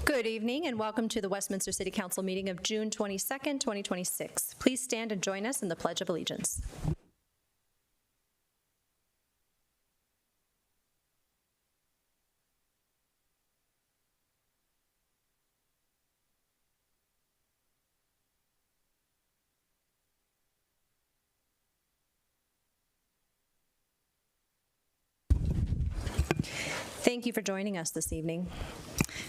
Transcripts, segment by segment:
Good evening and welcome to the Westminster City Council meeting of June 22nd, 2026. Please stand and join us in the Pledge of Allegiance. Thank you for joining us this evening.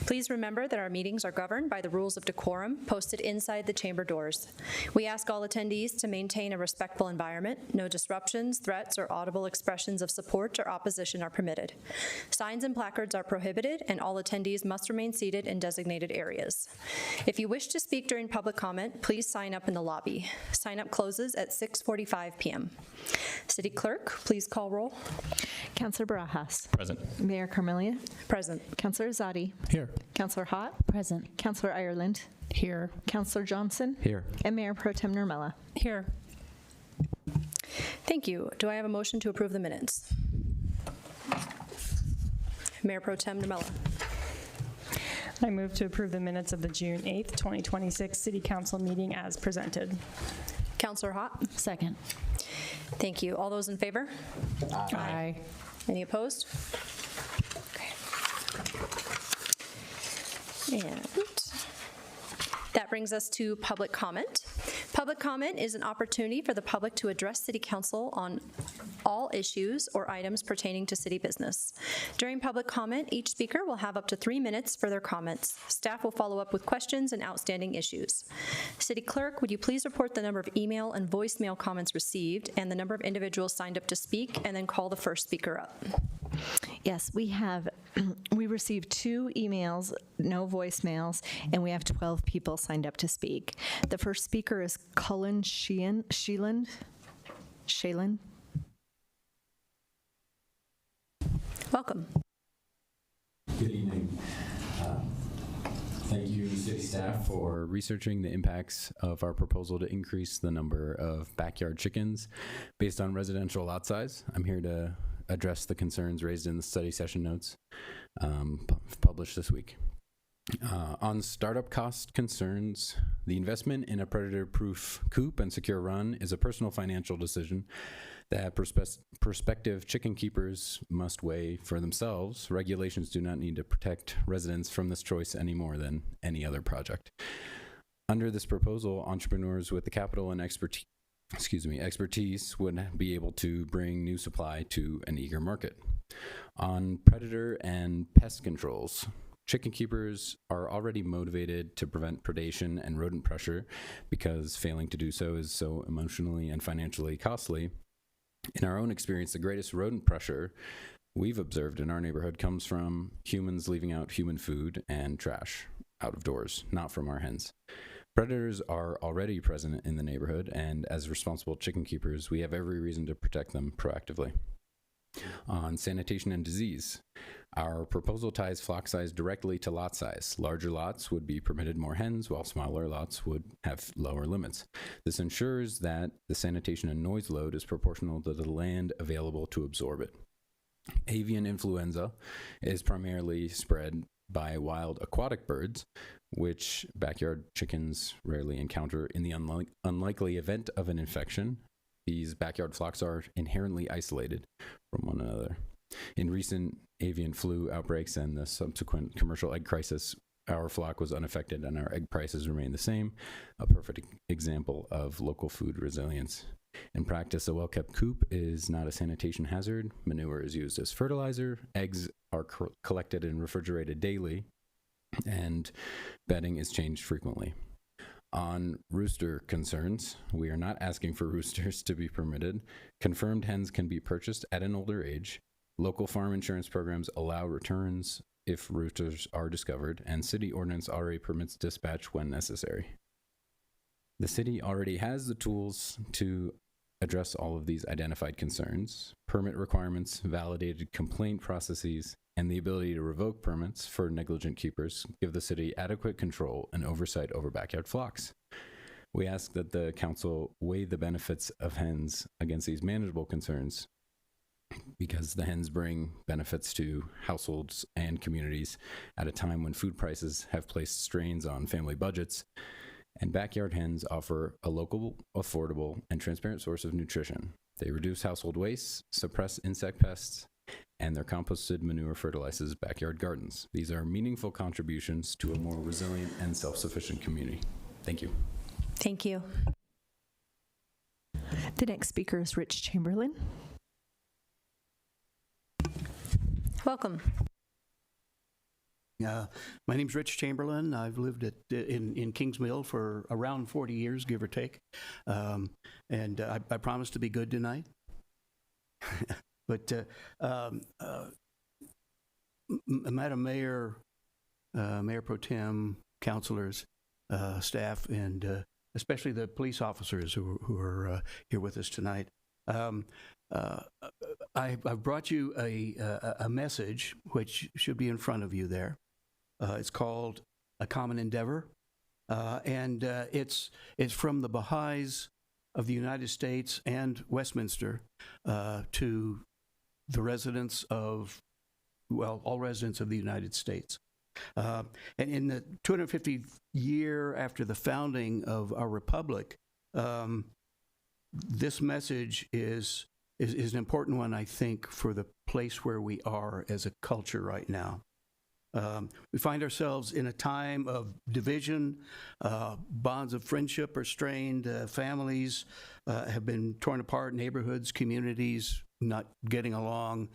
Please remember that our meetings are governed by the rules of decorum posted inside the chamber doors. We ask all attendees to maintain a respectful environment. No disruptions, threats, or audible expressions of support or opposition are permitted. Signs and placards are prohibited, and all attendees must remain seated in designated areas. If you wish to speak during public comment, please sign up in the lobby. Sign up closes at 6:45 p.m. City Clerk, please call roll. Councillor Barajas. Present. Mayor Carmelia. Present. Councillor Zadi. Here. Councillor Hott. Present. Councillor Ireland. Here. Councillor Johnson. Here. And Mayor Pro Tem Nurmela. Here. Thank you. Do I have a motion to approve the minutes? Mayor Pro Tem Nurmela. I move to approve the minutes of the June 8th, 2026 City Council meeting as presented. Councillor Hott. Second. Thank you. All those in favor? Aye. Any opposed? Okay. And that brings us to public comment. Public comment is an opportunity for the public to address City Council on all issues or items pertaining to city business. During public comment, each speaker will have up to 3 minutes for their comments. Staff will follow up with questions and outstanding issues. City Clerk, would you please report the number of email and voicemail comments received and the number of individuals signed up to speak, and then call the first speaker up? Yes, we received 2 emails, no voicemails, and we have 12 people signed up to speak. The first speaker is Cullen Sheelan. Welcome. Good evening. Thank you, city staff, for researching the impacts of our proposal to increase the number of backyard chickens based on residential lot size. I'm here to address the concerns raised in the study session notes published this week. On startup cost concerns, the investment in a predator-proof coop and secure run is a personal financial decision that prospective chicken keepers must weigh for themselves. Regulations do not need to protect residents from this choice any more than any other project. Under this proposal, entrepreneurs with the capital and expertise would be able to bring new supply to an eager market. On predator and pest controls, chicken keepers are already motivated to prevent predation and rodent pressure because failing to do so is so emotionally and financially costly. In our own experience, the greatest rodent pressure we've observed in our neighborhood comes from humans leaving out human food and trash out of doors, not from our hens. Predators are already present in the neighborhood, and as responsible chicken keepers, we have every reason to protect them proactively. On sanitation and disease, our proposal ties flock size directly to lot size. Larger lots would be permitted more hens, while smaller lots would have lower limits. This ensures that the sanitation and noise load is proportional to the land available to absorb it. Avian influenza is primarily spread by wild aquatic birds, which backyard chickens rarely encounter. In the unlikely event of an infection, these backyard flocks are inherently isolated from one another. In recent avian flu outbreaks and the subsequent commercial egg crisis, our flock was unaffected and our egg prices remained the same, a perfect example of local food resilience. In practice, a well-kept coop is not a sanitation hazard. Manure is used as fertilizer. Eggs are collected and refrigerated daily, and bedding is changed frequently. On rooster concerns, we are not asking for roosters to be permitted. Confirmed hens can be purchased at an older age. Local farm insurance programs allow returns if roosters are discovered, and city ordinance already permits dispatch when necessary. The city already has the tools to address all of these identified concerns: permit requirements, validated complaint processes, and the ability to revoke permits for negligent keepers give the city adequate control and oversight over backyard flocks. We ask that the council weigh the benefits of hens against these manageable concerns, because the hens bring benefits to households and communities at a time when food prices have placed strains on family budgets, and backyard hens offer a local, affordable, and transparent source of nutrition. They reduce household waste, suppress insect pests, and their composted manure fertilizes backyard gardens. These are meaningful contributions to a more resilient and self-sufficient community. Thank you. Thank you. The next speaker is Rich Chamberlain. Welcome. My name's Rich Chamberlain. I've lived in Kings Mill for around 40 years, give or take. And I promise to be good tonight. But Madam Mayor, Mayor Pro Tem, councilors, staff, and especially the police officers who are here with us tonight. I've brought you a message which should be in front of you there. It's called A Common Endeavor, and it's from the Baha'is of the United States and Westminster to the residents of, well, all residents of the United States. And in the 250th year after the founding of our republic, this message is an important one, I think, for the place where we are as a culture right now. We find ourselves in a time of division. Bonds of friendship are strained. Families have been torn apart. Neighborhoods, communities not getting along.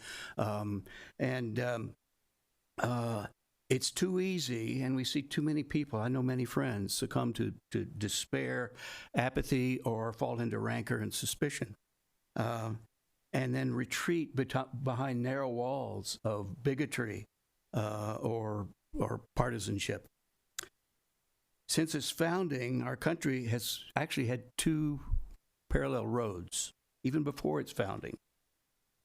It's too easy, and we see too many people, I know many friends, succumb to despair, apathy, or fall into rancor and suspicion. And then retreat behind narrow walls of bigotry or partisanship. Since its founding, our country has actually had two parallel roads, even before its founding.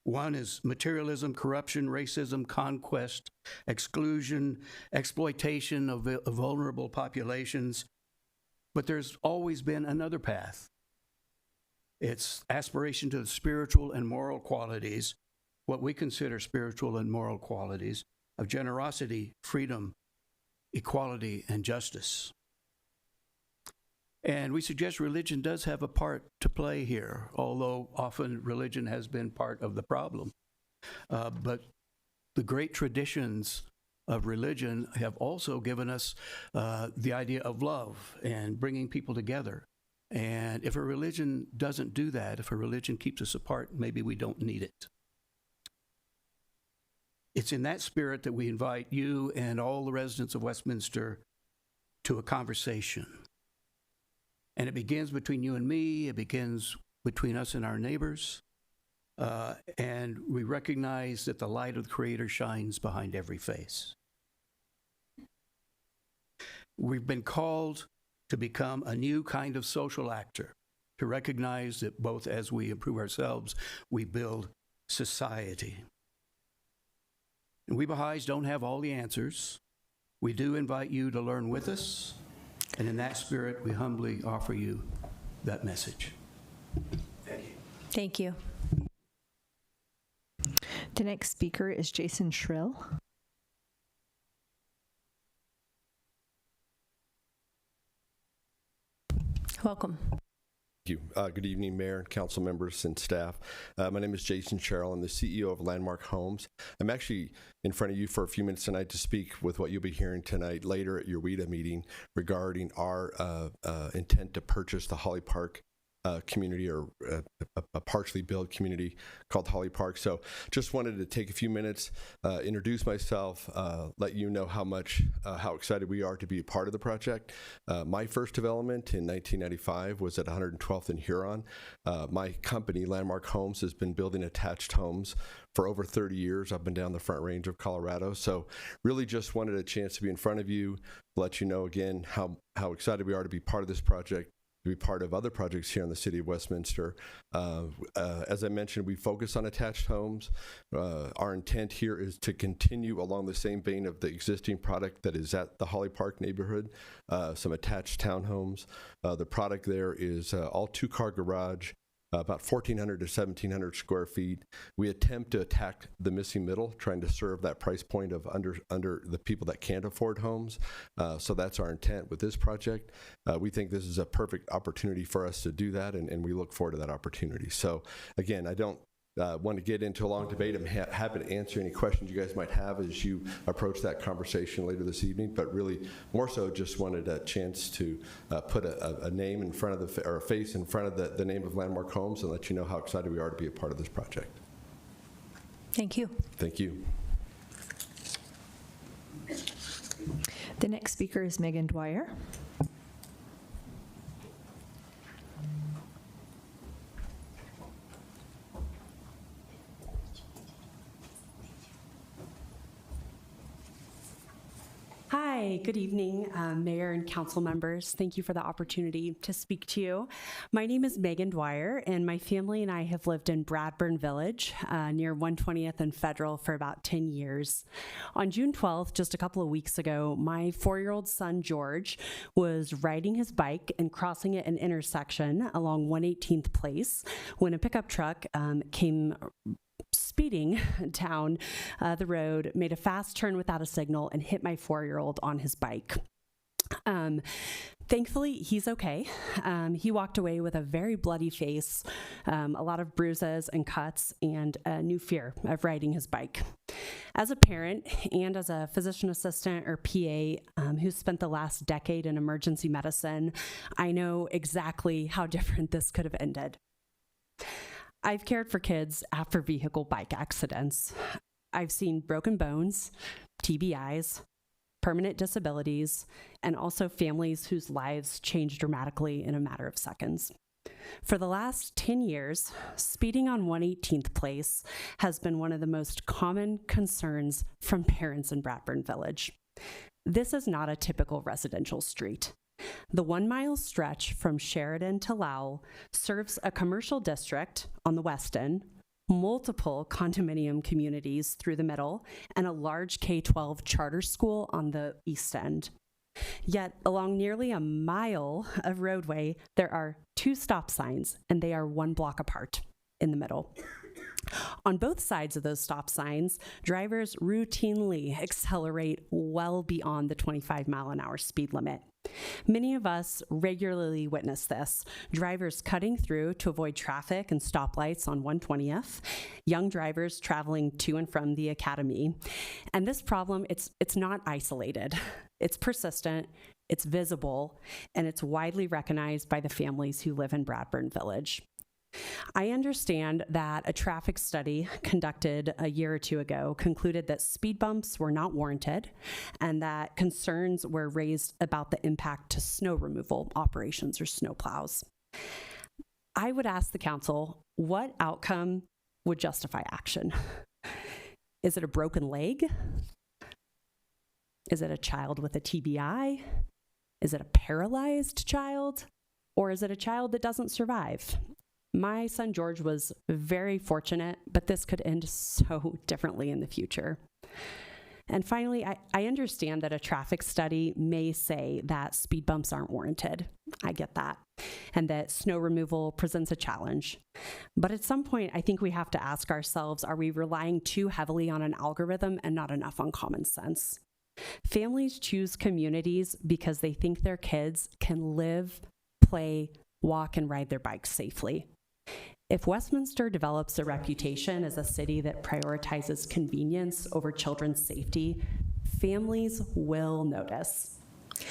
One is materialism, corruption, racism, conquest, exclusion, exploitation of vulnerable populations. But there's always been another path. It's aspiration to the spiritual and moral qualities, what we consider spiritual and moral qualities of generosity, freedom, equality, and justice. And we suggest religion does have a part to play here, although often religion has been part of the problem. But the great traditions of religion have also given us the idea of love and bringing people together. And if a religion doesn't do that, if a religion keeps us apart, maybe we don't need it. It's in that spirit that we invite you and all the residents of Westminster to a conversation. And it begins between you and me, it begins between us and our neighbors. And we recognize that the light of the Creator shines behind every face. We've been called to become a new kind of social actor, to recognize that both as we improve ourselves, we build society. And we Baha'is don't have all the answers. We do invite you to learn with us, and in that spirit, we humbly offer you that message. Thank you. Thank you. The next speaker is Jason Schrill. Welcome. Thank you. Good evening, Mayor, council members, and staff. My name is Jason Sherrill. I'm the CEO of Landmark Homes. I'm actually in front of you for a few minutes tonight to speak with what you'll be hearing tonight later at your WIDA meeting regarding our intent to purchase the Holly Park community, or a partially built community called Holly Park. So just wanted to take a few minutes, introduce myself, let you know how excited we are to be a part of the project. My first development in 1995 was at 112th and Huron. My company, Landmark Homes, has been building attached homes for over 30 years up and down the Front Range of Colorado. So really just wanted a chance to be in front of you, let you know again how excited we are to be part of this project, to be part of other projects here in the city of Westminster. As I mentioned, we focus on attached homes. Our intent here is to continue along the same vein of the existing product that is at the Holly Park neighborhood, some attached townhomes. The product there is all two-car garage, about 1,400 to 1,700 square feet. We attempt to attack the missing middle, trying to serve that price point of under the people that can't afford homes. So that's our intent with this project. We think this is a perfect opportunity for us to do that, and we look forward to that opportunity. So again, I don't want to get into a long debate. I'm happy to answer any questions you guys might have as you approach that conversation later this evening, but really more so just wanted a chance to put a name in front of or a face in front of the name of Landmark Homes and let you know how excited we are to be a part of this project. Thank you. Thank you. The next speaker is Megan Dwyer. Hi, good evening, Mayor and council members. Thank you for the opportunity to speak to you. My name is Megan Dwyer, and my family and I have lived in Bradburn Village near 120th and Federal for about 10 years. On June 12th, just a couple of weeks ago, my 4-year-old son, George, was riding his bike and crossing at an intersection along 118th Place when a pickup truck came speeding down the road, made a fast turn without a signal, and hit my 4-year-old on his bike. Thankfully, he's okay. He walked away with a very bloody face, a lot of bruises and cuts, and a new fear of riding his bike. As a parent and as a physician assistant or PA who spent the last decade in emergency medicine, I know exactly how different this could have ended. I've cared for kids after vehicle bike accidents. I've seen broken bones, TBIs, permanent disabilities, and also families whose lives change dramatically in a matter of seconds. For the last 10 years, speeding on 118th Place has been one of the most common concerns from parents in Bradburn Village. This is not a typical residential street. The 1-mile stretch from Sheridan to Lowell serves a commercial district on the west end, multiple condominium communities through the middle, and a large K-12 charter school on the east end. Yet, along nearly a mile of roadway, there are 2 stop signs, and they are 1 block apart in the middle. On both sides of those stop signs, drivers routinely accelerate well beyond the 25-mile-an-hour speed limit. Many of us regularly witness this, drivers cutting through to avoid traffic and stoplights on 120th, young drivers traveling to and from the academy. And this problem, it's not isolated. It's persistent, it's visible, and it's widely recognized by the families who live in Bradburn Village. I understand that a traffic study conducted a year or 2 ago concluded that speed bumps were not warranted and that concerns were raised about the impact to snow removal operations or snow plows. I would ask the council, what outcome would justify action? Is it a broken leg? Is it a child with a TBI? Is it a paralyzed child? Or is it a child that doesn't survive? My son George was very fortunate, but this could end so differently in the future. And finally, I understand that a traffic study may say that speed bumps aren't warranted. I get that. And that snow removal presents a challenge. But at some point, I think we have to ask ourselves, are we relying too heavily on an algorithm and not enough on common sense? Families choose communities because they think their kids can live, play, walk, and ride their bikes safely. If Westminster develops a reputation as a city that prioritizes convenience over children's safety, families will notice.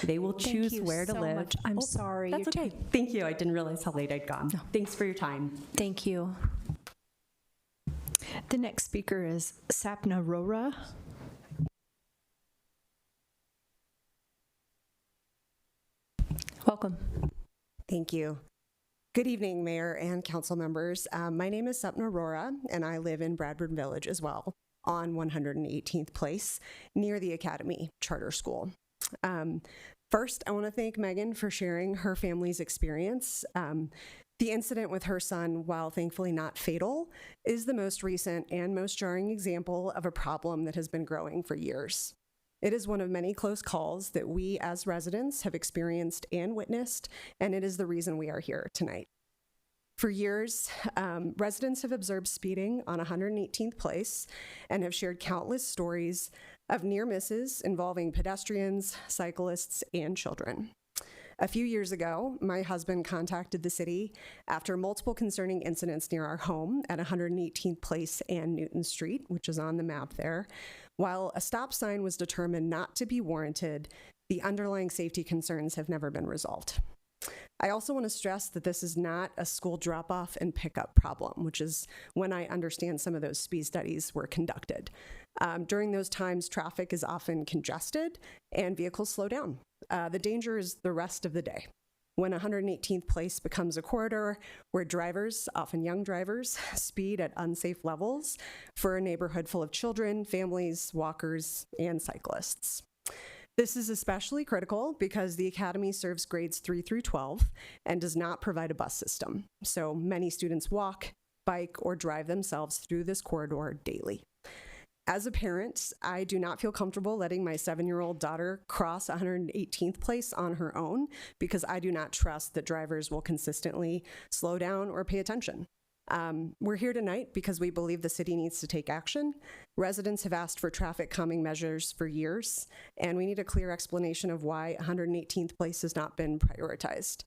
They will choose where to live. Much. I'm sorry. That's okay. Thank you. I didn't realize how late I'd gone. No. Thanks for your time. Thank you. The next speaker is Sapna Rora. Welcome. Thank you. Good evening, Mayor and council members. My name is Sapna Rora, and I live in Bradburn Village as well, on 118th Place, near the Academy Charter School. First, I want to thank Megan for sharing her family's experience. The incident with her son, while thankfully not fatal, is the most recent and most jarring example of a problem that has been growing for years. It is one of many close calls that we as residents have experienced and witnessed, and it is the reason we are here tonight. For years, residents have observed speeding on 118th Place and have shared countless stories of near misses involving pedestrians, cyclists, and children. A few years ago, my husband contacted the city after multiple concerning incidents near our home at 118th Place and Newton Street, which is on the map there. While a stop sign was determined not to be warranted, the underlying safety concerns have never been resolved. I also want to stress that this is not a school drop-off and pickup problem, which is when I understand some of those speed studies were conducted. During those times, traffic is often congested and vehicles slow down. The danger is the rest of the day. When 118th Place becomes a corridor where drivers, often young drivers, speed at unsafe levels for a neighborhood full of children, families, walkers, and cyclists. This is especially critical because the Academy serves grades 3 through 12 and does not provide a bus system. So many students walk, bike, or drive themselves through this corridor daily. As a parent, I do not feel comfortable letting my 7-year-old daughter cross 118th Place on her own because I do not trust that drivers will consistently slow down or pay attention. We're here tonight because we believe the city needs to take action. Residents have asked for traffic calming measures for years, and we need a clear explanation of why 118th Place has not been prioritized.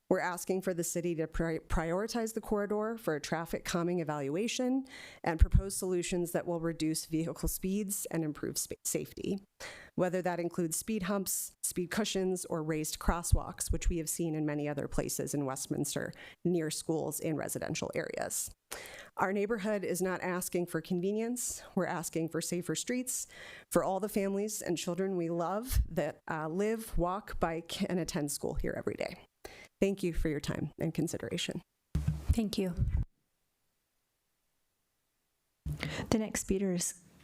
We're asking for the city to prioritize the corridor for a traffic calming evaluation and propose solutions that will reduce vehicle speeds and improve safety, whether that includes speed humps, speed cushions, or raised crosswalks, which we have seen in many other places in Westminster near schools in residential areas. Our neighborhood is not asking for convenience. We're asking for safer streets for all the families and children we love that live, walk, bike, and attend school here every day. Thank you for your time and consideration. Thank you. The next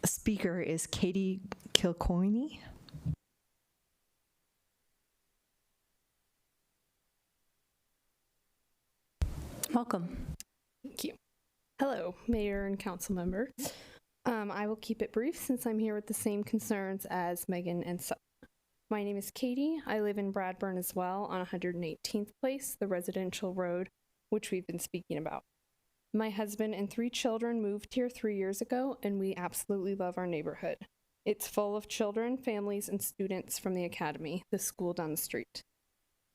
speaker is Katie Kilcoyne. Welcome. Thank you. Hello, Mayor and Council members. I will keep it brief since I'm here with the same concerns as Megan and Sutton. My name is Katie. I live in Bradburn as well on 118th Place, the residential road, which we've been speaking about. My husband and 3 children moved here 3 years ago, and we absolutely love our neighborhood. It's full of children, families, and students from the academy, the school down the street.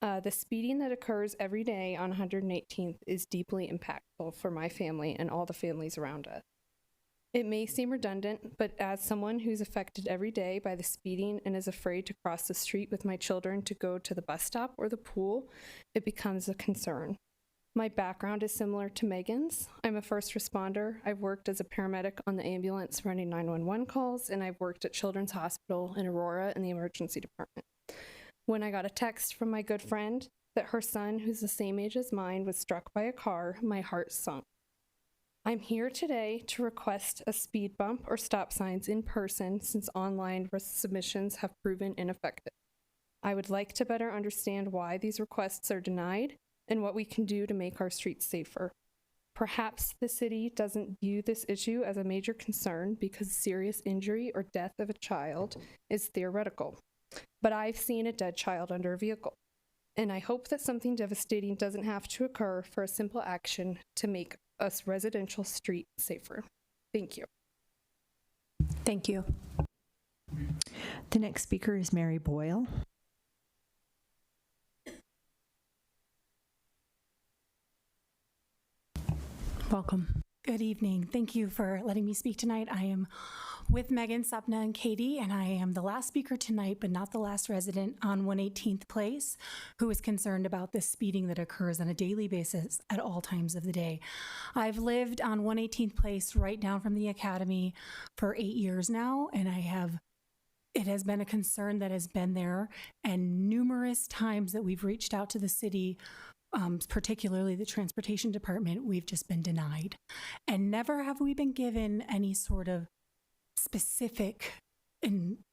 The speeding that occurs every day on 118th is deeply impactful for my family and all the families around us. It may seem redundant, but as someone who's affected every day by the speeding and is afraid to cross the street with my children to go to the bus stop or the pool, it becomes a concern. My background is similar to Megan's. I'm a first responder. I've worked as a paramedic on the ambulance running 911 calls, and I've worked at Children's Hospital in Aurora in the emergency department. When I got a text from my good friend that her son, who's the same age as mine, was struck by a car, my heart sunk. I'm here today to request a speed bump or stop signs in person since online submissions have proven ineffective. I would like to better understand why these requests are denied and what we can do to make our streets safer. Perhaps the city doesn't view this issue as a major concern because serious injury or death of a child is theoretical. But I've seen a dead child under a vehicle, and I hope that something devastating doesn't have to occur for a simple action to make us residential street safer. Thank you. Thank you. The next speaker is Mary Boyle. Welcome. Good evening. Thank you for letting me speak tonight. I am with Megan, Sapna, and Katie, and I am the last speaker tonight, but not the last resident on 118th Place who is concerned about the speeding that occurs on a daily basis at all times of the day. I've lived on 118th Place right down from the academy for 8 years now, and it has been a concern that has been there, and numerous times that we've reached out to the city, particularly the transportation department, we've just been denied. And never have we been given any sort of specific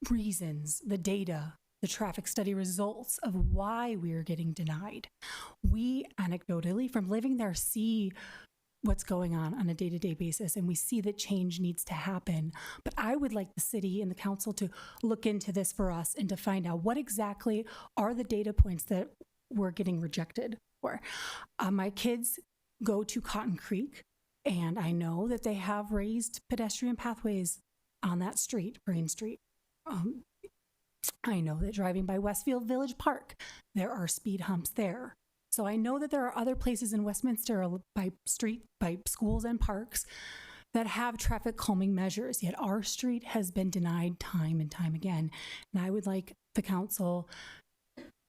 reasons, the data, the traffic study results of why we are getting denied. We anecdotally, from living there, see what's going on a day-to-day basis, and we see that change needs to happen. But I would like the city and the council to look into this for us and to find out what exactly are the data points that we're getting rejected for. My kids go to Cotton Creek, and I know that they have raised pedestrian pathways on that street, Green Street. I know that driving by Westfield Village Park, there are speed humps there. So I know that there are other places in Westminster by schools and parks that have traffic calming measures, yet our street has been denied time and time again. And I would like the council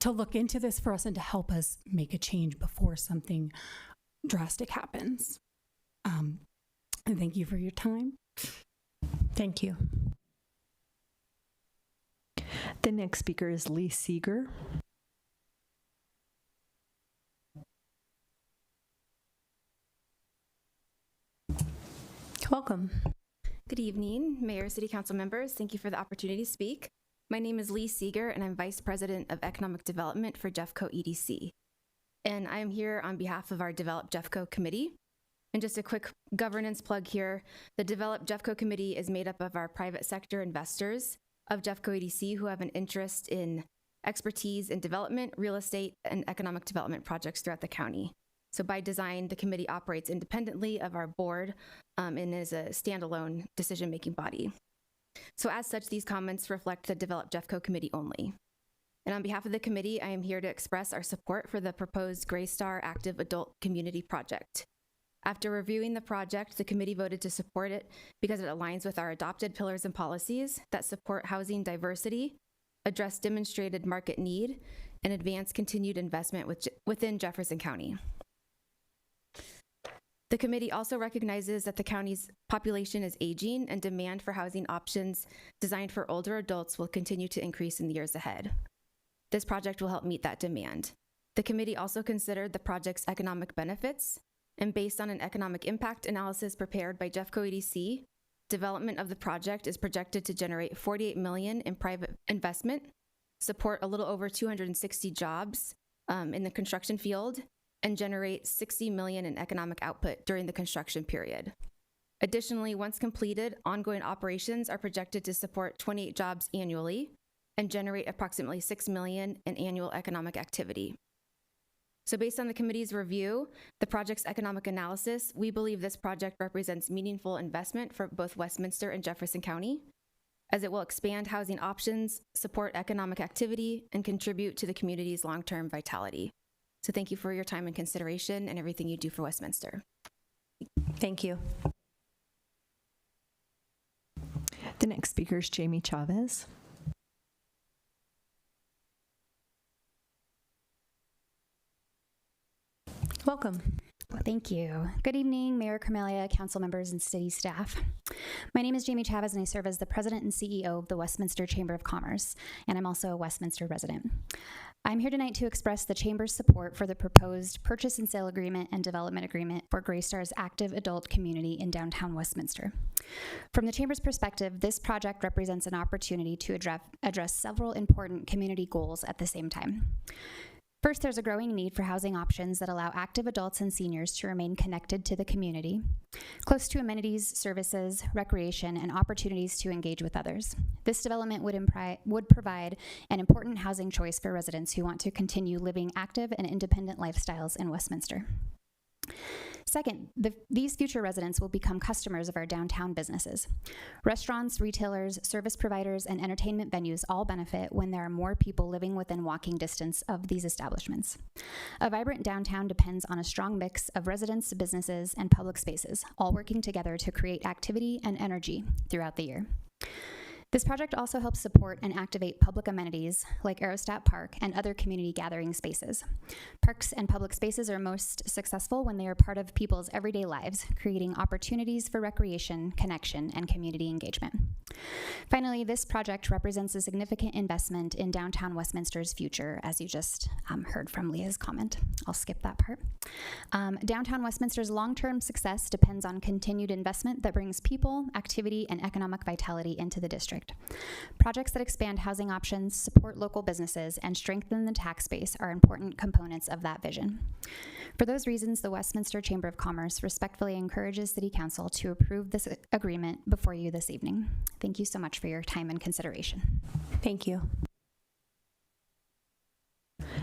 to look into this for us and to help us make a change before something drastic happens. And thank you for your time. Thank you. The next speaker is Lee Seeger. Welcome. Good evening, Mayor, City Council members. Thank you for the opportunity to speak. My name is Lee Seeger, and I'm Vice President of Economic Development for Jeffco EDC. And I am here on behalf of our Develop Jeffco Committee. And just a quick governance plug here, the Develop Jeffco Committee is made up of our private sector investors of Jeffco EDC who have an interest in expertise in development, real estate, and economic development projects throughout the county. So by design, the committee operates independently of our board and is a standalone decision-making body. So as such, these comments reflect the Develop Jeffco Committee only. And on behalf of the committee, I am here to express our support for the proposed Gray Star Active Adult Community Project. After reviewing the project, the committee voted to support it because it aligns with our adopted pillars and policies that support housing diversity, address demonstrated market need, and advance continued investment within Jefferson County. The committee also recognizes that the county's population is aging and demand for housing options designed for older adults will continue to increase in the years ahead. This project will help meet that demand. The committee also considered the project's economic benefits, and based on an economic impact analysis prepared by Jeffco EDC, development of the project is projected to generate $48 million in private investment, support a little over 260 jobs in the construction field, and generate $60 million in economic output during the construction period. Additionally, once completed, ongoing operations are projected to support 28 jobs annually and generate approximately $6 million in annual economic activity. So based on the committee's review, the project's economic analysis, we believe this project represents meaningful investment for both Westminster and Jefferson County, as it will expand housing options, support economic activity, and contribute to the community's long-term vitality. So thank you for your time and consideration and everything you do for Westminster. Thank you. The next speaker is Jamie Chavez. Welcome. Well, thank you. Good evening, Mayor Carmelia, council members, and city staff. My name is Jamie Chavez, and I serve as the president and CEO of the Westminster Chamber of Commerce, and I'm also a Westminster resident. I'm here tonight to express the Chamber's support for the proposed purchase and sale agreement and development agreement for Greystar's active adult community in downtown Westminster. From the Chamber's perspective, this project represents an opportunity to address several important community goals at the same time. First, there's a growing need for housing options that allow active adults and seniors to remain connected to the community, close to amenities, services, recreation, and opportunities to engage with others. This development would provide an important housing choice for residents who want to continue living active and independent lifestyles in Westminster. Second, these future residents will become customers of our downtown businesses. Restaurants, retailers, service providers, and entertainment venues all benefit when there are more people living within walking distance of these establishments. A vibrant downtown depends on a strong mix of residents, businesses, and public spaces, all working together to create activity and energy throughout the year. This project also helps support and activate public amenities like Aerostat Park and other community gathering spaces. Parks and public spaces are most successful when they are part of people's everyday lives, creating opportunities for recreation, connection, and community engagement. Finally, this project represents a significant investment in downtown Westminster's future, as you just heard from Leah's comment. I'll skip that part. Downtown Westminster's long-term success depends on continued investment that brings people, activity, and economic vitality into the district. Projects that expand housing options, support local businesses, and strengthen the tax base are important components of that vision. For those reasons, the Westminster Chamber of Commerce respectfully encourages City Council to approve this agreement before you this evening. Thank you so much for your time and consideration. Thank you.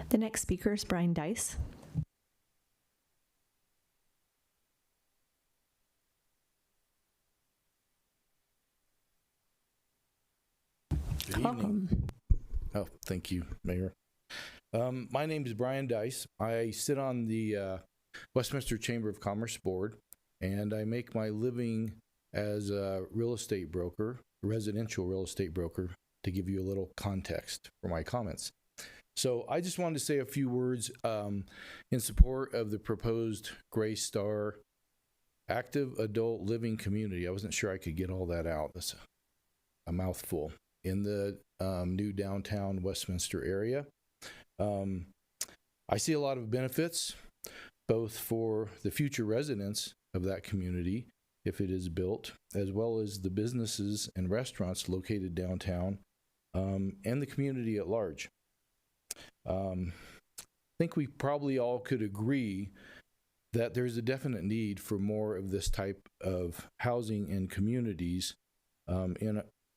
The next speaker is Brian Dice. Good evening. Oh, thank you, Mayor. My name is Brian Dice. I sit on the Westminster Chamber of Commerce Board, and I make my living as a real estate broker, a residential real estate broker, to give you a little context for my comments. So I just wanted to say a few words in support of the proposed Greystar active adult living community. I wasn't sure I could get all that out. That's a mouthful. In the new downtown Westminster area. I see a lot of benefits, both for the future residents of that community, if it is built, as well as the businesses and restaurants located downtown, and the community at large. I think we probably all could agree that there's a definite need for more of this type of housing in communities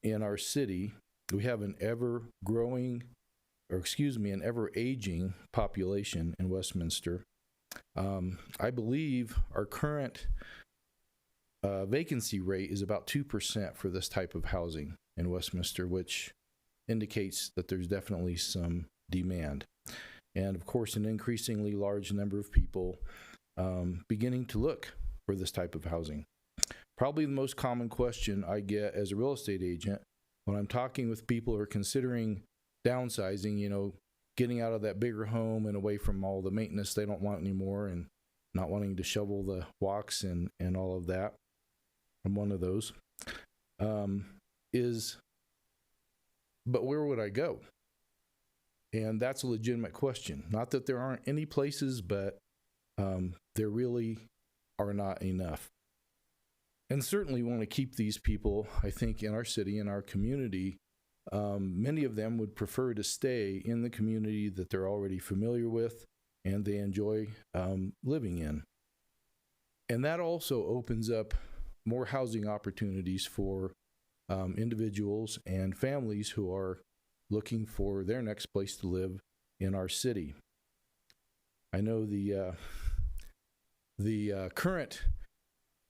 in our city. We have an ever-aging population in Westminster. I believe our current vacancy rate is about 2% for this type of housing in Westminster, which indicates that there's definitely some demand. And of course, an increasingly large number of people beginning to look for this type of housing. Probably the most common question I get as a real estate agent when I'm talking with people who are considering downsizing, getting out of that bigger home and away from all the maintenance they don't want anymore and not wanting to shovel the walks and all of that. I'm one of those. But where would I go? And that's a legitimate question. Not that there aren't any places, but there really are not enough. And certainly want to keep these people, I think, in our city, in our community. Many of them would prefer to stay in the community that they're already familiar with and they enjoy living in. And that also opens up more housing opportunities for individuals and families who are looking for their next place to live in our city. I know the current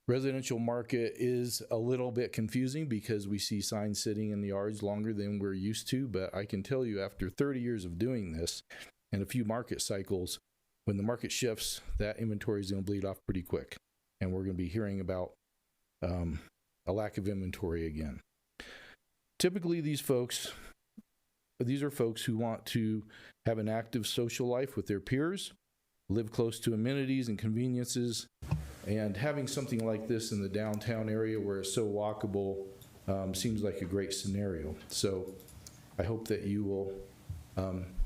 residential market is a little bit confusing because we see signs sitting in the yards longer than we're used to, but I can tell you after 30 years of doing this and a few market cycles, when the market shifts, that inventory is going to bleed off pretty quick. And we're going to be hearing about a lack of inventory again. Typically, these are folks who want to have an active social life with their peers, live close to amenities and conveniences, and having something like this in the downtown area where it's so walkable seems like a great scenario. So I hope that you will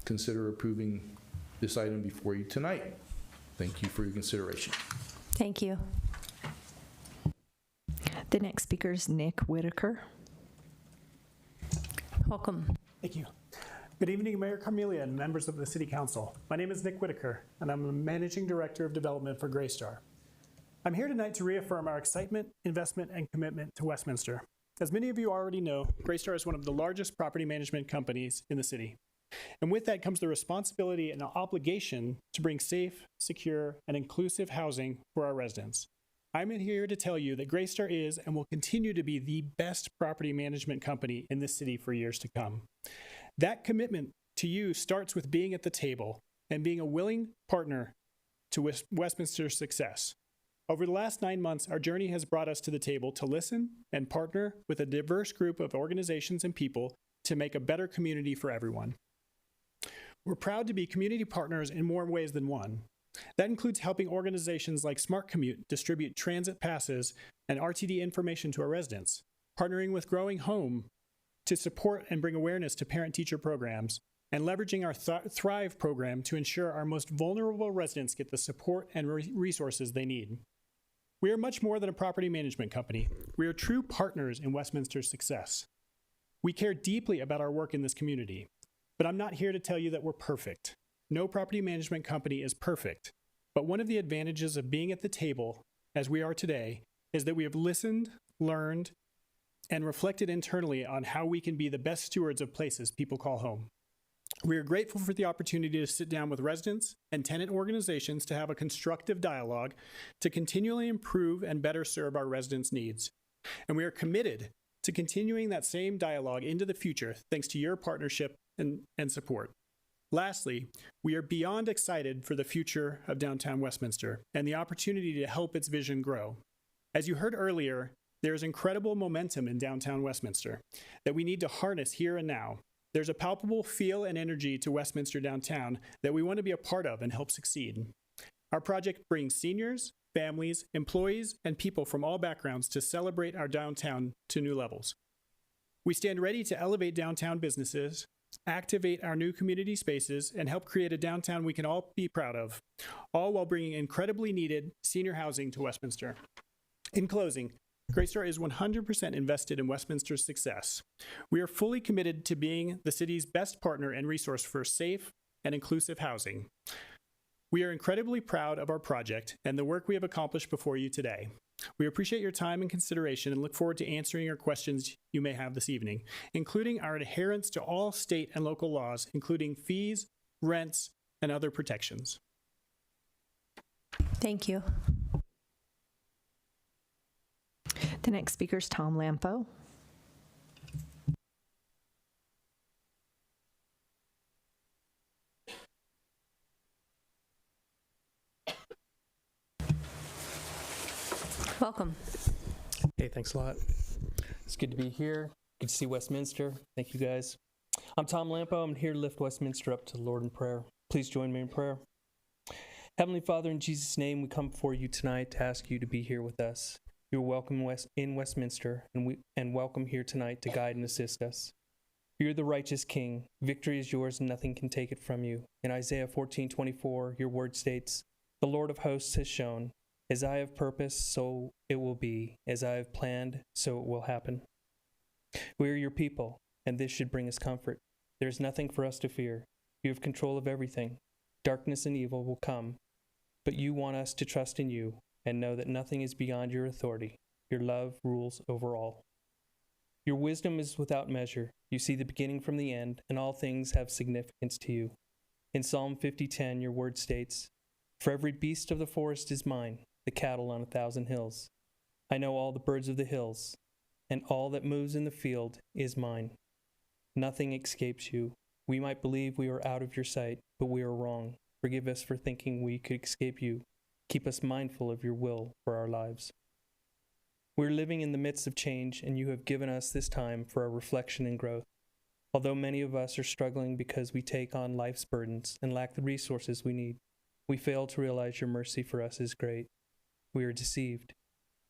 consider approving this item before you tonight. Thank you for your consideration. Thank you. The next speaker is Nick Whitaker. Welcome. Thank you. Good evening, Mayor Carmelia and members of the City Council. My name is Nick Whitaker, and I'm the Managing Director of Development for Greystar. I'm here tonight to reaffirm our excitement, investment, and commitment to Westminster. As many of you already know, Greystar is one of the largest property management companies in the city. And with that comes the responsibility and obligation to bring safe, secure, and inclusive housing for our residents. I'm here to tell you that Greystar is and will continue to be the best property management company in this city for years to come. That commitment to you starts with being at the table and being a willing partner to Westminster's success. Over the last 9 months, our journey has brought us to the table to listen and partner with a diverse group of organizations and people to make a better community for everyone. We're proud to be community partners in more ways than one. That includes helping organizations like Smart Commute distribute transit passes and RTD information to our residents, partnering with Growing Home to support and bring awareness to parent-teacher programs, and leveraging our Thrive program to ensure our most vulnerable residents get the support and resources they need. We are much more than a property management company. We are true partners in Westminster's success. We care deeply about our work in this community, but I'm not here to tell you that we're perfect. No property management company is perfect, but one of the advantages of being at the table, as we are today, is that we have listened, learned, and reflected internally on how we can be the best stewards of places people call home. We are grateful for the opportunity to sit down with residents and tenant organizations to have a constructive dialogue to continually improve and better serve our residents' needs. And we are committed to continuing that same dialogue into the future thanks to your partnership and support. Lastly, we are beyond excited for the future of downtown Westminster and the opportunity to help its vision grow. As you heard earlier, there is incredible momentum in downtown Westminster that we need to harness here and now. There's a palpable feel and energy to Westminster downtown that we want to be a part of and help succeed. Our project brings seniors, families, employees, and people from all backgrounds to celebrate our downtown to new levels. We stand ready to elevate downtown businesses, activate our new community spaces, and help create a downtown we can all be proud of, all while bringing incredibly needed senior housing to Westminster. In closing, Greystar is 100% invested in Westminster's success. We are fully committed to being the city's best partner and resource for safe and inclusive housing. We are incredibly proud of our project and the work we have accomplished before you today. We appreciate your time and consideration and look forward to answering your questions you may have this evening, including our adherence to all state and local laws, including fees, rents, and other protections. Thank you. The next speaker is Tom Lampo. Welcome. Hey, thanks a lot. It's good to be here. Good to see Westminster. Thank you, guys. I'm Tom Lampo. I'm here to lift Westminster up to the Lord in prayer. Please join me in prayer. Heavenly Father, in Jesus' name, we come before you tonight to ask you to be here with us. You're welcome in Westminster, and welcome here tonight to guide and assist us. You're the righteous King. Victory is yours, and nothing can take it from you. In Isaiah 14:24, your word states, "The Lord of hosts has shown, as I have purposed, so it will be. As I have planned, so it will happen." We are your people, and this should bring us comfort. There is nothing for us to fear. You have control of everything. Darkness and evil will come, but you want us to trust in you and know that nothing is beyond your authority. Your love rules over all. Your wisdom is without measure. You see the beginning from the end, and all things have significance to you. In Psalm 50:10, your word states, "For every beast of the forest is mine, the cattle on 1,000 hills. I know all the birds of the hills, and all that moves in the field is mine. Nothing escapes you. We might believe we are out of your sight, but we are wrong. Forgive us for thinking we could escape you. Keep us mindful of your will for our lives." We're living in the midst of change, and you have given us this time for our reflection and growth. Although many of us are struggling because we take on life's burdens and lack the resources we need, we fail to realize your mercy for us is great. We are deceived.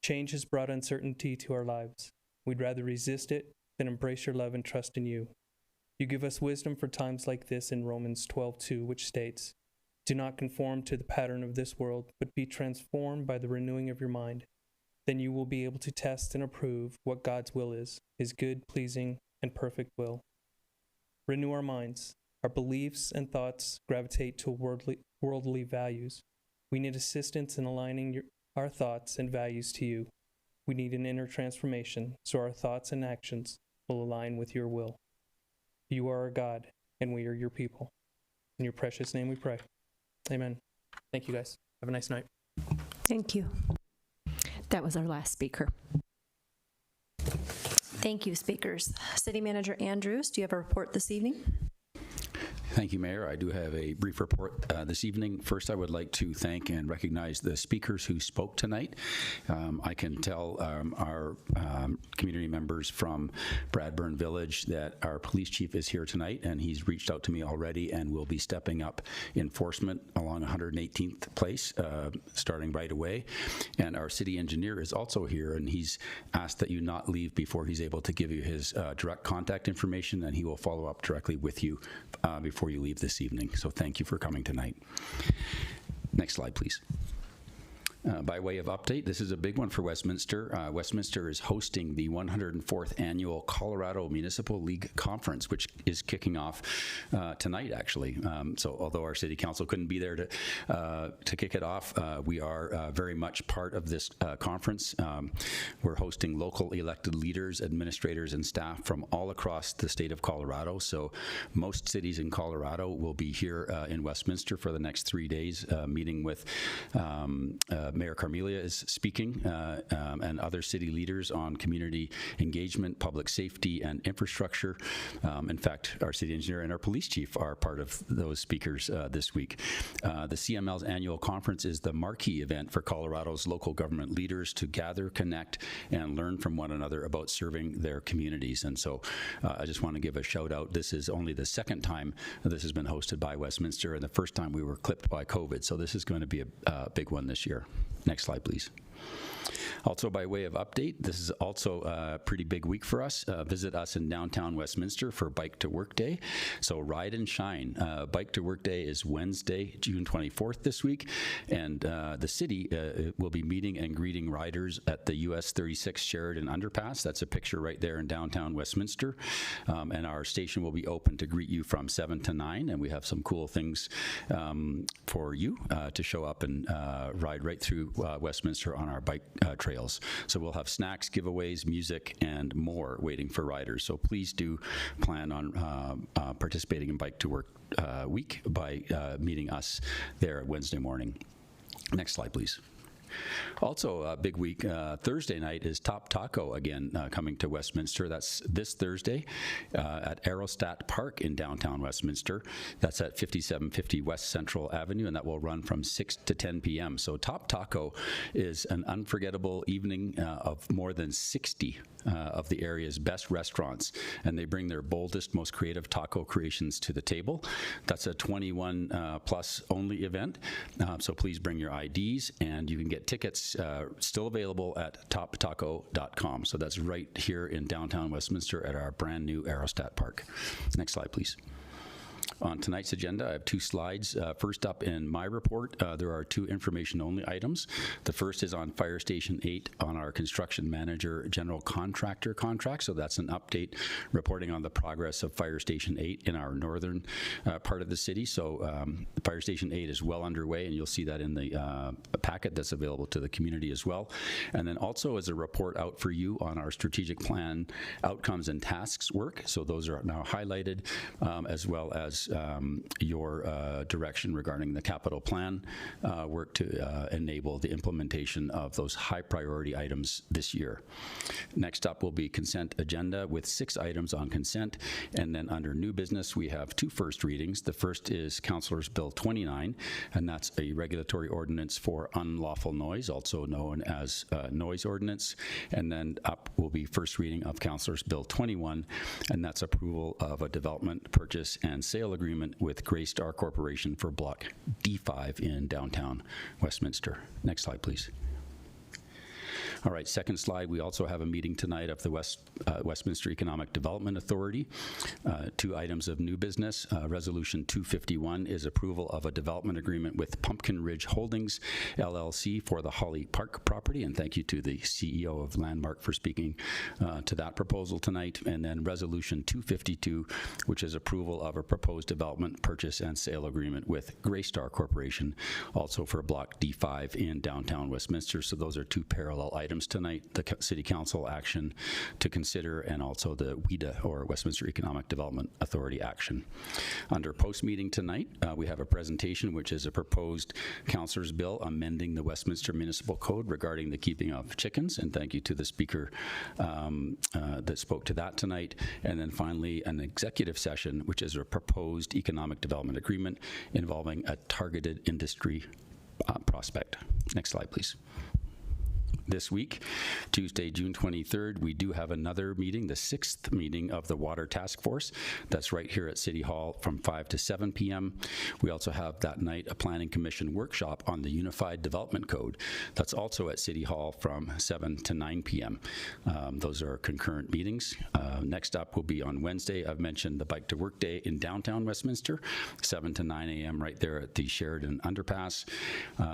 Change has brought uncertainty to our lives. We'd rather resist it than embrace your love and trust in you. You give us wisdom for times like this in Romans 12:2, which states, "Do not conform to the pattern of this world, but be transformed by the renewing of your mind. Then you will be able to test and approve what God's will is, his good, pleasing, and perfect will." Renew our minds. Our beliefs and thoughts gravitate to worldly values. We need assistance in aligning our thoughts and values to you. We need an inner transformation so our thoughts and actions will align with your will. You are our God, and we are your people. In your precious name we pray. Amen. Thank you, guys. Have a nice night. Thank you. That was our last speaker. Thank you, speakers. City Manager Andrews, do you have a report this evening? Thank you, Mayor. I do have a brief report this evening. First, I would like to thank and recognize the speakers who spoke tonight. I can tell our community members from Bradburn Village that our police chief is here tonight, and he's reached out to me already and will be stepping up enforcement along 118th Place, starting right away. And our city engineer is also here, and he's asked that you not leave before he's able to give you his direct contact information, and he will follow up directly with you before you leave this evening. So thank you for coming tonight. Next slide, please. By way of update, this is a big one for Westminster. Westminster is hosting the 104th Annual Colorado Municipal League Conference, which is kicking off tonight, actually. So although our city council couldn't be there to kick it off, we are very much part of this conference. We're hosting local elected leaders, administrators, and staff from all across the state of Colorado. So most cities in Colorado will be here in Westminster for the next 3 days, meeting with Mayor Carmelia is speaking, and other city leaders on community engagement, public safety, and infrastructure. In fact, our city engineer and our police chief are part of those speakers this week. The CML's annual conference is the marquee event for Colorado's local government leaders to gather, connect, and learn from one another about serving their communities. And so I just want to give a shout out. This is only the second time this has been hosted by Westminster, and the first time we were clipped by COVID. So this is going to be a big one this year. Next slide, please. Also, by way of update, this is also a pretty big week for us. Visit us in downtown Westminster for Bike to Work Day. So ride and shine. Bike to Work Day is Wednesday, June 24th this week, and the city will be meeting and greeting riders at the US 36 Sheridan Underpass. That's a picture right there in downtown Westminster. And our station will be open to greet you from 7 to 9, and we have some cool things for you to show up and ride right through Westminster on our bike trails. So we'll have snacks, giveaways, music, and more waiting for riders. So please do plan on participating in Bike to Work week by meeting us there Wednesday morning. Next slide, please. Also, a big week, Thursday night is Top Taco again coming to Westminster. That's this Thursday at Aerostat Park in downtown Westminster. That's at 5750 West Central Avenue, and that will run from 6 to 10 p.m. So Top Taco is an unforgettable evening of more than 60 of the area's best restaurants, and they bring their boldest, most creative taco creations to the table. That's a 21 plus only event, so please bring your IDs, and you can get tickets still available at toptaco.com. So that's right here in downtown Westminster at our brand new Aerostat Park. Next slide, please. On tonight's agenda, I have 2 slides. First up in my report, there are 2 information-only items. The first is on Fire Station 8 on our construction manager general contractor contract. So that's an update reporting on the progress of Fire Station 8 in our northern part of the city. So Fire Station 8 is well underway, and you'll see that in the packet that's available to the community as well. And then also as a report out for you on our strategic plan outcomes and tasks work. So those are now highlighted, as well as your direction regarding the capital plan work to enable the implementation of those high priority items this year. Next up will be consent agenda with 6 items on consent. And then under new business, we have 2 first readings. The first is Councilor's Bill 29, and that's a regulatory ordinance for unlawful noise, also known as noise ordinance. And then up will be first reading of Councilor's Bill 21, and that's approval of a development, purchase, and sale agreement with Greystar Corporation for Block D5 in downtown Westminster. Next slide, please. All right, second slide, we also have a meeting tonight of the Westminster Economic Development Authority. 2 items of new business. Resolution 251 is approval of a development agreement with Pumpkin Ridge Holdings, LLC for the Holly Park property, and thank you to the CEO of Landmark for speaking to that proposal tonight. And then Resolution 252, which is approval of a proposed development, purchase, and sale agreement with Greystar Corporation, also for Block D5 in downtown Westminster. So those are 2 parallel items tonight, the City Council action to consider, and also the WEDA, or Westminster Economic Development Authority action. Under post-meeting tonight, we have a presentation which is a proposed Councilor's Bill amending the Westminster Municipal Code regarding the keeping of chickens, and thank you to the speaker that spoke to that tonight. And then finally, an executive session, which is a proposed economic development agreement involving a targeted industry prospect. Next slide, please. This week, Tuesday, June 23rd, we do have another meeting, the 6th meeting of the Water Task Force. That's right here at City Hall from 5 to 7 p.m. We also have that night a Planning Commission workshop on the Unified Development Code. That's also at City Hall from 7 to 9 p.m. Those are concurrent meetings. Next up will be on Wednesday. I've mentioned the Bike to Work Day in downtown Westminster, 7 to 9 a.m. right there at the Sheridan Underpass.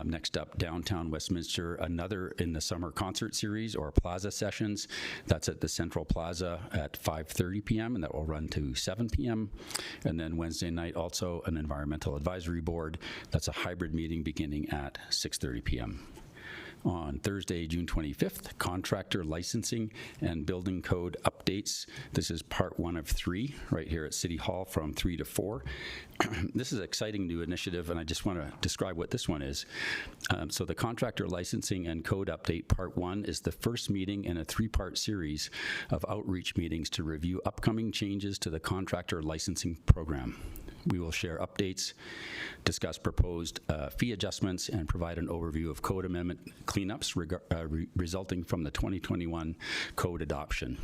Next up, downtown Westminster, another in the summer concert series or plaza sessions. That's at the Central Plaza at 5:30 p.m. and that will run to 7 p.m. And then Wednesday night also an environmental advisory board. That's a hybrid meeting beginning at 6:30 p.m. On Thursday, June 25th, contractor licensing and building code updates. This is part 1 of 3 right here at City Hall from 3 to 4. This is an exciting new initiative, and I just want to describe what this one is. So the contractor licensing and code update part 1 is the first meeting in a 3-part series of outreach meetings to review upcoming changes to the contractor licensing program. We will share updates, discuss proposed fee adjustments, and provide an overview of code amendment cleanups resulting from the 2021 code adoption.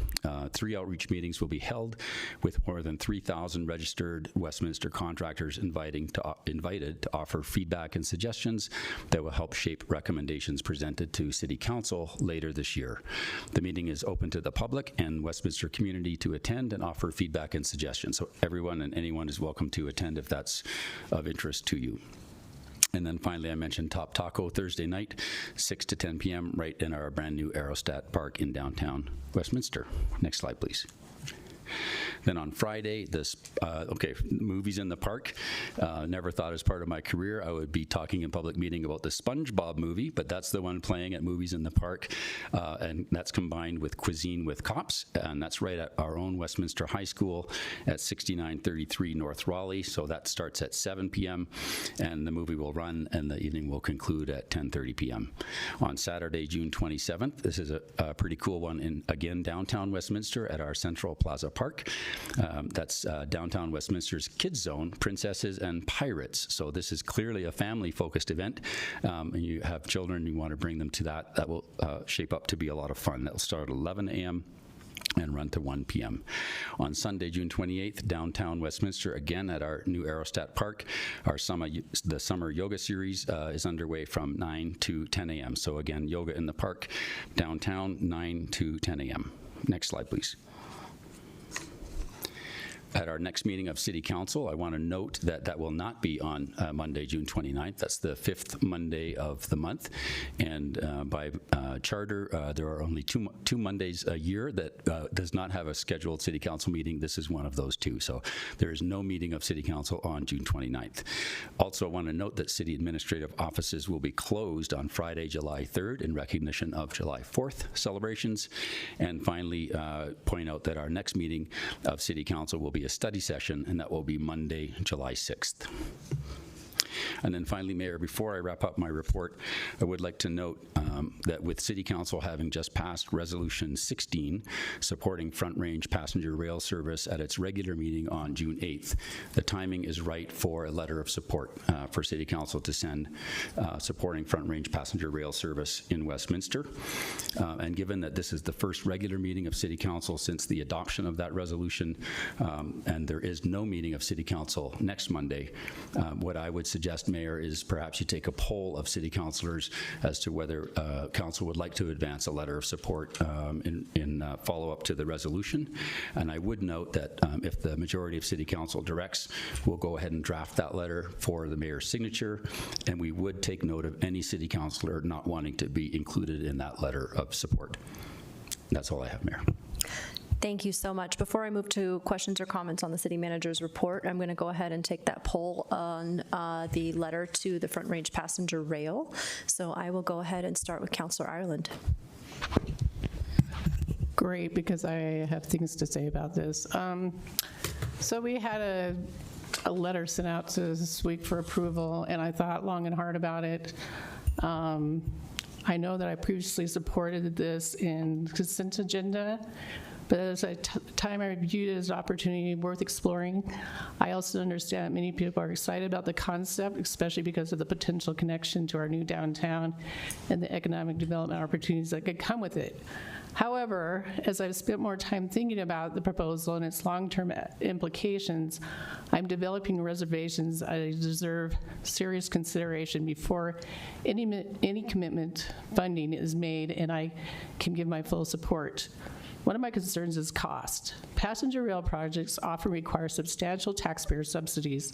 3 outreach meetings will be held with more than 3,000 registered Westminster contractors invited to offer feedback and suggestions that will help shape recommendations presented to City Council later this year. The meeting is open to the public and Westminster community to attend and offer feedback and suggestions. So everyone and anyone is welcome to attend if that's of interest to you. And then finally, I mentioned Top Taco Thursday night, 6 to 10 p.m. right in our brand new Aerostat Park in downtown Westminster. Next slide, please. Then on Friday, movies in the park. Never thought as part of my career I would be talking in public meeting about the SpongeBob movie, but that's the one playing at Movies in the Park, and that's combined with Cuisine with Cops, and that's right at our own Westminster High School at 6933 North Raleigh. So that starts at 7 p.m. and the movie will run, and the evening will conclude at 10:30 p.m. On Saturday, June 27th, this is a pretty cool one in, again, downtown Westminster at our Central Plaza Park. That's downtown Westminster's Kids Zone, Princesses and Pirates. So this is clearly a family-focused event, and you have children, you want to bring them to that. That will shape up to be a lot of fun. That will start at 11 a.m. and run to 1 p.m. On Sunday, June 28th, downtown Westminster, again at our new Aerostat Park, the summer yoga series is underway from 9 to 10 a.m. So again, yoga in the park, downtown, 9 to 10 a.m. Next slide, please. at our next meeting of City Council, I want to note that that will not be on Monday, June 29th. That's the 5th Monday of the month. And by charter, there are only two Mondays a year that does not have a scheduled City Council meeting. This is one of those two. So there is no meeting of City Council on June 29th. Also, I want to note that city administrative offices will be closed on Friday, July 3rd in recognition of July 4th celebrations. And finally, point out that our next meeting of City Council will be a study session, and that will be Monday, July 6th. And then finally, Mayor, before I wrap up my report, I would like to note that with City Council having just passed Resolution 16, supporting Front Range passenger rail service at its regular meeting on June 8th, the timing is right for a letter of support for City Council to send supporting Front Range passenger rail service in Westminster. And given that this is the first regular meeting of City Council since the adoption of that resolution, and there is no meeting of City Council next Monday, what I would suggest, Mayor, is perhaps you take a poll of city councilors as to whether council would like to advance a letter of support in follow-up to the resolution. And I would note that if the majority of city council directs, we'll go ahead and draft that letter for the mayor's signature, and we would take note of any city councilor not wanting to be included in that letter of support. That's all I have, Mayor. Thank you so much. Before I move to questions or comments on the city manager's report, I'm going to go ahead and take that poll on the letter to the Front Range passenger rail. So I will go ahead and start with Councillor Ireland. Great, because I have things to say about this. So we had a letter sent out this week for approval, and I thought long and hard about it. I know that I previously supported this in consent agenda, but as a time I reviewed it as an opportunity worth exploring. I also understand many people are excited about the concept, especially because of the potential connection to our new downtown and the economic development opportunities that could come with it. However, as I've spent more time thinking about the proposal and its long-term implications, I'm developing reservations I deserve serious consideration before any commitment funding is made and I can give my full support. One of my concerns is cost. Passenger rail projects often require substantial taxpayer subsidies,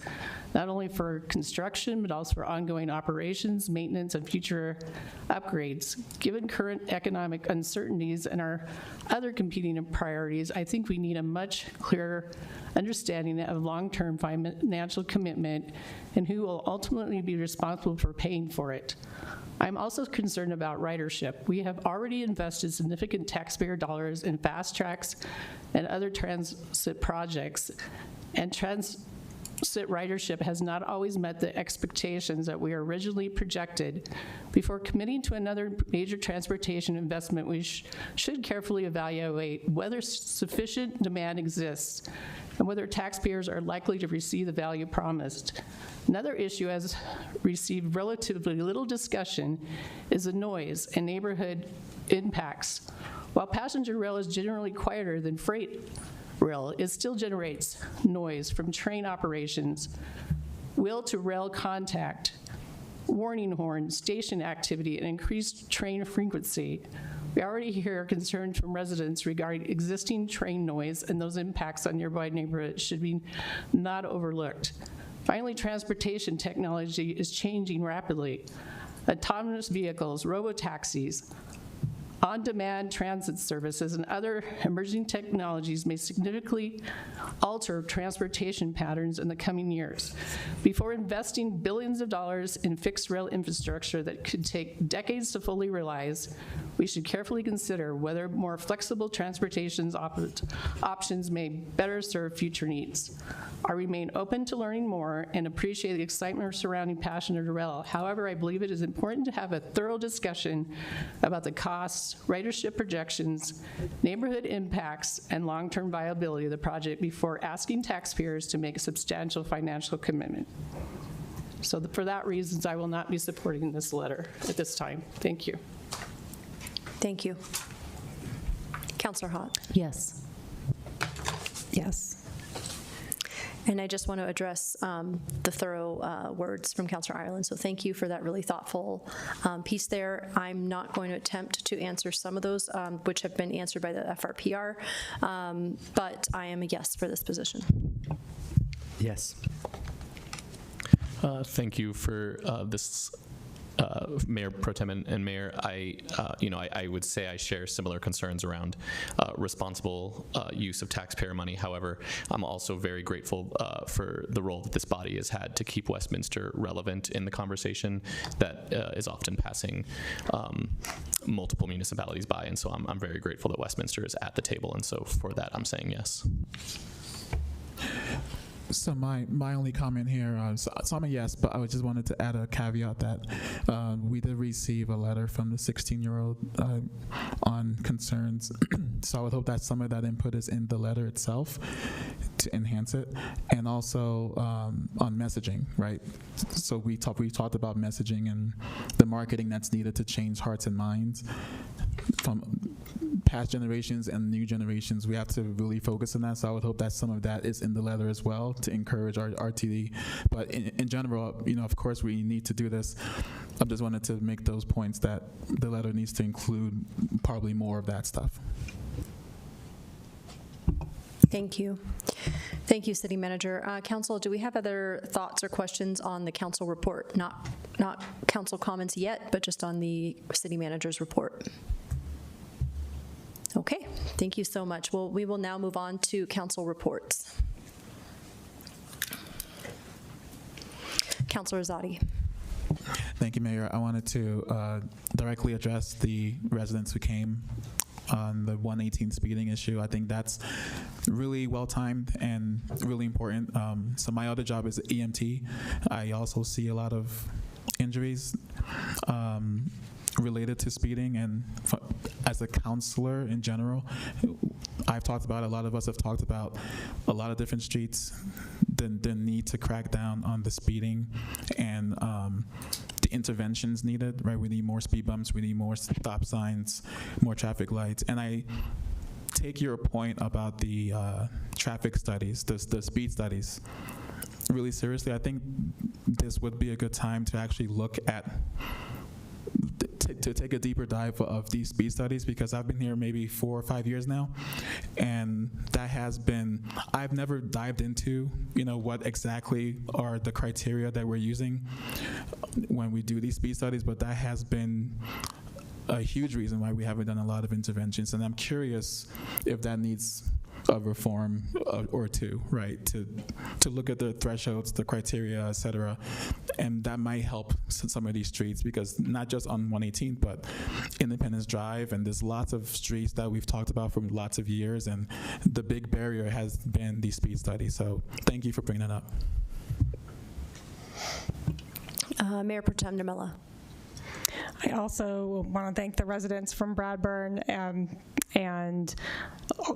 not only for construction, but also for ongoing operations, maintenance, and future upgrades. Given current economic uncertainties and our other competing priorities, I think we need a much clearer understanding of long-term financial commitment and who will ultimately be responsible for paying for it. I'm also concerned about ridership. We have already invested significant taxpayer dollars in fast tracks and other transit projects, and transit ridership has not always met the expectations that we originally projected. Before committing to another major transportation investment, we should carefully evaluate whether sufficient demand exists and whether taxpayers are likely to receive the value promised. Another issue has received relatively little discussion is the noise and neighborhood impacts. While passenger rail is generally quieter than freight rail, it still generates noise from train operations, wheel-to-rail contact, warning horns, station activity, and increased train frequency. We already hear concerns from residents regarding existing train noise, and those impacts on nearby neighborhoods should be not overlooked. Finally, transportation technology is changing rapidly. Autonomous vehicles, robotaxis, on-demand transit services, and other emerging technologies may significantly alter transportation patterns in the coming years. Before investing billions of dollars in fixed rail infrastructure that could take decades to fully realize, we should carefully consider whether more flexible transportation options may better serve future needs. I remain open to learning more and appreciate the excitement surrounding passenger rail. However, I believe it is important to have a thorough discussion about the costs, ridership projections, neighborhood impacts, and long-term viability of the project before asking taxpayers to make a substantial financial commitment. So for that reasons, I will not be supporting this letter at this time. Thank you. Thank you. Councillor Hott. Yes. Yes. And I just want to address the thorough words from Councilor Ireland. So thank you for that really thoughtful piece there. I'm not going to attempt to answer some of those, which have been answered by the FRPR, but I am a yes for this position. Yes. Thank you for this. Mayor Pro Tem and Mayor, I would say I share similar concerns around responsible use of taxpayer money. However, I'm also very grateful for the role that this body has had to keep Westminster relevant in the conversation that is often passing multiple municipalities by. And so I'm very grateful that Westminster is at the table. And so for that, I'm saying yes. So my only comment here, so I'm a yes, but I just wanted to add a caveat that we did receive a letter from the 16-year-old on concerns. So I would hope that some of that input is in the letter itself to enhance it, and also on messaging, right? So we talked about messaging and the marketing that's needed to change hearts and minds from past generations and new generations. We have to really focus on that. So I would hope that some of that is in the letter as well to encourage our RTD. But in general, of course we need to do this. I just wanted to make those points that the letter needs to include probably more of that stuff. Thank you. Thank you, City Manager. Council, do we have other thoughts or questions on the council report? Not council comments yet, but just on the City Manager's report. Okay, thank you so much. Well, we will now move on to council reports. Councilor Zadi. Thank you, Mayor. I wanted to directly address the residents who came on the 118 speeding issue. I think that's really well timed and really important. So my other job is EMT. I also see a lot of injuries related to speeding, and as a counselor in general, I've talked about, a lot of us have talked about a lot of different streets, the need to crack down on the speeding and the interventions needed, right? We need more speed bumps, we need more stop signs, more traffic lights. And I take your point about the traffic studies, the speed studies, really seriously. I think this would be a good time to actually look at to take a deeper dive of these speed studies, because I've been here maybe 4 or 5 years now, and that has been, I've never dived into, what exactly are the criteria that we're using when we do these speed studies, but that has been a huge reason why we haven't done a lot of interventions, and I'm curious if that needs a reform or two, right? To look at the thresholds, the criteria, et cetera, and that might help some of these streets, because not just on 118, but Independence Drive, and there's lots of streets that we've talked about for lots of years, and the big barrier has been these speed studies. So thank you for bringing that up. Mayor Pro Tem Demella. I also want to thank the residents from Bradburn, and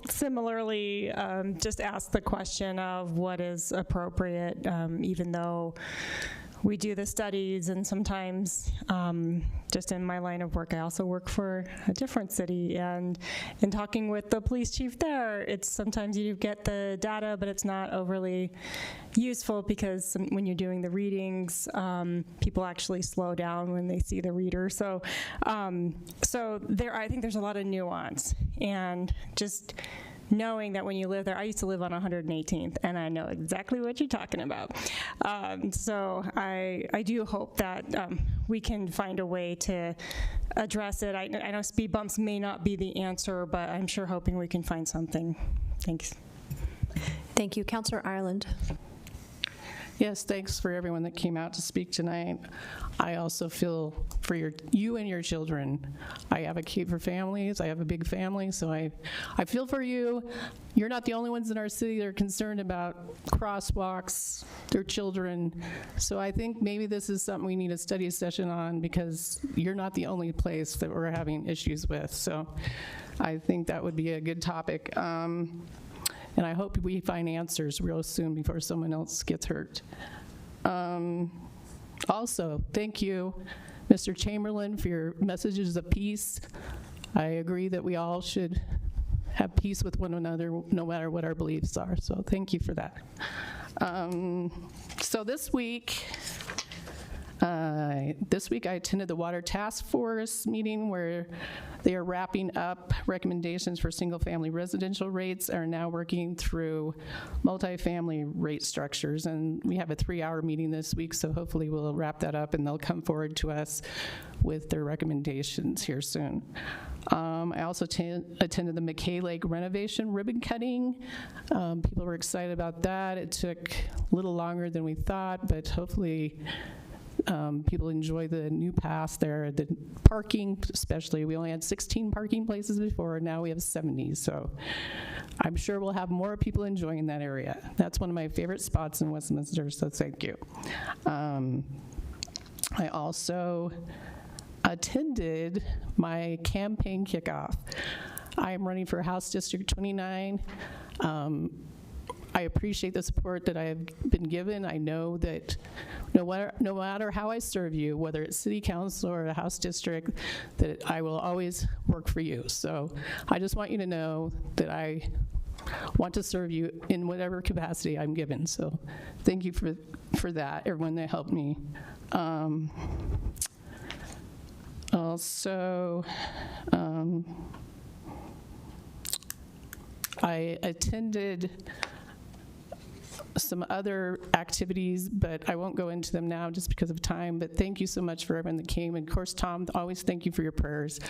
similarly just ask the question of what is appropriate, even though we do the studies, and sometimes just in my line of work, I also work for a different city, and in talking with the police chief there, it's sometimes you get the data, but it's not overly useful, because when you're doing the readings, people actually slow down when they see the reader. So, I think there's a lot of nuance, and just knowing that when you live there, I used to live on 118th, and I know exactly what you're talking about. So I do hope that we can find a way to address it. I know speed bumps may not be the answer, but I'm sure hoping we can find something. Thanks. Thank you. Councilor Ireland. Yes, thanks for everyone that came out to speak tonight. I also feel for you and your children. I advocate for families. I have a big family, so I feel for you. You're not the only ones in our city that are concerned about crosswalks, their children. So I think maybe this is something we need a study session on, because you're not the only place that we're having issues with. So I think that would be a good topic. And I hope we find answers real soon before someone else gets hurt. Also, thank you, Mr. Chamberlain, for your messages of peace. I agree that we all should have peace with one another, no matter what our beliefs are. So thank you for that. So this week I attended the Water Task Force meeting where they are wrapping up recommendations for single-family residential rates and are now working through multifamily rate structures. And we have a 3-hour meeting this week, so hopefully we'll wrap that up and they'll come forward to us with their recommendations here soon. I also attended the McKay Lake renovation ribbon cutting. People were excited about that. It took a little longer than we thought, but hopefully people enjoy the new pass there. The parking, especially, we only had 16 parking places before, now we have 70. So I'm sure we'll have more people enjoying that area. That's one of my favorite spots in Westminster, so thank you. I also attended my campaign kickoff. I am running for House District 29. I appreciate the support that I have been given. I know that no matter how I serve you, whether it's city council or a House district, that I will always work for you. So I just want you to know that I want to serve you in whatever capacity I'm given. So thank you for that, everyone that helped me. Also, I attended some other activities, but I won't go into them now just because of time. But thank you so much for everyone that came. And of course, Tom, always thank you for your prayers.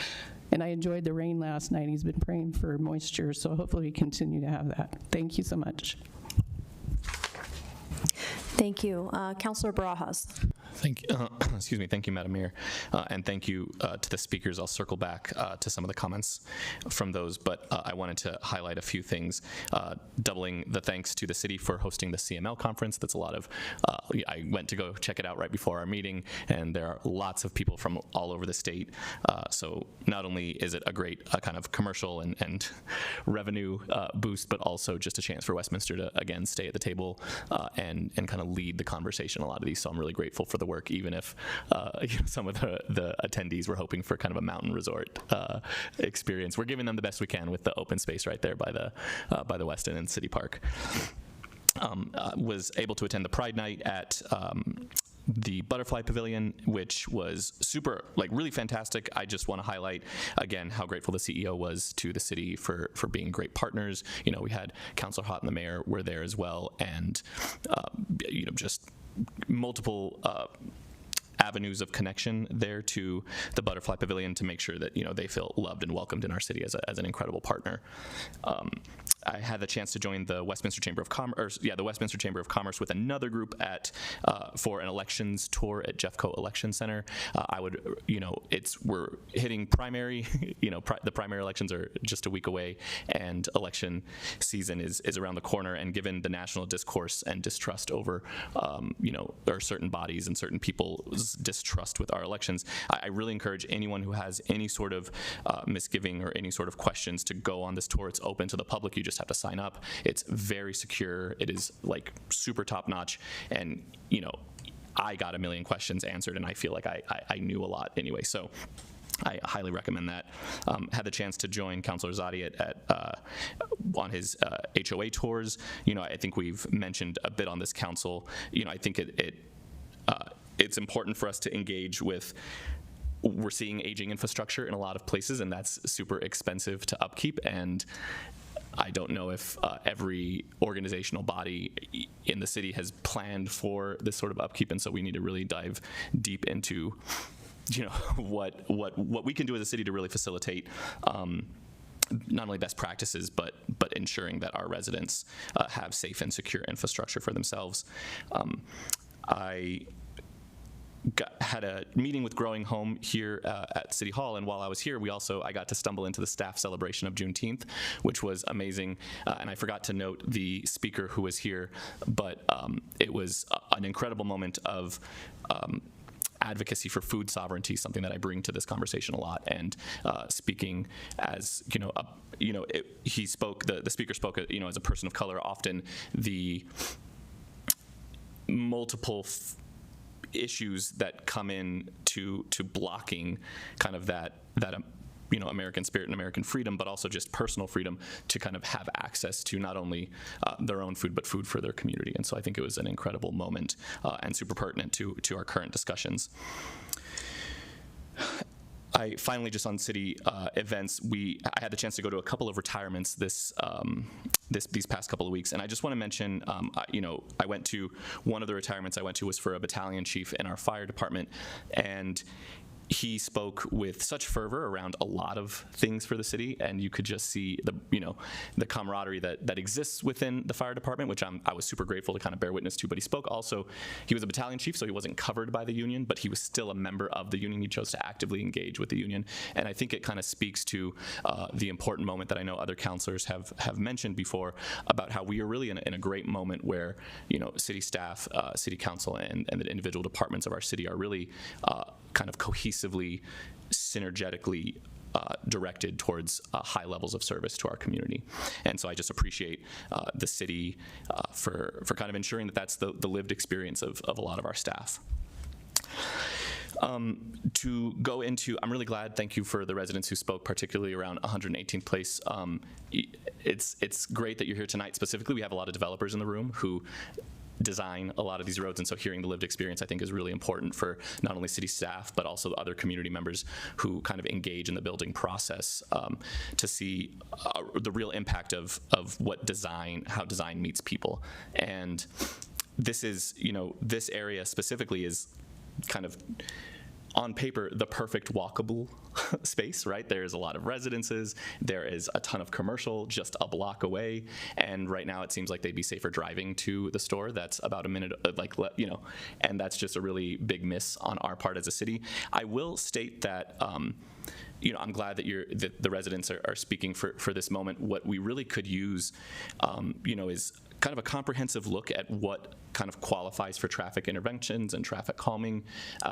And I enjoyed the rain last night. He's been praying for moisture, so hopefully we continue to have that. Thank you so much. Thank you. Councilor Barajas. Thank you, Madam Mayor, and thank you to the speakers. I'll circle back to some of the comments from those, but I wanted to highlight a few things. Doubling the thanks to the city for hosting the CML conference. That's a lot of, I went to go check it out right before our meeting, and there are lots of people from all over the state. So not only is it a great kind of commercial and revenue boost, but also just a chance for Westminster to, again, stay at the table and kind of lead the conversation a lot of these. So I'm really grateful for the work, even if some of the attendees were hoping for kind of a mountain resort experience. We're giving them the best we can with the open space right there by the West End and City Park. Was able to attend the Pride Night at the Butterfly Pavilion, which was super, really fantastic. I just want to highlight again how grateful the CEO was to the city for being great partners. We had Councilor Hott and the mayor were there as well, and just multiple avenues of connection there to the Butterfly Pavilion to make sure that they feel loved and welcomed in our city as an incredible partner. I had the chance to join the Westminster Chamber of Commerce, the Westminster Chamber of Commerce with another group for an elections tour at Jeffco Election Center. We're hitting primary, the primary elections are just a week away, and election season is around the corner. And given the national discourse and distrust over, there are certain bodies and certain people's distrust with our elections, I really encourage anyone who has any sort of misgiving or any sort of questions to go on this tour. It's open to the public. You just have to sign up. It's very secure. It is super top notch. And, I got a million questions answered, and I feel like I knew a lot anyway. So I highly recommend that. Had the chance to join Councilor Zadi on his HOA tours. I think we've mentioned a bit on this council. I think it's important for us to engage with. We're seeing aging infrastructure in a lot of places, and that's super expensive to upkeep. And I don't know if every organizational body in the city has planned for this sort of upkeep, and so we need to really dive deep into, what we can do as a city to really facilitate not only best practices, but ensuring that our residents have safe and secure infrastructure for themselves. I had a meeting with Growing Home here at City Hall, and while I was here, I got to stumble into the staff celebration of Juneteenth, which was amazing. And I forgot to note the speaker who was here, but it was an incredible moment of advocacy for food sovereignty, something that I bring to this conversation a lot. And speaking as he spoke. The speaker spoke, as a person of color. Often the multiple issues that come in to blocking kind of that American spirit and American freedom, but also just personal freedom to kind of have access to not only their own food, but food for their community. And so I think it was an incredible moment and super pertinent to our current discussions. Finally, just on city events, I had the chance to go to a couple of retirements these past couple of weeks, and I just want to mention, I went to one of the retirements I went to was for a battalion chief in our fire department, and he spoke with such fervor around a lot of things for the city, and you could just see the camaraderie that exists within the fire department, which I was super grateful to kind of bear witness to. But he was a battalion chief, so he wasn't covered by the union, but he was still a member of the union. He chose to actively engage with the union, and I think it kind of speaks to the important moment that I know other councilors have mentioned before about how we are really in a great moment where city staff, city council, and the individual departments of our city are really kind of cohesively, synergetically directed towards high levels of service to our community. And so I just appreciate the city for kind of ensuring that that's the lived experience of a lot of our staff. To go into, I'm really glad, thank you for the residents who spoke, particularly around 118th Place. It's great that you're here tonight. Specifically, we have a lot of developers in the room who design a lot of these roads, and so hearing the lived experience I think is really important for not only city staff but also the other community members who kind of engage in the building process to see the real impact of how design meets people. And this is, this area specifically is kind of on paper the perfect walkable space, right? There's a lot of residences, there is a ton of commercial just a block away, and right now it seems like they'd be safer driving to the store. That's about a minute, and that's just a really big miss on our part as a city. I will state that I'm glad that the residents are speaking for this moment. What we really could use, is kind of a comprehensive look at what kind of qualifies for traffic interventions and traffic calming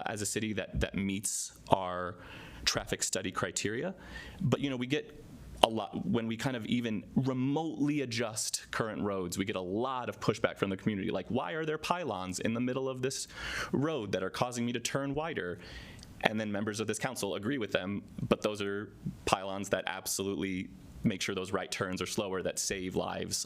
as a city that meets our traffic study criteria. But we get a lot when we kind of even remotely adjust current roads. We get a lot of pushback from the community, like, why are there pylons in the middle of this road that are causing me to turn wider? And then members of this council agree with them, but those are pylons that absolutely make sure those right turns are slower, that save lives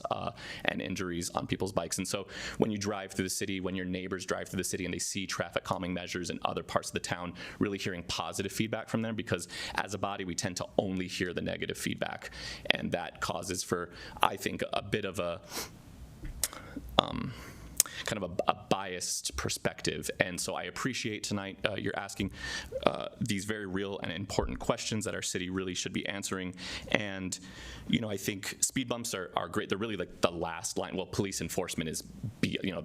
and injuries on people's bikes. And so when you drive through the city, when your neighbors drive through the city and they see traffic calming measures in other parts of the town, really hearing positive feedback from them, because as a body we tend to only hear the negative feedback, and that causes for, I think, a bit of a kind of a biased perspective. And so I appreciate tonight you're asking these very real and important questions that our city really should be answering. And I think speed bumps are great. They're really like the last line. Well, police enforcement is,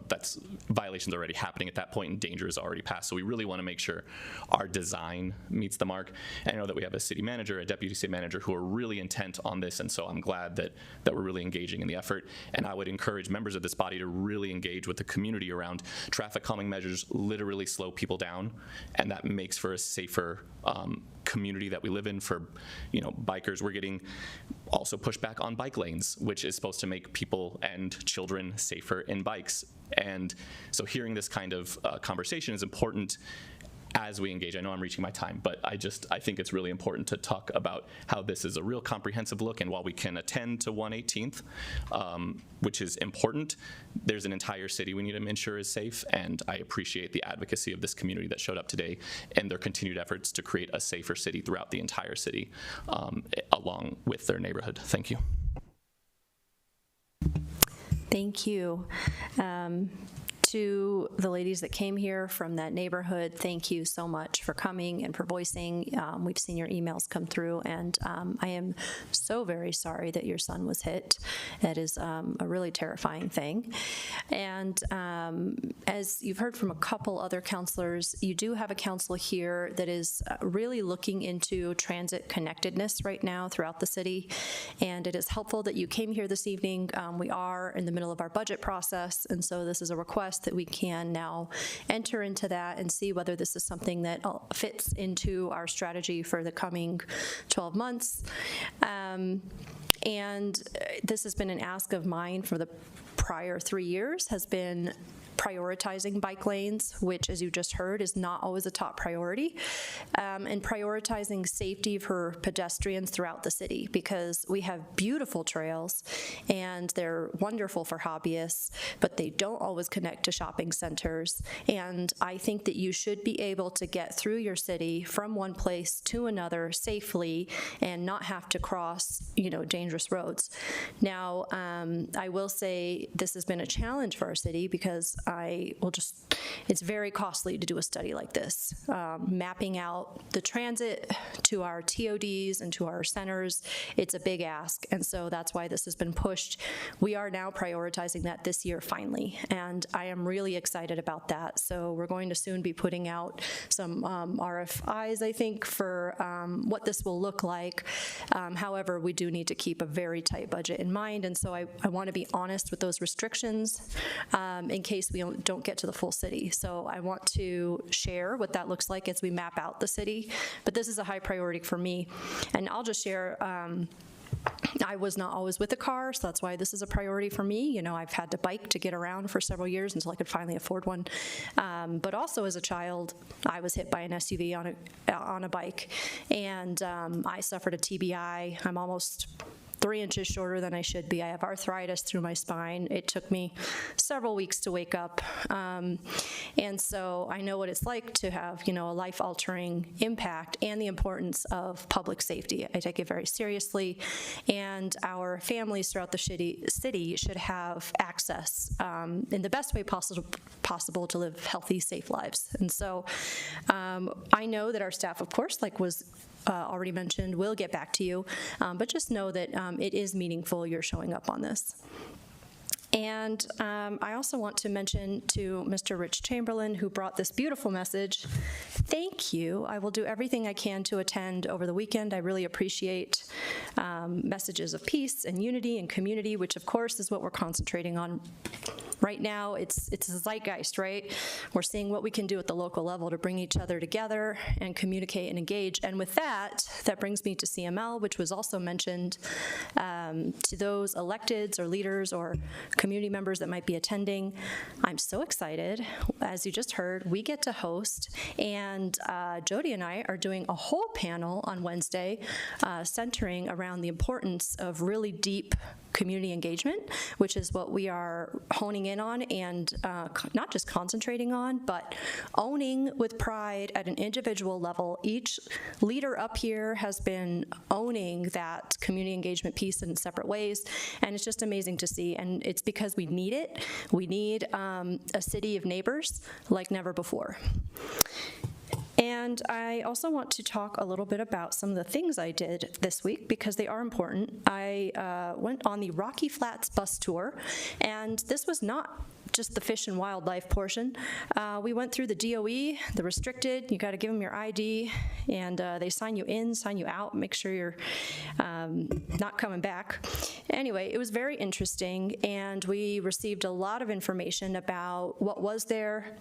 that's violations already happening at that point, and danger is already passed. So we really want to make sure our design meets the mark. And I know that we have a city manager, a deputy city manager who are really intent on this, and so I'm glad that we're really engaging in the effort. And I would encourage members of this body to really engage with the community around traffic calming measures literally slow people down, and that makes for a safer community that we live in for bikers. We're getting also pushback on bike lanes, which is supposed to make people and children safer in bikes. And so hearing this kind of conversation is important as we engage. I know I'm reaching my time, but I think it's really important to talk about how this is a real comprehensive look. And while we can attend to 118th, which is important, there's an entire city we need to ensure is safe. And I appreciate the advocacy of this community that showed up today and their continued efforts to create a safer city throughout the entire city, along with their neighborhood. Thank you. Thank you. To the ladies that came here from that neighborhood, thank you so much for coming and for voicing. We've seen your emails come through, and I am so very sorry that your son was hit. That is a really terrifying thing. And as you've heard from a couple other counselors, you do have a council here that is really looking into transit connectedness right now throughout the city, and it is helpful that you came here this evening. We are in the middle of our budget process, and so this is a request that we can now enter into that and see whether this is something that fits into our strategy for the coming 12 months. And this has been an ask of mine for the prior 3 years, has been prioritizing bike lanes, which, as you just heard, is not always a top priority, and prioritizing safety for pedestrians throughout the city, because we have beautiful trails and they're wonderful for hobbyists, but they don't always connect to shopping centers. And I think that you should be able to get through your city from one place to another safely and not have to cross, dangerous roads. Now, I will say this has been a challenge for our city, because it's very costly to do a study like this. Mapping out the transit to our TODs and to our centers, it's a big ask, and so that's why this has been pushed. We are now prioritizing that this year, finally, and I am really excited about that. So we're going to soon be putting out some RFIs, I think, for what this will look like. However, we do need to keep a very tight budget in mind, and so I want to be honest with those restrictions in case we don't get to the full city. So I want to share what that looks like as we map out the city, but this is a high priority for me. And I'll just share, I was not always with a car, so that's why this is a priority for me. I've had to bike to get around for several years until I could finally afford one. But also as a child, I was hit by an SUV on a bike, and I suffered a TBI. I'm almost 3 inches shorter than I should be. I have arthritis through my spine. It took me several weeks to wake up. And so I know what it's like to have, a life-altering impact, and the importance of public safety. I take it very seriously. And our families throughout the city should have access in the best way possible to live healthy, safe lives. And so I know that our staff, of course, like was already mentioned, will get back to you, but just know that it is meaningful you're showing up on this. And I also want to mention to Mr. Rich Chamberlain, who brought this beautiful message, thank you. I will do everything I can to attend over the weekend. I really appreciate messages of peace and unity and community, which of course is what we're concentrating on right now. It's a zeitgeist, right? We're seeing what we can do at the local level to bring each other together and communicate and engage. And with that brings me to CML, which was also mentioned. To those electeds or leaders or community members that might be attending, I'm so excited. As you just heard, we get to host, and Jody and I are doing a whole panel on Wednesday centering around the importance of really deep community engagement, which is what we are honing in on and not just concentrating on, but owning with pride at an individual level. Each leader up here has been owning that community engagement piece in separate ways, and it's just amazing to see, and it's because we need it. We need a city of neighbors like never before. And I also want to talk a little bit about some of the things I did this week, because they are important. I went on the Rocky Flats bus tour, and this was not just the fish and wildlife portion. We went through the DOE, the restricted. You got to give them your ID, and they sign you in, sign you out, make sure you're not coming back. Anyway, it was very interesting, and we received a lot of information about what was there,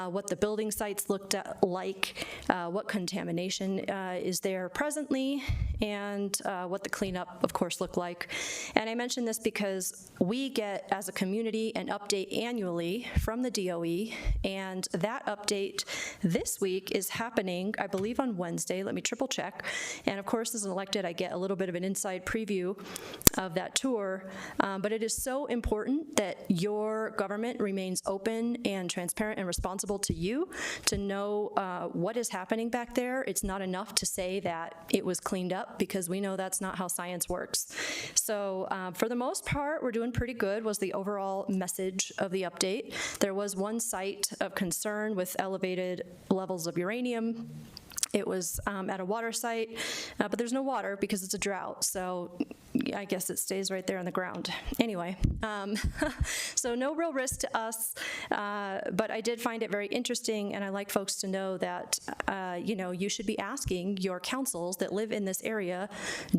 what the building sites looked like, what contamination is there presently, and what the cleanup, of course, looked like. And I mention this because we get, as a community, an update annually from the DOE, and that update this week is happening, I believe, on Wednesday. Let me triple check. And of course, as an elected, I get a little bit of an inside preview of that tour, but it is so important that your government remains open and transparent and responsible to you to know what is happening back there. It's not enough to say that it was cleaned up, because we know that's not how science works. So for the most part, we're doing pretty good, was the overall message of the update. There was one site of concern with elevated levels of uranium. It was at a water site, but there's no water because it's a drought, so I guess it stays right there on the ground. Anyway, So no real risk to us, but I did find it very interesting, and I like folks to know that, you should be asking your councils that live in this area,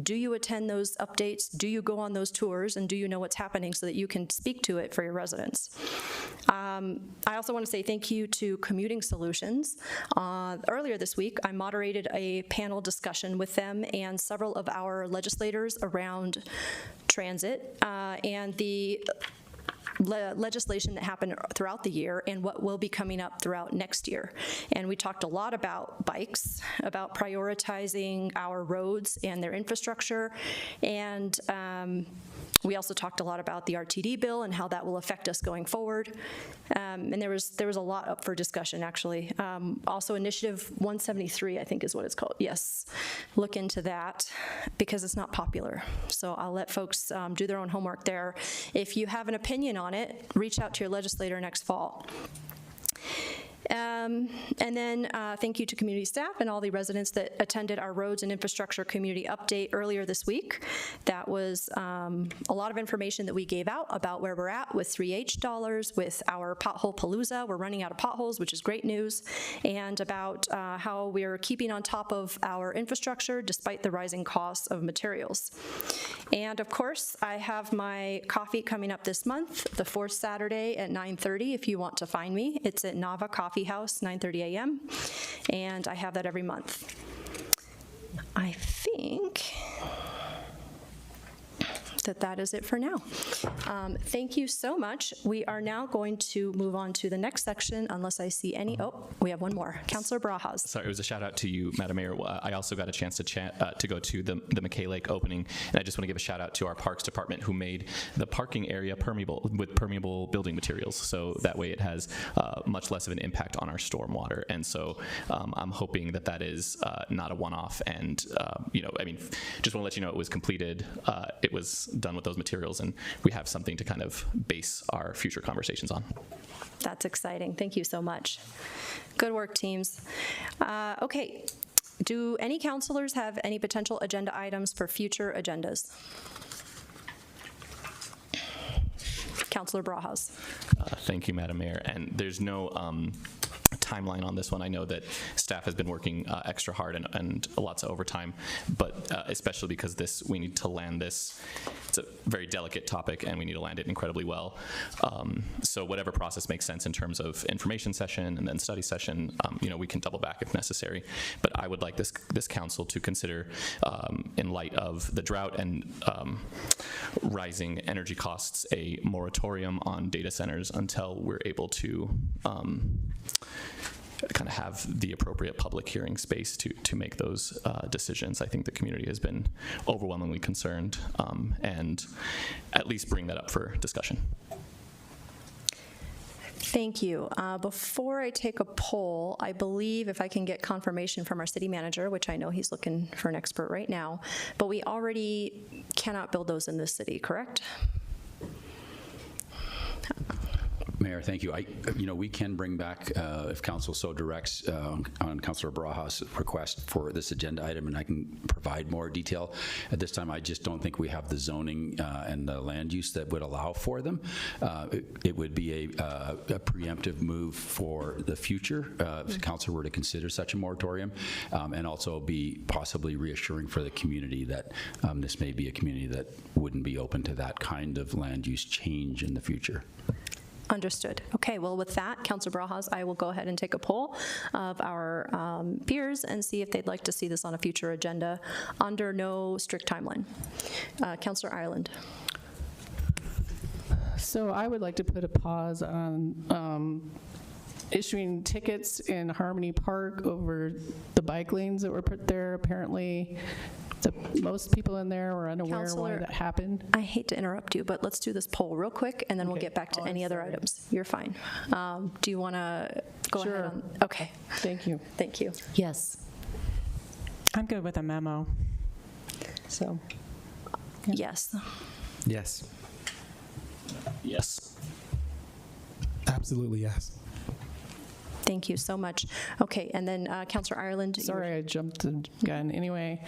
do you attend those updates? Do you go on those tours? And do you know what's happening so that you can speak to it for your residents? I also want to say thank you to Commuting Solutions. Earlier this week, I moderated a panel discussion with them and several of our legislators around transit and the legislation that happened throughout the year and what will be coming up throughout next year. And we talked a lot about bikes, about prioritizing our roads and their infrastructure, and we also talked a lot about the RTD bill and how that will affect us going forward. And there was a lot up for discussion, actually. Also, Initiative 173, I think is what it's called. Yes, look into that because it's not popular. So I'll let folks do their own homework there. If you have an opinion on it, reach out to your legislator next fall. And then thank you to community staff and all the residents that attended our roads and infrastructure community update earlier this week. That was a lot of information that we gave out about where we're at with 3H dollars, with our pothole palooza. We're running out of potholes, which is great news, and about how we're keeping on top of our infrastructure despite the rising costs of materials. And of course, I have my coffee coming up this month, the fourth Saturday at 9:30 if you want to find me. It's at Nava Coffee House, 9:30 a.m., and I have that every month. I think that is it for now. Thank you so much. We are now going to move on to the next section unless I see any. Oh, we have one more. Councilor Barajas. Sorry, it was a shout out to you, Madam Mayor. I also got a chance to go to the McKay Lake opening, and I just want to give a shout out to our Parks Department who made the parking area permeable with permeable building materials, so that way it has much less of an impact on our stormwater. And so I'm hoping that is not a one-off. And just want to let you know it was completed. It was done with those materials, and we have something to kind of base our future conversations on. That's exciting. Thank you so much. Good work, teams. Okay, do any councilors have any potential agenda items for future agendas? Councilor Barajas. Thank you, Madam Mayor. And there's no timeline on this one. I know that staff has been working extra hard and lots of overtime, but especially because we need to land this. It's a very delicate topic, and we need to land it incredibly well. So whatever process makes sense in terms of information session and then study session, we can double back if necessary. But I would like this council to consider, in light of the drought and rising energy costs, a moratorium on data centers until we're able to kind of have the appropriate public hearing space to make those decisions. I think the community has been overwhelmingly concerned, and at least bring that up for discussion. Thank you. Before I take a poll, I believe if I can get confirmation from our city manager, which I know he's looking for an expert right now, but we already cannot build those in this city, correct? Mayor, thank you. We can bring back, if council so directs, on Councilor Barajas' request for this agenda item, and I can provide more detail. At this time, I just don't think we have the zoning and the land use that would allow for them. It would be a preemptive move for the future if the council were to consider such a moratorium, and also be possibly reassuring for the community that this may be a community that wouldn't be open to that kind of land use change in the future. Understood. Okay, well, with that, Councilor Barajas, I will go ahead and take a poll of our peers and see if they'd like to see this on a future agenda under no strict timeline. Councilor Ireland. So I would like to put a pause on issuing tickets in Harmony Park over the bike lanes that were put there. Apparently, most people in there were unaware why that happened. I hate to interrupt you, but let's do this poll real quick, and then we'll get back to any other items. You're fine. Do you want to go ahead? Okay. Thank you. Thank you. Yes. I'm good with a memo. So. Yeah. Yes. Yes. Yes. Absolutely yes. Thank you so much. Okay, and then Councillor Ireland. Sorry, I jumped the gun. Anyway,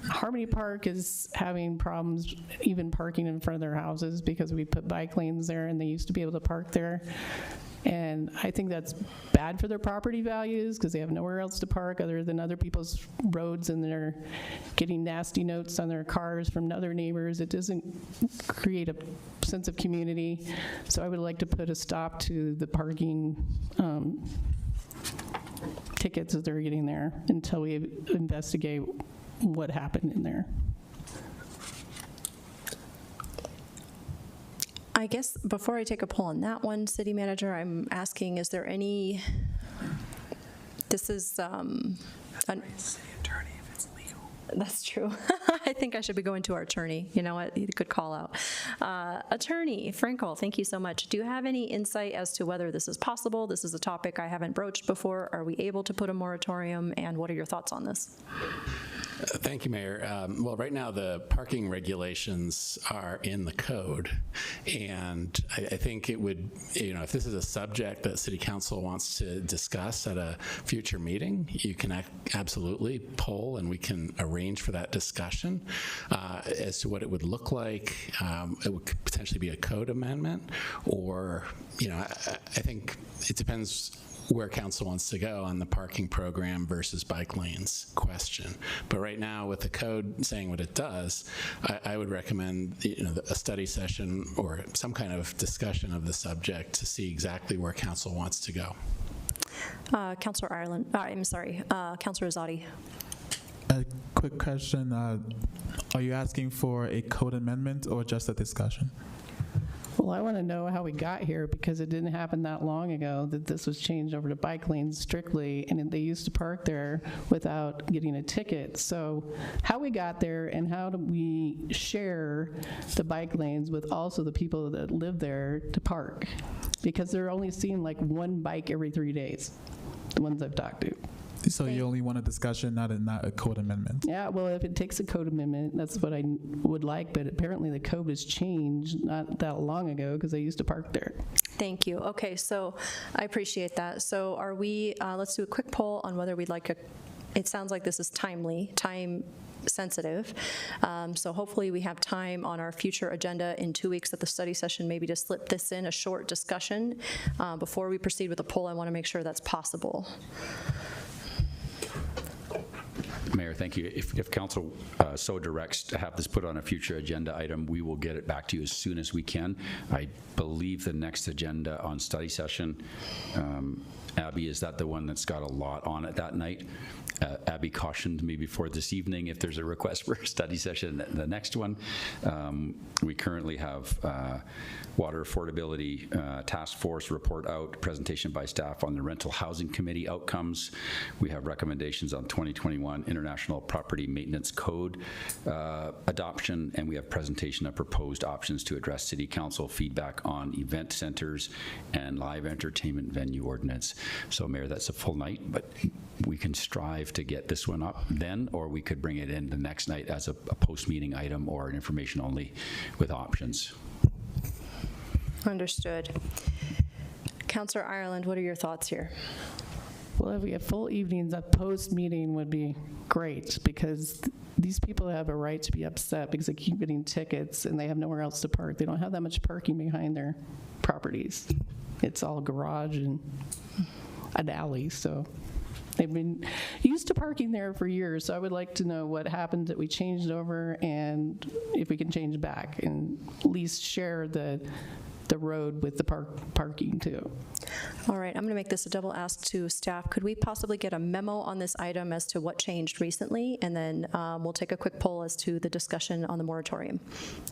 Harmony Park is having problems even parking in front of their houses because we put bike lanes there and they used to be able to park there. And I think that's bad for their property values because they have nowhere else to park other than other people's roads, and they're getting nasty notes on their cars from other neighbors. It doesn't create a sense of community. So I would like to put a stop to the parking tickets that they're getting there until we investigate what happened in there. I guess before I take a poll on that one, City Manager, I'm asking, is there any, this is, city attorney if it's legal. That's true. I think I should be going to our attorney. You know what? Good call out. Attorney Frankel, thank you so much. Do you have any insight as to whether this is possible? This is a topic I haven't broached before. Are we able to put a moratorium, and what are your thoughts on this? Thank you, Mayor. Well, right now the parking regulations are in the code, and I think it would, if this is a subject that City Council wants to discuss at a future meeting, you can absolutely poll and we can arrange for that discussion as to what it would look like. It would potentially be a code amendment, or, I think it depends where council wants to go on the parking program versus bike lanes question. But right now, with the code saying what it does, I would recommend a study session or some kind of discussion of the subject to see exactly where council wants to go. Councillor Ireland, Councillor Azadi. A quick question. Are you asking for a code amendment or just a discussion? Well, I want to know how we got here, because it didn't happen that long ago that this was changed over to bike lanes strictly, and they used to park there without getting a ticket. So how we got there, and how do we share the bike lanes with also the people that live there to park? Because they're only seeing like one bike every 3 days, the ones I've talked to. So you only want a discussion, not a code amendment? Yeah, well, if it takes a code amendment, that's what I would like, but apparently the code was changed not that long ago because they used to park there. Thank you. Okay, so I appreciate that. So are we, let's do a quick poll on whether we'd like it sounds like this is time sensitive. So hopefully we have time on our future agenda in 2 weeks at the study session maybe to slip this in, a short discussion. Before we proceed with the poll, I want to make sure that's possible. Mayor, thank you. If council so directs to have this put on a future agenda item, we will get it back to you as soon as we can. I believe the next agenda on study session, Abby, is that the one that's got a lot on it that night? Abby cautioned me before this evening if there's a request for a study session, the next one. We currently have Water Affordability Task Force report out, presentation by staff on the Rental Housing Committee outcomes. We have recommendations on 2021 International Property Maintenance Code adoption, and we have presentation of proposed options to address City Council feedback on event centers and live entertainment venue ordinance. So, Mayor, that's a full night, but we can strive to get this one up then, or we could bring it in the next night as a post-meeting item or an information only with options. Understood. Councillor Ireland, what are your thoughts here? Well, if we have full evenings, a post-meeting would be great, because these people have a right to be upset because they keep getting tickets and they have nowhere else to park. They don't have that much parking behind their properties. It's all garage and an alley, so they've been used to parking there for years. So I would like to know what happened that we changed over, and if we can change back and at least share the road with the parking too. All right, I'm going to make this a double ask to staff. Could we possibly get a memo on this item as to what changed recently, and then we'll take a quick poll as to the discussion on the moratorium.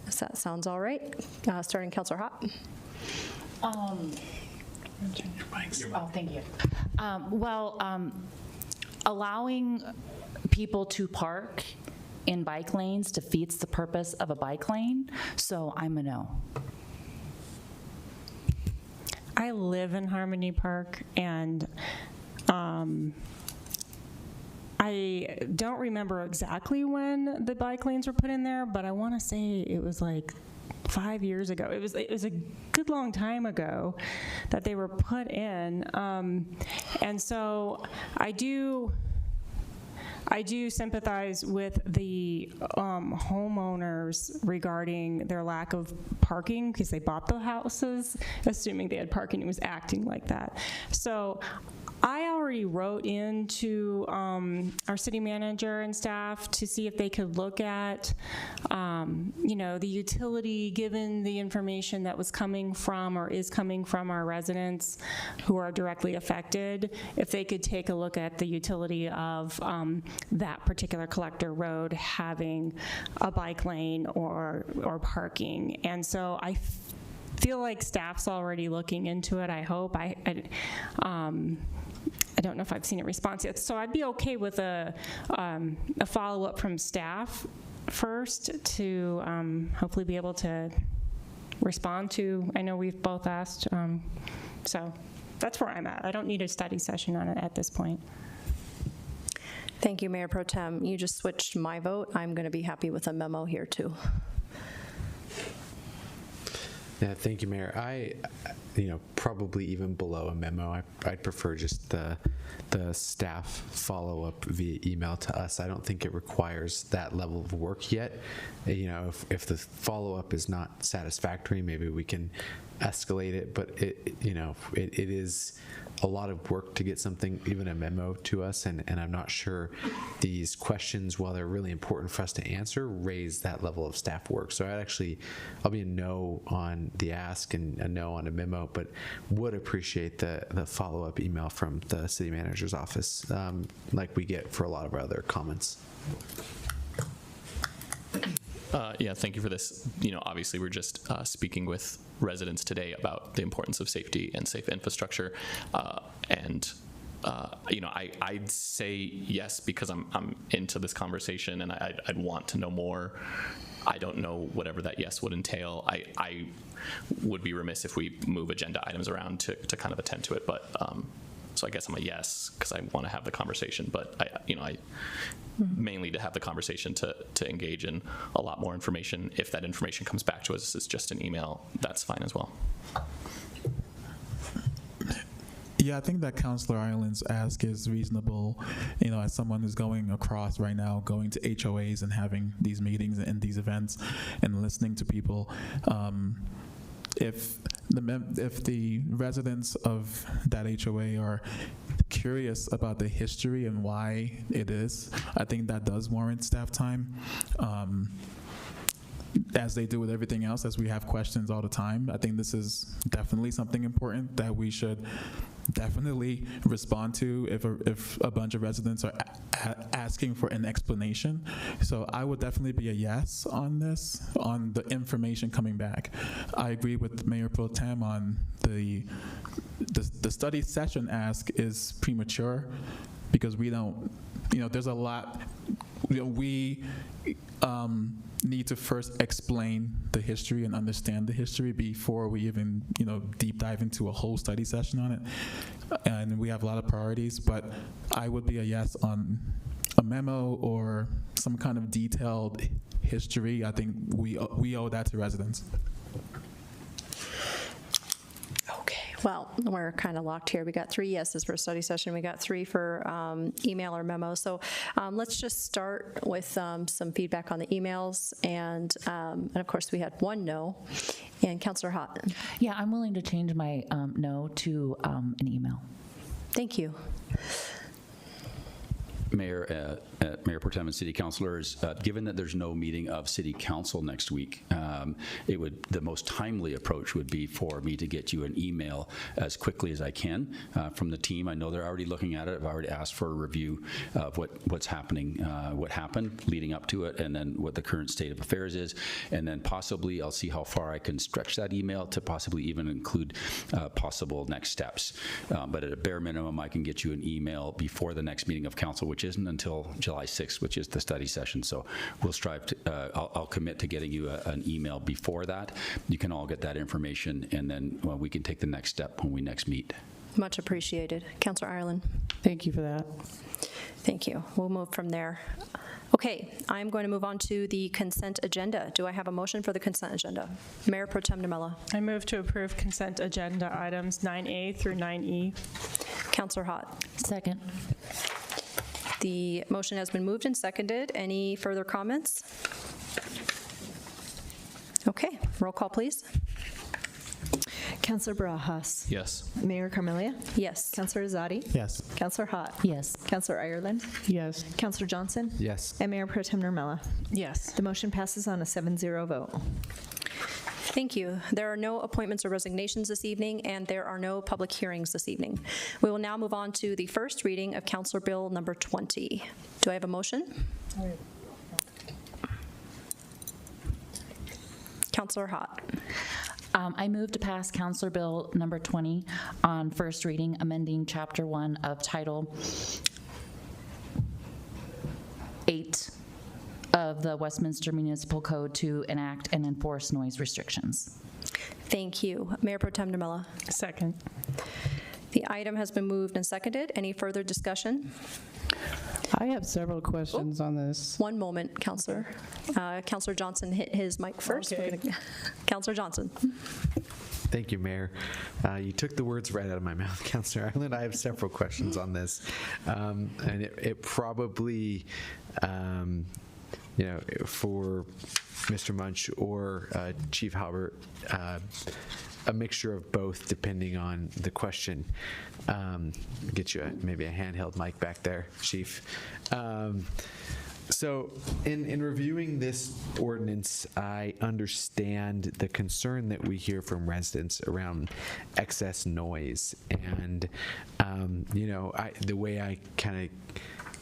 If that sounds all right. Starting Councillor Hott. Oh, thank you. Allowing people to park in bike lanes defeats the purpose of a bike lane, so I'm a no. I live in Harmony Park, and I don't remember exactly when the bike lanes were put in there, but I want to say it was like 5 years ago. It was a good long time ago that they were put in, and so I do sympathize with the homeowners regarding their lack of parking, because they bought the houses assuming they had parking. It was acting like that. So I already wrote into our city manager and staff to see if they could look at, the utility, given the information that was coming from or is coming from our residents who are directly affected, if they could take a look at the utility of that particular collector road having a bike lane or parking. And so I feel like staff's already looking into it, I hope. I don't know if I've seen a response yet. So I'd be okay with a follow-up from staff first to hopefully be able to respond to. I know we've both asked, so that's where I'm at. I don't need a study session on it at this point. Thank you, Mayor Pro Tem. You just switched my vote. I'm going to be happy with a memo here too. Yeah, thank you, Mayor. Probably even below a memo, I'd prefer just the staff follow-up via email to us. I don't think it requires that level of work yet. If the follow-up is not satisfactory, maybe we can escalate it, but it is a lot of work to get something, even a memo to us, and I'm not sure these questions, while they're really important for us to answer, raise that level of staff work. So I'll be a no on the ask and a no on a memo, but would appreciate the follow-up email from the city manager's office, like we get for a lot of our other comments. Yeah, thank you for this. Obviously we're just speaking with residents today about the importance of safety and safe infrastructure. I'd say yes because I'm into this conversation and I'd want to know more. I don't know whatever that yes would entail. I would be remiss if we move agenda items around to kind of attend to it, but so I guess I'm a yes because I want to have the conversation, but I mainly to have the conversation to engage in a lot more information. If that information comes back to us as just an email, that's fine as well. Yeah, I think that Councilor Ireland's ask is reasonable. As someone who's going across right now, going to HOAs and having these meetings and these events and listening to people, if the residents of that HOA are curious about the history and why it is, I think that does warrant staff time. As they do with everything else, as we have questions all the time, I think this is definitely something important that we should definitely respond to if a bunch of residents are asking for an explanation. So I would definitely be a yes on this, on the information coming back. I agree with Mayor Pro Tem on the study session ask is premature because we don't, there's a lot, we need to first explain the history and understand the history before we even, deep dive into a whole study session on it. And we have a lot of priorities, but I would be a yes on a memo or some kind of detailed history. I think we owe that to residents. Well, we're kind of locked here. We got 3 yeses for a study session. We got 3 for email or memo. So let's just start with some feedback on the emails. And of course, we had 1 no. And Councillor Hott. Yeah, I'm willing to change my no to an email. Thank you. Mayor Pro Tem and City Councilors, given that there's no meeting of City Council next week, the most timely approach would be for me to get you an email as quickly as I can from the team. I know they're already looking at it. I've already asked for a review of what's happening, what happened leading up to it, and then what the current state of affairs is, and then possibly I'll see how far I can stretch that email to possibly even include possible next steps. But at a bare minimum, I can get you an email before the next meeting of Council, which isn't until July 6th, which is the study session. So we'll strive to, I'll commit to getting you an email before that. You can all get that information, and then we can take the next step when we next meet. Much appreciated. Councillor Ireland. Thank you for that. Thank you. We'll move from there. Okay, I'm going to move on to the consent agenda. Do I have a motion for the consent agenda? Mayor Pro Tem Demella. I move to approve consent agenda items 9A through 9E. Councillor Hott. Second. The motion has been moved and seconded. Any further comments? Okay, roll call, please. Councillor Barajas. Yes. Mayor Carmelia. Yes. Councillor Azadi. Yes. Councillor Hott. Yes. Councillor Ireland. Yes. Councillor Johnson. Yes. And Mayor Pro Tem Nurmela. Yes. The motion passes on a 7-0 vote. Thank you. There are no appointments or resignations this evening, and there are no public hearings this evening. We will now move on to the first reading of Councillor Bill number 20. Do I have a motion? Councillor Hott. I move to pass Councillor Bill number 20 on first reading, amending Chapter 1 of Title 8 of the Westminster Municipal Code to enact and enforce noise restrictions. Thank you. Mayor Pro Tem Demella. Second. The item has been moved and seconded. Any further discussion? I have several questions on this. One moment, Councillor. Councillor Johnson hit his mic first. Okay. Councillor Johnson. Thank you, Mayor. You took the words right out of my mouth, Councillor Ireland. I have several questions on this. And it probably, for Mr. Munch or Chief Halbert, a mixture of both depending on the question. Get you maybe a handheld mic back there, Chief. So in reviewing this ordinance, I understand the concern that we hear from residents around excess noise. And, the way I kind of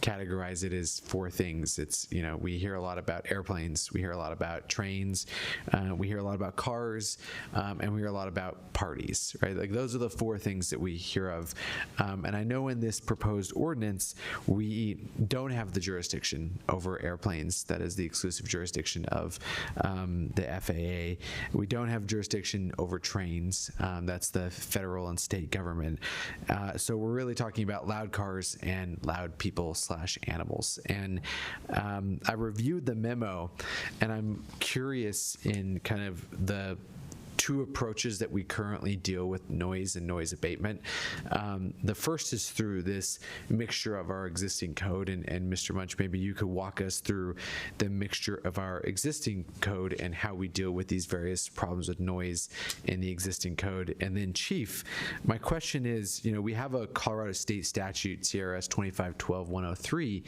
categorize it as four things. It's, we hear a lot about airplanes, we hear a lot about trains, we hear a lot about cars, and we hear a lot about parties, right? Like those are the four things that we hear of. And I know in this proposed ordinance, we don't have the jurisdiction over airplanes. That is the exclusive jurisdiction of the FAA. We don't have jurisdiction over trains. That's the federal and state government. So we're really talking about loud cars and loud people / animals. And I reviewed the memo, and I'm curious in kind of the two approaches that we currently deal with noise and noise abatement. The first is through this mixture of our existing code, and Mr. Munch, maybe you could walk us through the mixture of our existing code and how we deal with these various problems with noise in the existing code. And then, Chief, my question is, we have a Colorado State statute, CRS 2512-103,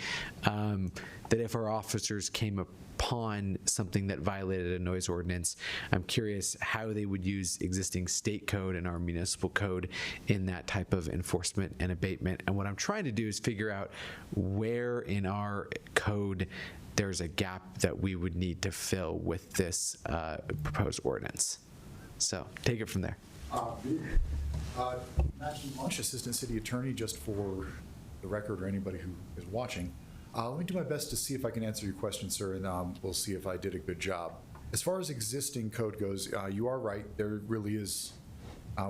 that if our officers came upon something that violated a noise ordinance, I'm curious how they would use existing state code and our municipal code in that type of enforcement and abatement. And what I'm trying to do is figure out where in our code there's a gap that we would need to fill with this proposed ordinance. So take it from there. Matthew Munch, Assistant City Attorney, just for the record or anybody who is watching. Let me do my best to see if I can answer your question, sir, and we'll see if I did a good job. As far as existing code goes, you are right. There really is,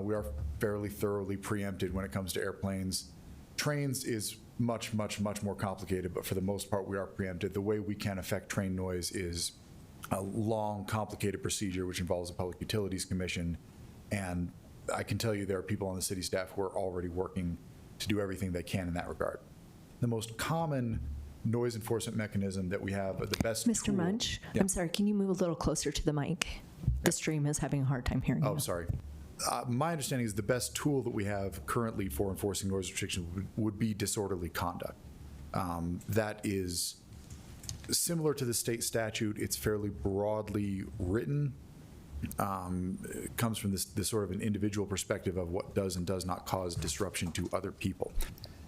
we are fairly thoroughly preempted when it comes to airplanes. Trains is much, much, much more complicated, but for the most part, we are preempted. The way we can affect train noise is a long, complicated procedure, which involves a Public Utilities Commission. And I can tell you there are people on the city staff who are already working to do everything they can in that regard. The most common noise enforcement mechanism that we have, the best Mr. tool, Munch, Yeah. I'm sorry, can you move a little closer to the mic? The stream is having a hard time hearing you. Oh, sorry. My understanding is the best tool that we have currently for enforcing noise restrictions would be disorderly conduct. That is similar to the state statute. It's fairly broadly written. It comes from this sort of an individual perspective of what does and does not cause disruption to other people.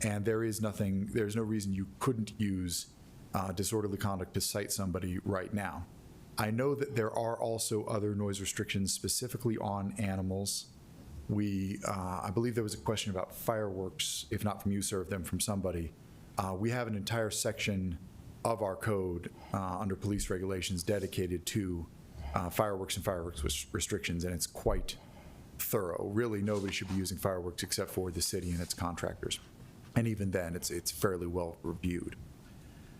And there's no reason you couldn't use disorderly conduct to cite somebody right now. I know that there are also other noise restrictions specifically on animals. I believe there was a question about fireworks, if not from you, sir, then from somebody. We have an entire section of our code under police regulations dedicated to fireworks and fireworks restrictions, and it's quite thorough. Really, nobody should be using fireworks except for the city and its contractors. And even then, it's fairly well reviewed.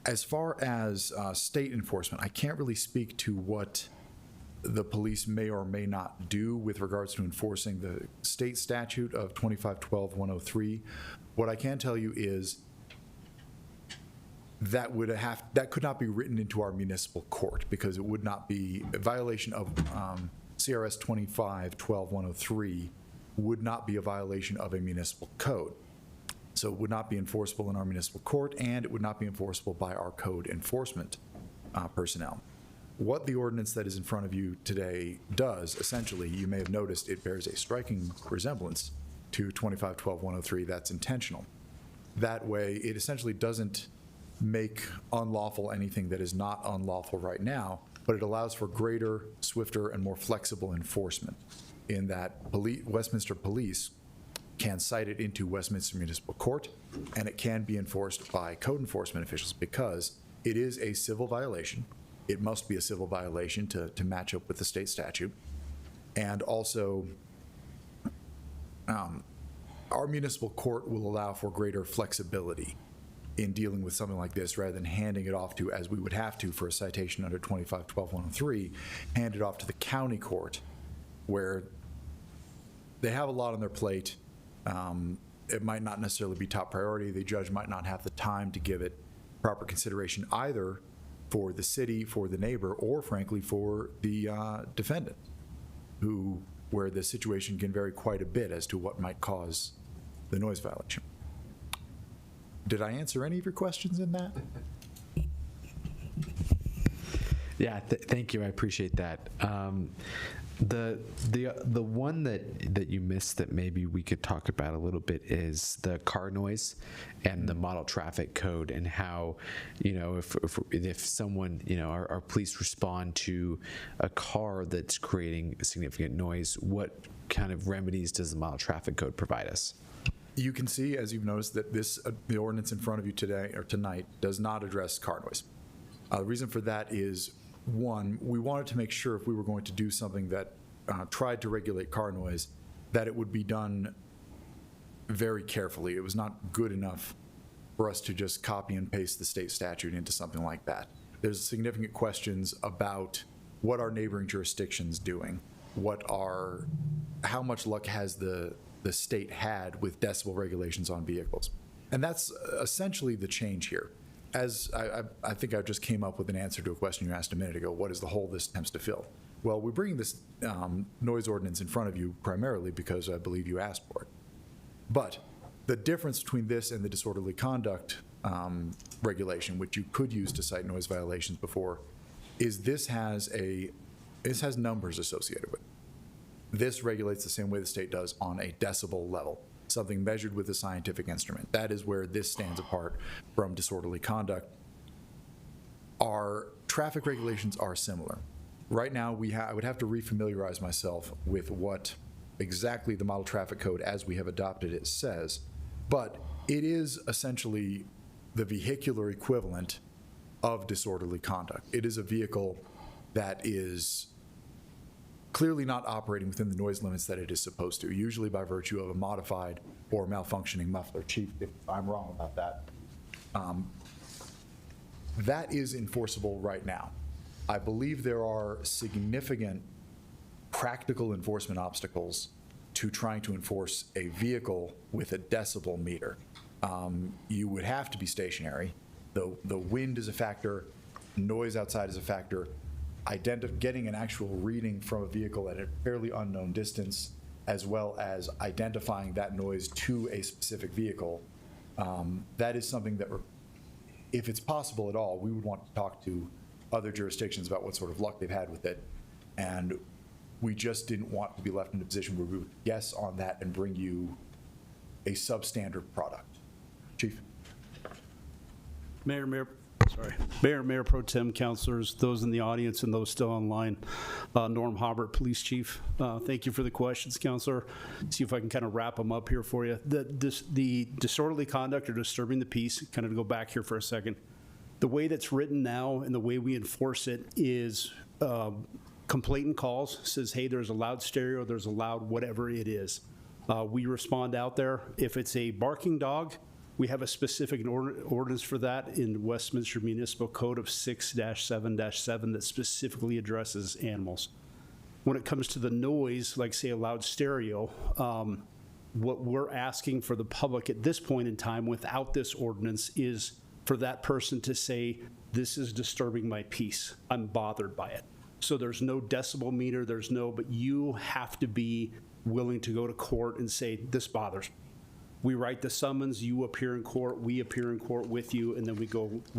As far as state enforcement, I can't really speak to what the police may or may not do with regards to enforcing the state statute of 2512-103. What I can tell you is that could not be written into our municipal court, because it would not be a violation of CRS 2512-103 would not be a violation of a municipal code. So it would not be enforceable in our municipal court, and it would not be enforceable by our code enforcement personnel. What the ordinance that is in front of you today does, essentially, you may have noticed it bears a striking resemblance to 2512-103. That's intentional. That way, it essentially doesn't make unlawful anything that is not unlawful right now, but it allows for greater, swifter, and more flexible enforcement, in that Westminster Police can cite it into Westminster Municipal Court, and it can be enforced by code enforcement officials, because it is a civil violation. It must be a civil violation to match up with the state statute. And also, our municipal court will allow for greater flexibility in dealing with something like this, rather than handing it off to, as we would have to for a citation under 2512-103, hand it off to the county court, where they have a lot on their plate. It might not necessarily be top priority. The judge might not have the time to give it proper consideration, either for the city, for the neighbor, or frankly for the defendant, where the situation can vary quite a bit as to what might cause the noise violation. Did I answer any of your questions in that? Yeah, thank you. I appreciate that. The one that you missed that maybe we could talk about a little bit is the car noise and the model traffic code, and how, if someone, our police respond to a car that's creating significant noise, what kind of remedies does the model traffic code provide us? You can see, as you've noticed, that the ordinance in front of you today or tonight does not address car noise. The reason for that is, one, we wanted to make sure if we were going to do something that tried to regulate car noise, that it would be done very carefully. It was not good enough for us to just copy and paste the state statute into something like that. There's significant questions about what are neighboring jurisdictions doing, how much luck has the state had with decibel regulations on vehicles. And that's essentially the change here. As I think I just came up with an answer to a question you asked a minute ago: what is the hole this attempts to fill? Well, we're bringing this noise ordinance in front of you primarily because I believe you asked for it. But the difference between this and the disorderly conduct regulation, which you could use to cite noise violations before, is this has numbers associated with it. This regulates the same way the state does on a decibel level, something measured with a scientific instrument. That is where this stands apart from disorderly conduct. Our traffic regulations are similar. Right now, I would have to refamiliarize myself with what exactly the model traffic code, as we have adopted it, says, but it is essentially the vehicular equivalent of disorderly conduct. It is a vehicle that is clearly not operating within the noise limits that it is supposed to, usually by virtue of a modified or malfunctioning muffler. Chief, if I'm wrong about that. That is enforceable right now. I believe there are significant practical enforcement obstacles to trying to enforce a vehicle with a decibel meter. You would have to be stationary. The wind is a factor, noise outside is a factor. Getting an actual reading from a vehicle at a fairly unknown distance, as well as identifying that noise to a specific vehicle, that is something that, if it's possible at all, we would want to talk to other jurisdictions about what sort of luck they've had with it. And we just didn't want to be left in a position where we would guess on that and bring you a substandard product. Chief. Mayor Pro Tem, councilors, those in the audience and those still online. Norm Hobart, Police Chief. Thank you for the questions, Councilor. See if I can kind of wrap them up here for you. The disorderly conduct or disturbing the peace, kind of to go back here for a second. The way that's written now and the way we enforce it is complainant calls, says, hey, there's a loud stereo, there's a loud whatever it is. We respond out there. If it's a barking dog, we have a specific ordinance for that in Westminster Municipal Code of 6-7-7 that specifically addresses animals. When it comes to the noise, like say a loud stereo, what we're asking for the public at this point in time without this ordinance is for that person to say, this is disturbing my peace. I'm bothered by it. So there's no decibel meter, but you have to be willing to go to court and say, this bothers me. We write the summons, you appear in court, we appear in court with you, and then we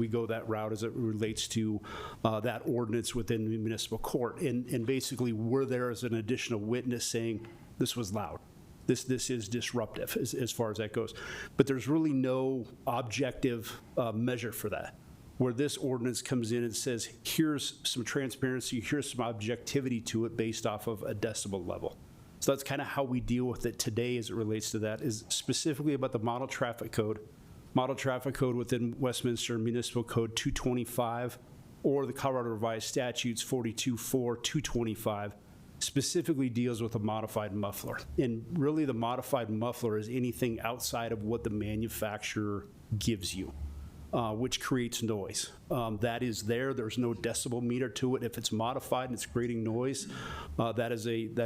go that route as it relates to that ordinance within the municipal court. And basically, we're there as an additional witness saying, this was loud. This is disruptive as far as that goes. But there's really no objective measure for that. Where this ordinance comes in and says, here's some transparency, here's some objectivity to it based off of a decibel level. So that's kind of how we deal with it today as it relates to that, is specifically about the model traffic code. Model traffic code within Westminster Municipal Code 225 or the Colorado Revised Statutes 42.4, 225 specifically deals with a modified muffler. And really the modified muffler is anything outside of what the manufacturer gives you, which creates noise. That is there's no decibel meter to it. If it's modified and it's creating noise, that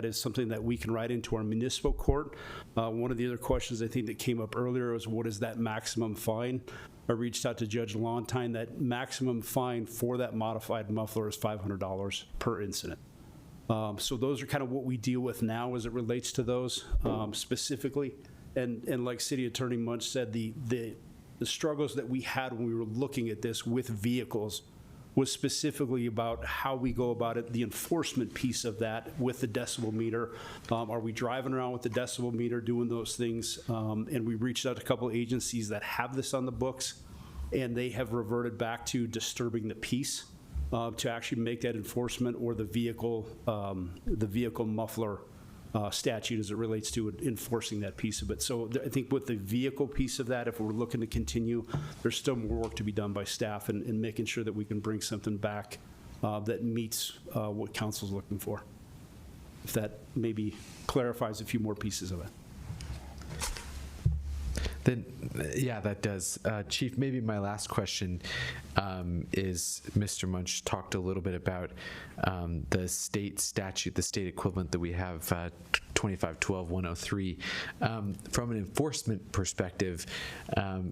is something that we can write into our municipal court. One of the other questions I think that came up earlier was, what is that maximum fine? I reached out to Judge Lontine. That maximum fine for that modified muffler is $500 per incident. So those are kind of what we deal with now as it relates to those specifically. And like City Attorney Munch said, the struggles that we had when we were looking at this with vehicles was specifically about how we go about it, the enforcement piece of that with the decibel meter. Are we driving around with the decibel meter doing those things? And we reached out to a couple of agencies that have this on the books, and they have reverted back to disturbing the peace to actually make that enforcement, or the vehicle muffler statute as it relates to enforcing that piece of it. So I think with the vehicle piece of that, if we're looking to continue, there's still more work to be done by staff in making sure that we can bring something back that meets what council's looking for. If that maybe clarifies a few more pieces of it. Then, yeah, that does. Chief, maybe my last question is, Mr. Munch talked a little bit about the state statute, the state equivalent that we have, 2512-103. From an enforcement perspective,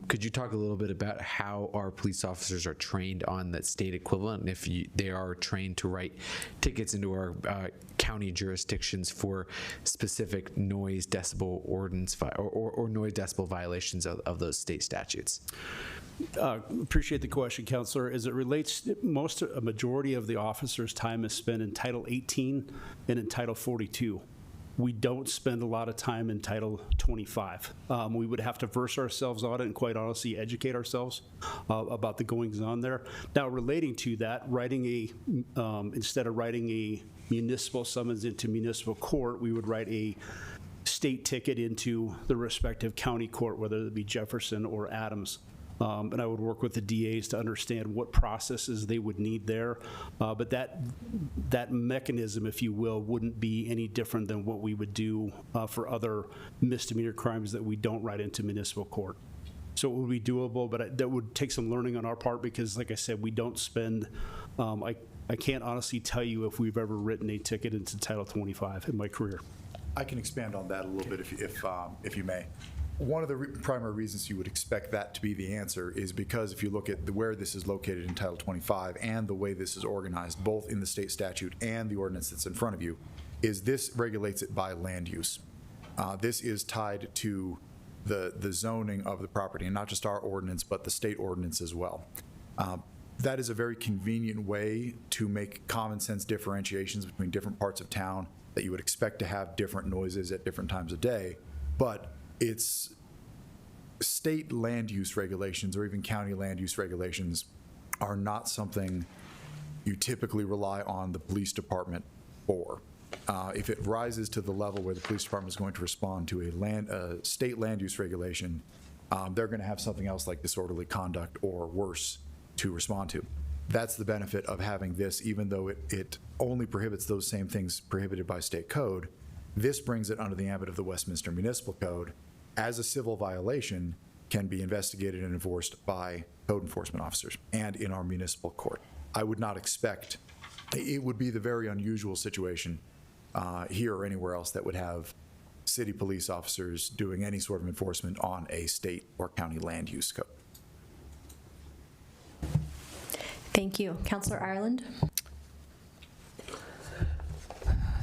could you talk a little bit about how our police officers are trained on that state equivalent, and if they are trained to write tickets into our county jurisdictions for specific noise decibel ordinance or noise decibel violations of those state statutes? Appreciate the question, Councilor. As it relates, a majority of the officers' time is spent in Title 18 and in Title 42. We don't spend a lot of time in Title 25. We would have to verse ourselves on it and, quite honestly, educate ourselves about the goings on there. Now, relating to that, instead of writing a municipal summons into municipal court, we would write a state ticket into the respective county court, whether it be Jefferson or Adams. And I would work with the DAs to understand what processes they would need there. But that mechanism, if you will, wouldn't be any different than what we would do for other misdemeanor crimes that we don't write into municipal court. So it would be doable, but that would take some learning on our part because, like I said, we don't spend, I can't honestly tell you if we've ever written a ticket into Title 25 in my career. I can expand on that a little bit if you may. One of the primary reasons you would expect that to be the answer is because if you look at where this is located in Title 25 and the way this is organized, both in the state statute and the ordinance that's in front of you, is this regulates it by land use. This is tied to the zoning of the property, and not just our ordinance, but the state ordinance as well. That is a very convenient way to make common sense differentiations between different parts of town that you would expect to have different noises at different times of day, but it's state land use regulations or even county land use regulations are not something you typically rely on the police department for. If it rises to the level where the police department is going to respond to a state land use regulation, they're going to have something else like disorderly conduct or worse to respond to. That's the benefit of having this, even though it only prohibits those same things prohibited by state code. This brings it under the ambit of the Westminster Municipal Code as a civil violation, can be investigated and enforced by code enforcement officers and in our municipal court. I would not expect, it would be the very unusual situation here or anywhere else that would have city police officers doing any sort of enforcement on a state or county land use code. Thank you. Councillor Ireland?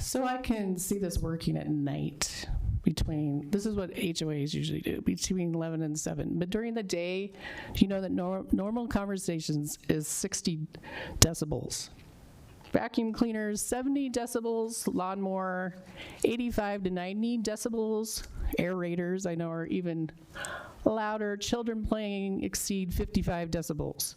So I can see this working at night between, this is what HOAs usually do, between 11 and 7. But during the day, do you know that normal conversations is 60 decibels? Vacuum cleaners, 70 decibels, lawnmower, 85 to 90 decibels. Aerators, I know, are even louder. Children playing exceed 55 decibels.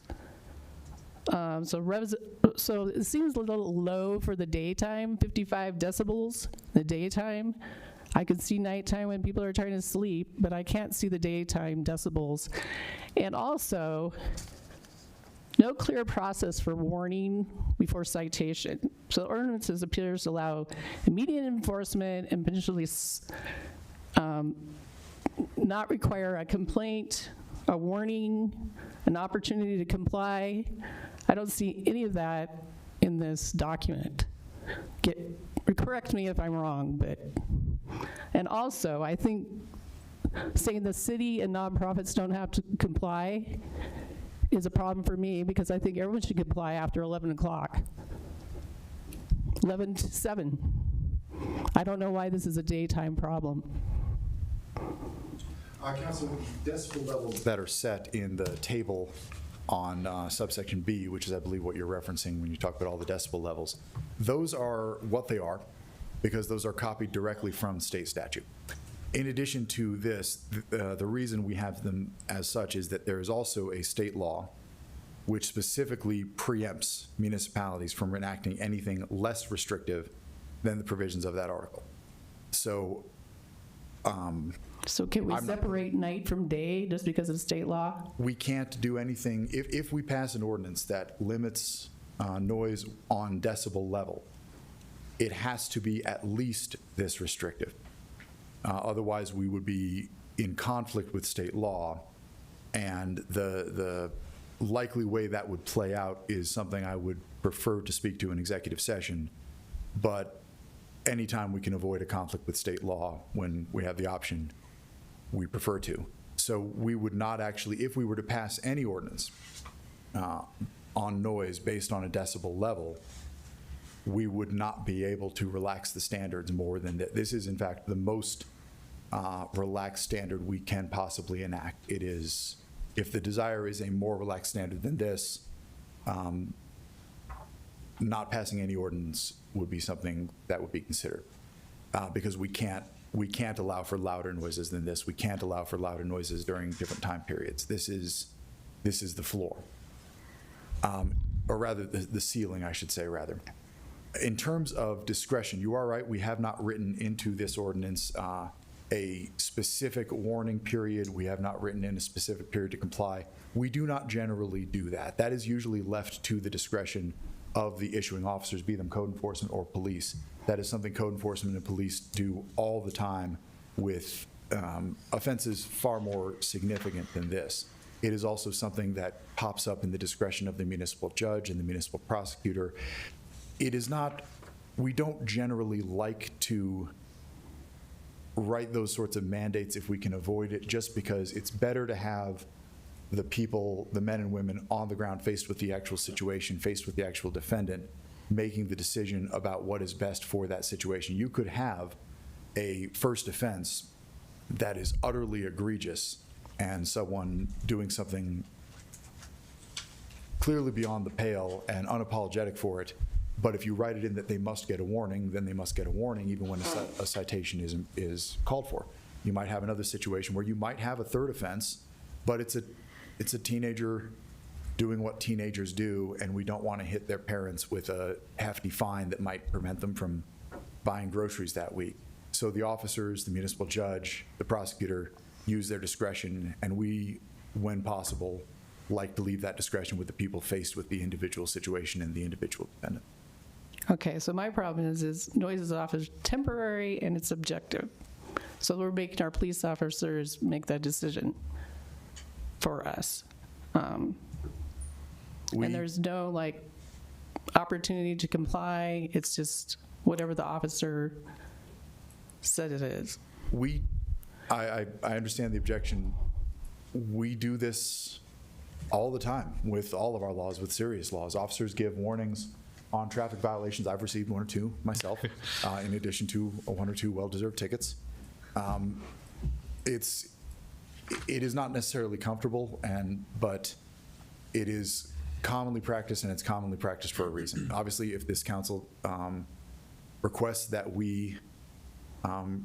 So it seems a little low for the daytime, 55 decibels the daytime. I can see nighttime when people are trying to sleep, but I can't see the daytime decibels. And also, no clear process for warning before citation. So ordinances appears to allow immediate enforcement and potentially not require a complaint, a warning, an opportunity to comply. I don't see any of that in this document. Correct me if I'm wrong, but, and also I think saying the city and nonprofits don't have to comply is a problem for me, because I think everyone should comply after 11 o'clock, 11 to 7. I don't know why this is a daytime problem. Council, decibel levels that are set in the table on subsection B, which is, I believe, what you're referencing when you talk about all the decibel levels, those are what they are, because those are copied directly from state statute. In addition to this, the reason we have them as such is that there is also a state law which specifically preempts municipalities from enacting anything less restrictive than the provisions of that article. So, so can we separate night from day just because of state law? We can't do anything. If we pass an ordinance that limits noise on decibel level, it has to be at least this restrictive. Otherwise, we would be in conflict with state law, and the likely way that would play out is something I would prefer to speak to in executive session. But anytime we can avoid a conflict with state law when we have the option, we prefer to. So we would not actually, if we were to pass any ordinance on noise based on a decibel level, we would not be able to relax the standards more than that. This is, in fact, the most relaxed standard we can possibly enact. It is, if the desire is a more relaxed standard than this, not passing any ordinance would be something that would be considered, because we can't allow for louder noises than this. We can't allow for louder noises during different time periods. This is the floor, or rather the ceiling, I should say, rather. In terms of discretion, you are right. We have not written into this ordinance a specific warning period. We have not written in a specific period to comply. We do not generally do that. That is usually left to the discretion of the issuing officers, be them code enforcement or police. That is something code enforcement and police do all the time with offenses far more significant than this. It is also something that pops up in the discretion of the municipal judge and the municipal prosecutor. It is not, we don't generally like to write those sorts of mandates if we can avoid it, just because it's better to have the people, the men and women on the ground faced with the actual situation, faced with the actual defendant, making the decision about what is best for that situation. You could have a first offense that is utterly egregious and someone doing something clearly beyond the pale and unapologetic for it. But if you write it in that they must get a warning, then they must get a warning even when a citation is called for. You might have another situation where you might have a third offense, but it's a teenager doing what teenagers do, and we don't want to hit their parents with a hefty fine that might prevent them from buying groceries that week. So the officers, the municipal judge, the prosecutor use their discretion, and we, when possible, like to leave that discretion with the people faced with the individual situation and the individual defendant. Okay, so my problem is noise is often temporary and it's objective. So we're making our police officers make that decision for us. And there's no like opportunity to comply. It's just whatever the officer said it is. I understand the objection. We do this all the time with all of our laws, with serious laws. Officers give warnings on traffic violations. I've received 1 or 2 myself, in addition to 1 or 2 well-deserved tickets. It is not necessarily comfortable, but it is commonly practiced, and it's commonly practiced for a reason. Obviously, if this council requests that we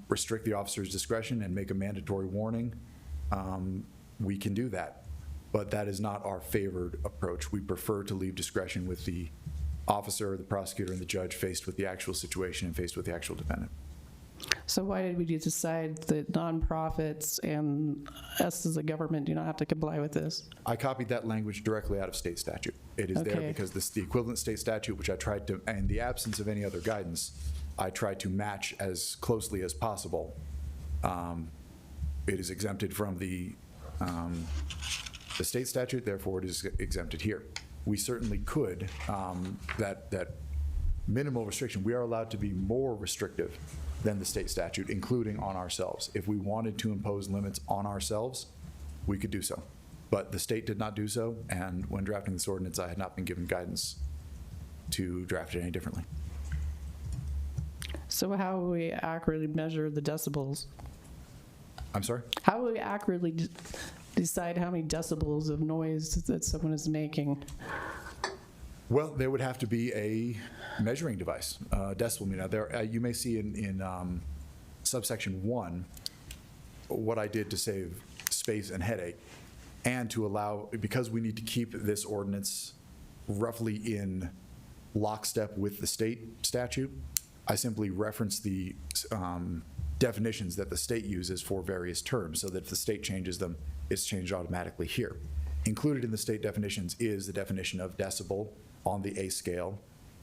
restrict the officer's discretion and make a mandatory warning, we can do that. But that is not our favored approach. We prefer to leave discretion with the officer, the prosecutor, and the judge faced with the actual situation and faced with the actual defendant. So why did we decide that nonprofits and us as a government do not have to comply with this? I copied that language directly out of state statute. It is there because the equivalent state statute, which I tried to, in the absence of any other guidance, I tried to match as closely as possible. It is exempted from the state statute, therefore it is exempted here. We certainly could, that minimal restriction, we are allowed to be more restrictive than the state statute, including on ourselves. If we wanted to impose limits on ourselves, we could do so. But the state did not do so, and when drafting this ordinance, I had not been given guidance to draft it any differently. So how will we accurately measure the decibels? I'm sorry? How will we accurately decide how many decibels of noise that someone is making? Well, there would have to be a measuring device, decibel meter. There, you may see in subsection 1 what I did to save space and headache, and to allow, because we need to keep this ordinance roughly in lockstep with the state statute, I simply reference the definitions that the state uses for various terms, so that if the state changes them, it's changed automatically here. Included in the state definitions is the definition of decibel on the A scale,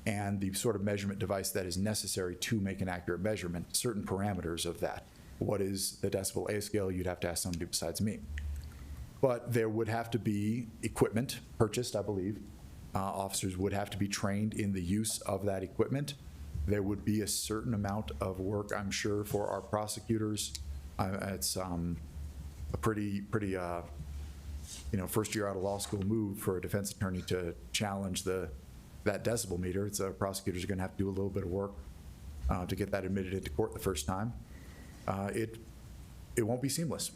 and the sort of measurement device that is necessary to make an accurate measurement, certain parameters of that. What is the decibel A scale? You'd have to ask somebody besides me. But there would have to be equipment purchased, I believe. Officers would have to be trained in the use of that equipment. There would be a certain amount of work, I'm sure, for our prosecutors. It's a pretty first year out of law school move for a defense attorney to challenge that decibel meter. It's prosecutors are going to have to do a little bit of work to get that admitted into court the first time. It won't be seamless.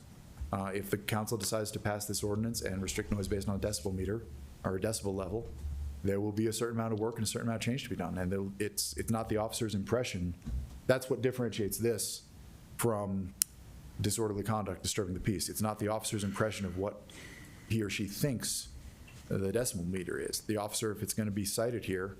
If the council decides to pass this ordinance and restrict noise based on a decibel meter or a decibel level, there will be a certain amount of work and a certain amount of change to be done. And it's not the officer's impression. That's what differentiates this from disorderly conduct disturbing the peace. It's not the officer's impression of what he or she thinks the decibel meter is. The officer, if it's going to be cited here,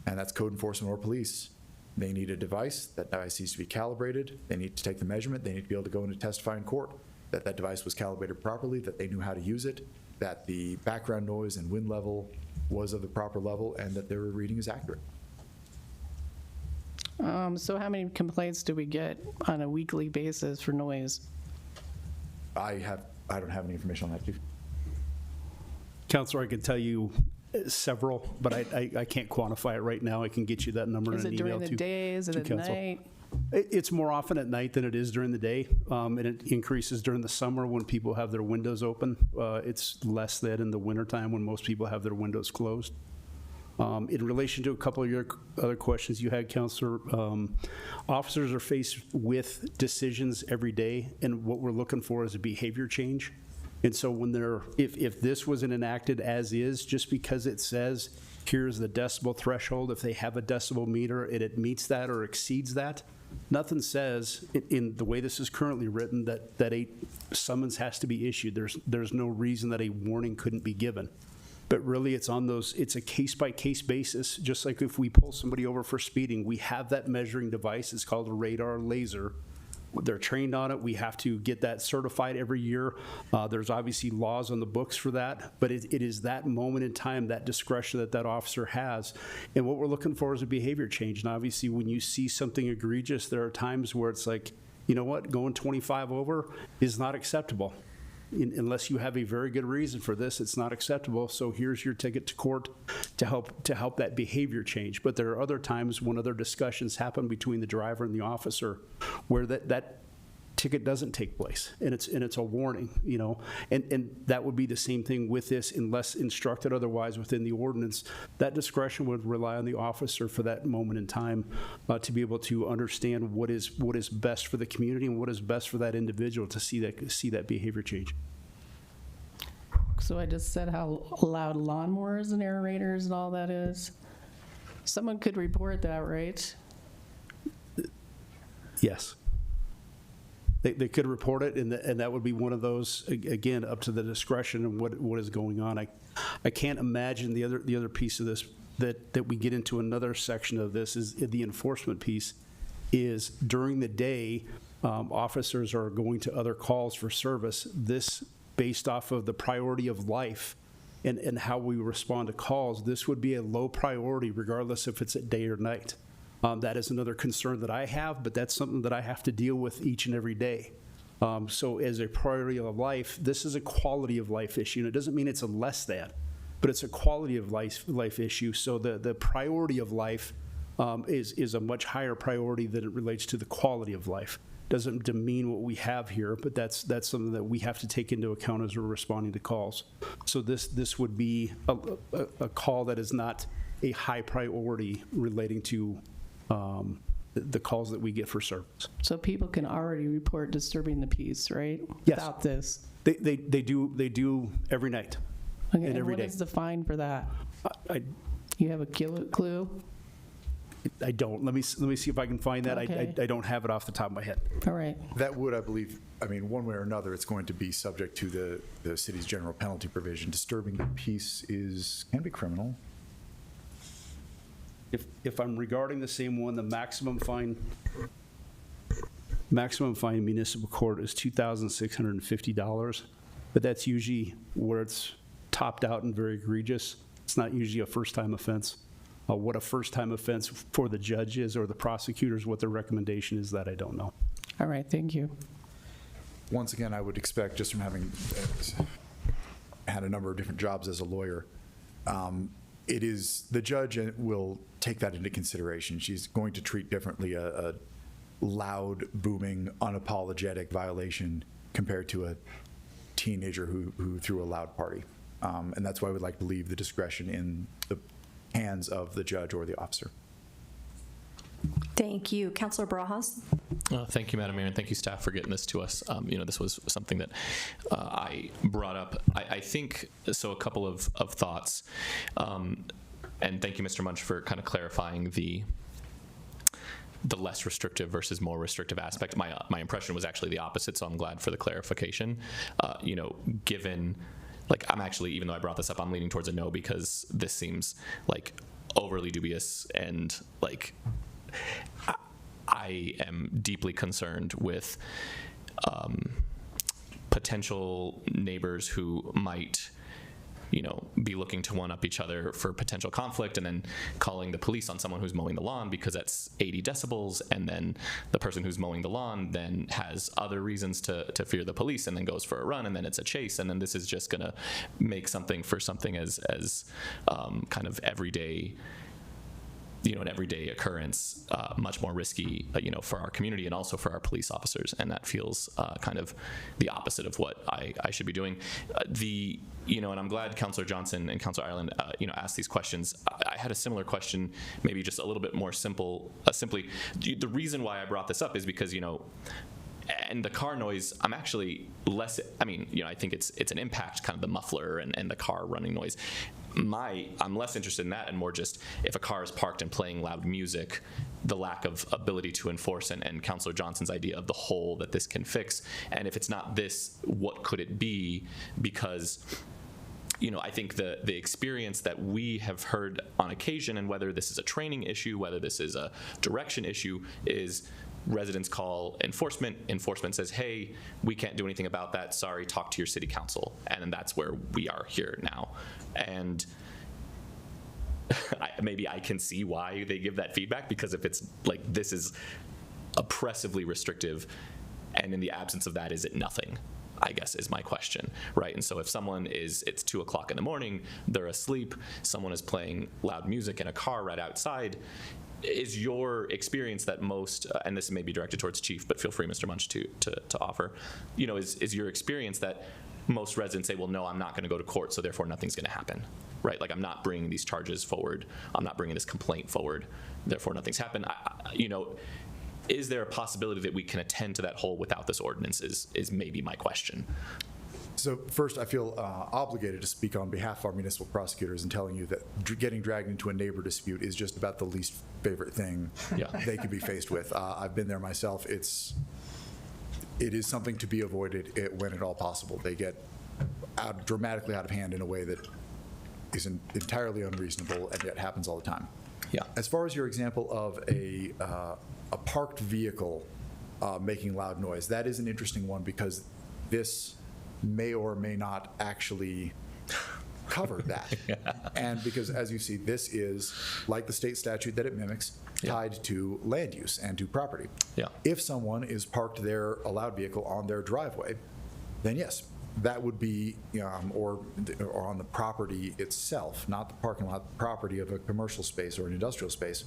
and that's code enforcement or police, they need a device. That device needs to be calibrated. They need to take the measurement. They need to be able to go in and testify in court that that device was calibrated properly, that they knew how to use it, that the background noise and wind level was of the proper level, and that their reading is accurate. So how many complaints do we get on a weekly basis for noise? I don't have any information on that, Chief. Counselor, I can tell you several, but I can't quantify it right now. I can get you that number in an email. Is it during the day? Is it at night? It's more often at night than it is during the day, and it increases during the summer when people have their windows open. It's less that in the wintertime when most people have their windows closed. In relation to a couple of your other questions you had, Counselor, officers are faced with decisions every day, and what we're looking for is a behavior change. And so when if this wasn't enacted as is, just because it says, here's the decibel threshold, if they have a decibel meter and it meets that or exceeds that, nothing says in the way this is currently written that a summons has to be issued. There's no reason that a warning couldn't be given. But really it's a case-by-case basis. Just like if we pull somebody over for speeding, we have that measuring device. It's called a radar laser. They're trained on it. We have to get that certified every year. There's obviously laws on the books for that, but it is that moment in time, that discretion that officer has. And what we're looking for is a behavior change. And obviously, when you see something egregious, there are times where it's like, you know what, going 25 over is not acceptable. Unless you have a very good reason for this, it's not acceptable. So here's your ticket to court to help that behavior change. But there are other times when other discussions happen between the driver and the officer where that ticket doesn't take place, and it's a warning, you know. And that would be the same thing with this, unless instructed otherwise within the ordinance. That discretion would rely on the officer for that moment in time to be able to understand what is best for the community and what is best for that individual to see that behavior change. So I just said how loud lawnmowers and aerators and all that is. Someone could report that, right? Yes. They could report it, and that would be one of those, again, up to the discretion of what is going on. I can't imagine the other piece of this that we get into another section of this is the enforcement piece. Is during the day, officers are going to other calls for service. This based off of the priority of life and how we respond to calls. This would be a low priority regardless if it's at day or night. That is another concern that I have, but that's something that I have to deal with each and every day. So as a priority of life, this is a quality of life issue. And it doesn't mean it's a less than, but it's a quality of life issue. So the priority of life is a much higher priority than it relates to the quality of life. Doesn't demean what we have here, but that's something that we have to take into account as we're responding to calls. So this would be a call that is not a high priority relating to the calls that we get for service. So people can already report disturbing the peace, right? Yes. Without this. They do every night. Okay, and every what day. is the fine for that? You have a clue? I don't. Let me see if I can find that. Okay. I don't have it off the top of my head. All right. That would, I believe, one way or another, it's going to be subject to the city's general penalty provision. Disturbing the peace can be criminal. If I'm regarding the same one, the maximum fine in municipal court is $2,650, but that's usually where it's topped out and very egregious. It's not usually a first-time offense. What a first-time offense for the judges or the prosecutors, what their recommendation is, that I don't know. All right, thank you. Once again, I would expect, just from having had a number of different jobs as a lawyer, it is the judge will take that into consideration. She's going to treat differently a loud, booming, unapologetic violation compared to a teenager who threw a loud party. And that's why I would like to leave the discretion in the hands of the judge or the officer. Thank you. Councilor Barajas. Thank you, Madam Mayor, and thank you, staff, for getting this to us. This was something that I brought up. I think, so a couple of thoughts. And thank you, Mr. Munch, for kind of clarifying the less restrictive versus more restrictive aspect. My impression was actually the opposite, so I'm glad for the clarification. Given, I'm actually, even though I brought this up, I'm leaning towards a no, because this seems like overly dubious, and I am deeply concerned with potential neighbors who might be looking to one-up each other for potential conflict, and then calling the police on someone who's mowing the lawn because that's 80 decibels, and then the person who's mowing the lawn then has other reasons to fear the police, and then goes for a run, and then it's a chase, and then this is just going to make something as kind of everyday, an everyday occurrence, much more risky, for our community and also for our police officers. And that feels kind of the opposite of what I should be doing. And I'm glad Councilor Johnson and Councilor Ireland, asked these questions. I had a similar question, maybe just a little bit more simply. The reason why I brought this up is because, and the car noise, I'm actually less, I think it's an impact, kind of the muffler and the car running noise. I'm less interested in that, and more just if a car is parked and playing loud music, the lack of ability to enforce, and Councilor Johnson's idea of the hole that this can fix. And if it's not this, what could it be? Because I think the experience that we have heard on occasion, and whether this is a training issue, whether this is a direction issue, is residents call enforcement. Enforcement says, hey, we can't do anything about that. Sorry, talk to your city council. And then that's where we are here now. And maybe I can see why they give that feedback, because if it's like, this is oppressively restrictive, and in the absence of that, is it nothing? I guess is my question, right? And so if someone it's 2 o'clock in the morning, they're asleep, someone is playing loud music in a car right outside, is your experience that most, and this may be directed towards Chief, but feel free, Mr. Munch, to offer, is your experience that most residents say, well, no, I'm not going to go to court, so therefore nothing's going to happen, right? Like, I'm not bringing these charges forward, I'm not bringing this complaint forward, therefore nothing's happened. Is there a possibility that we can attend to that hole without this ordinance is maybe my question. So first, I feel obligated to speak on behalf of our municipal prosecutors in telling you that getting dragged into a neighbor dispute is just about the least favorite thing they could be faced with. I've been there myself. It is something to be avoided when at all possible. They get dramatically out of hand in a way that is entirely unreasonable and yet happens all the time. Yeah. As far as your example of a parked vehicle making loud noise, that is an interesting one, because this may or may not actually cover that. And because, as you see, this is, like the state statute that it mimics, tied to land use and to property. Yeah. If someone is parked a loud vehicle on their driveway, then yes, that would be, or on the property itself, not the parking lot, property of a commercial space or an industrial space,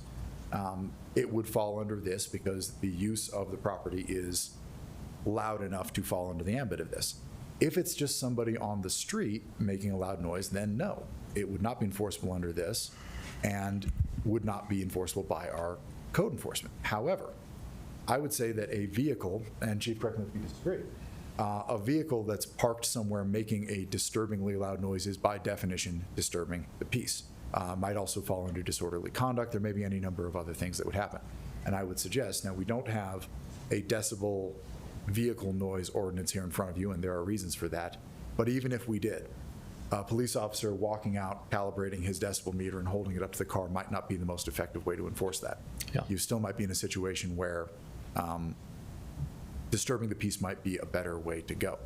it would fall under this, because the use of the property is loud enough to fall under the ambit of this. If it's just somebody on the street making a loud noise, then no, it would not be enforceable under this and would not be enforceable by our code enforcement. However, I would say that a vehicle, and Chief, correct me if you disagree, a vehicle that's parked somewhere making a disturbingly loud noise is by definition disturbing the peace. Might also fall under disorderly conduct. There may be any number of other things that would happen. And I would suggest, now we don't have a decibel vehicle noise ordinance here in front of you, and there are reasons for that. But even if we did, a police officer walking out, calibrating his decibel meter and holding it up to the car might not be the most effective way to enforce that. Yeah. You still might be in a situation where disturbing the peace might be a better way to go.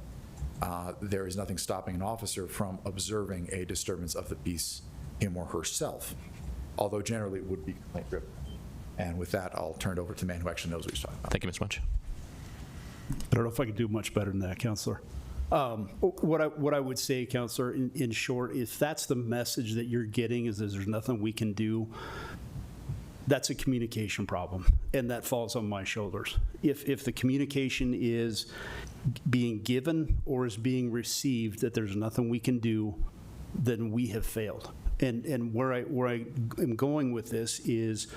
There is nothing stopping an officer from observing a disturbance of the peace, him or herself, although generally it would be complaint driven. And with that, I'll turn it over to the man who actually knows what he's talking about. Thank you, Mr. Munch. I don't know if I could do much better than that, Counselor. What I would say, Counselor, in short, if that's the message that you're getting, is that there's nothing we can do, that's a communication problem, and that falls on my shoulders. If the communication is being given or is being received that there's nothing we can do, then we have failed. And where I am going with this is,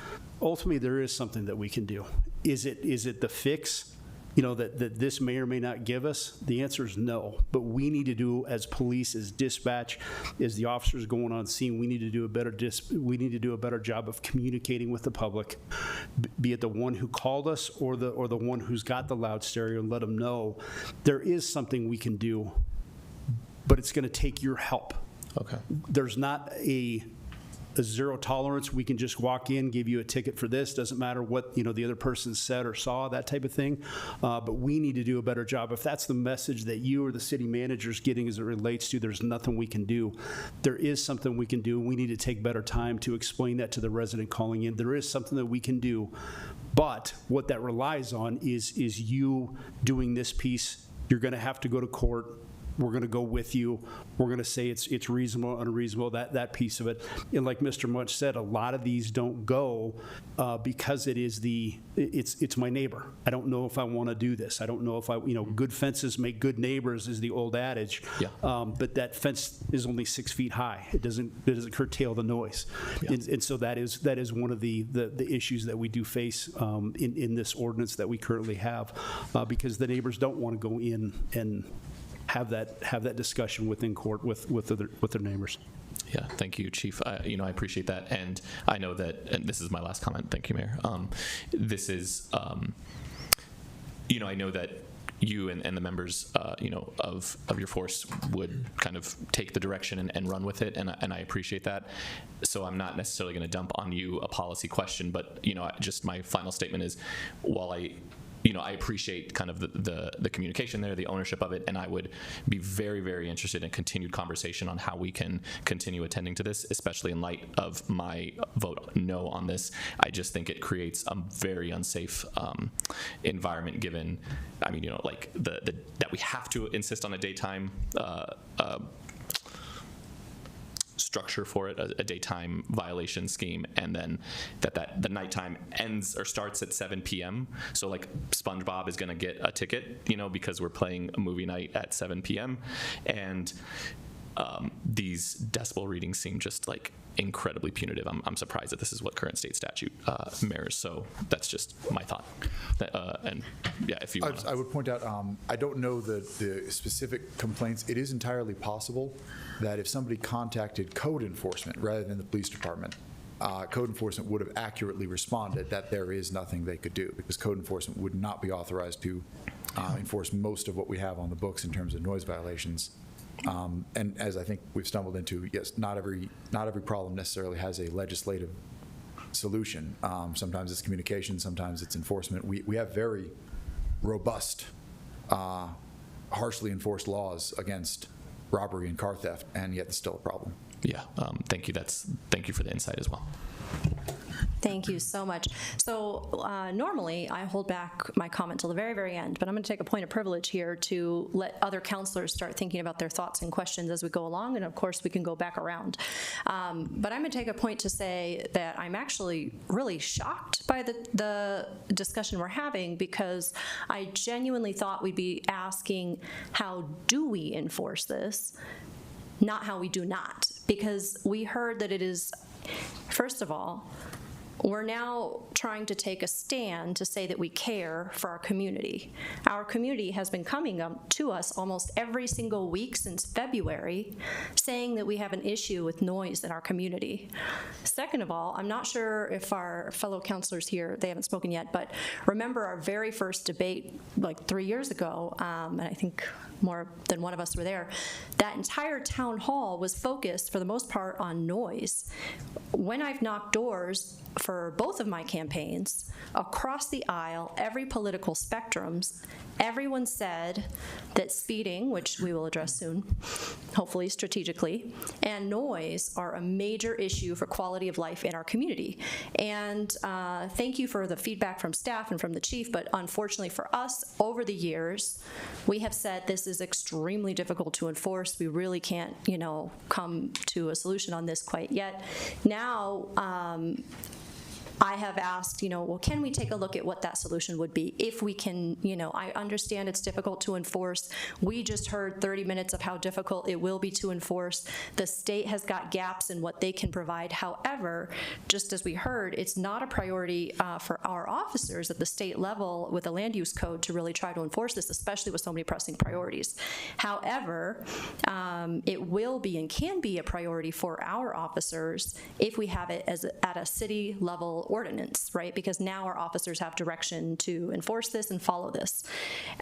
ultimately there is something that we can do. Is it the fix, that this may or may not give us? The answer is no. But we need to do, as police, as dispatch, as the officers going on scene, we need to do a better job of communicating with the public, be it the one who called us or the one who's got the loud stereo, and let them know there is something we can do, but it's going to take your help. Okay. There's not a zero tolerance. We can just walk in, give you a ticket for this. Doesn't matter what the other person said or saw, that type of thing. But we need to do a better job. If that's the message that you or the city manager is getting as it relates to there's nothing we can do, there is something we can do. We need to take better time to explain that to the resident calling in. There is something that we can do. But what that relies on is you doing this piece. You're going to have to go to court. We're going to go with you. We're going to say it's reasonable, unreasonable, that piece of it. And like Mr. Munch said, a lot of these don't go because it's my neighbor. I don't know if I want to do this. I don't know if good fences make good neighbors is the old adage. Yeah. But that fence is only 6 feet high. It doesn't curtail the noise. Yeah. And so that is one of the issues that we do face in this ordinance that we currently have, because the neighbors don't want to go in and have that discussion within court with their neighbors. Yeah, thank you, Chief. I appreciate that, and I know that. And this is my last comment. Thank you, Mayor. This is, I know that you and the members, of your force would kind of take the direction and run with it, and I appreciate that. So I'm not necessarily going to dump on you a policy question, but just my final statement is, while I appreciate kind of the communication there, the ownership of it, and I would be very, very interested in continued conversation on how we can continue attending to this, especially in light of my vote no on this. I just think it creates a very unsafe environment, given, that we have to insist on a daytime structure for it, a daytime violation scheme, and then that the nighttime ends or starts at 7 p.m. So like SpongeBob is going to get a ticket, because we're playing a movie night at 7 p.m. And these decibel readings seem just like incredibly punitive. I'm surprised that this is what current state statute mirrors. So that's just my thought. And yeah, if you I would point out, I don't know the specific complaints. It is entirely possible that if somebody contacted code enforcement rather than the police department, code enforcement would have accurately responded that there is nothing they could do, because code enforcement would not be authorized to enforce most of what we have on the books in terms of noise violations. And as I think we've stumbled into, yes, not every problem necessarily has a legislative solution. Sometimes it's communication, sometimes it's enforcement. We have very robust, harshly enforced laws against robbery and car theft, and yet it's still a problem. Yeah, thank you. Thank you for the insight as well. Thank you so much. So normally I hold back my comment till the very, very end, but I'm going to take a point of privilege here to let other counselors start thinking about their thoughts and questions as we go along, and of course we can go back around. But I'm going to take a point to say that I'm actually really shocked by the discussion we're having, because I genuinely thought we'd be asking, how do we enforce this, not how we do not, because we heard that it is, first of all, we're now trying to take a stand to say that we care for our community. Our community has been coming up to us almost every single week since February, saying that we have an issue with noise in our community. Second of all, I'm not sure if our fellow counselors here, they haven't spoken yet, but remember our very first debate like 3 years ago, and I think more than one of us were there, that entire town hall was focused for the most part on noise. When I've knocked doors for both of my campaigns, across the aisle, every political spectrums, everyone said that speeding, which we will address soon, hopefully strategically, and noise are a major issue for quality of life in our community. And thank you for the feedback from staff and from the chief, but unfortunately for us, over the years, we have said this is extremely difficult to enforce. We really can't, come to a solution on this quite yet. Now, I have asked, well, can we take a look at what that solution would be if we can, I understand it's difficult to enforce. We just heard 30 minutes of how difficult it will be to enforce. The state has got gaps in what they can provide. However, just as we heard, it's not a priority for our officers at the state level with the land use code to really try to enforce this, especially with so many pressing priorities. However, it will be and can be a priority for our officers if we have it at a city level ordinance, right? Because now our officers have direction to enforce this and follow this.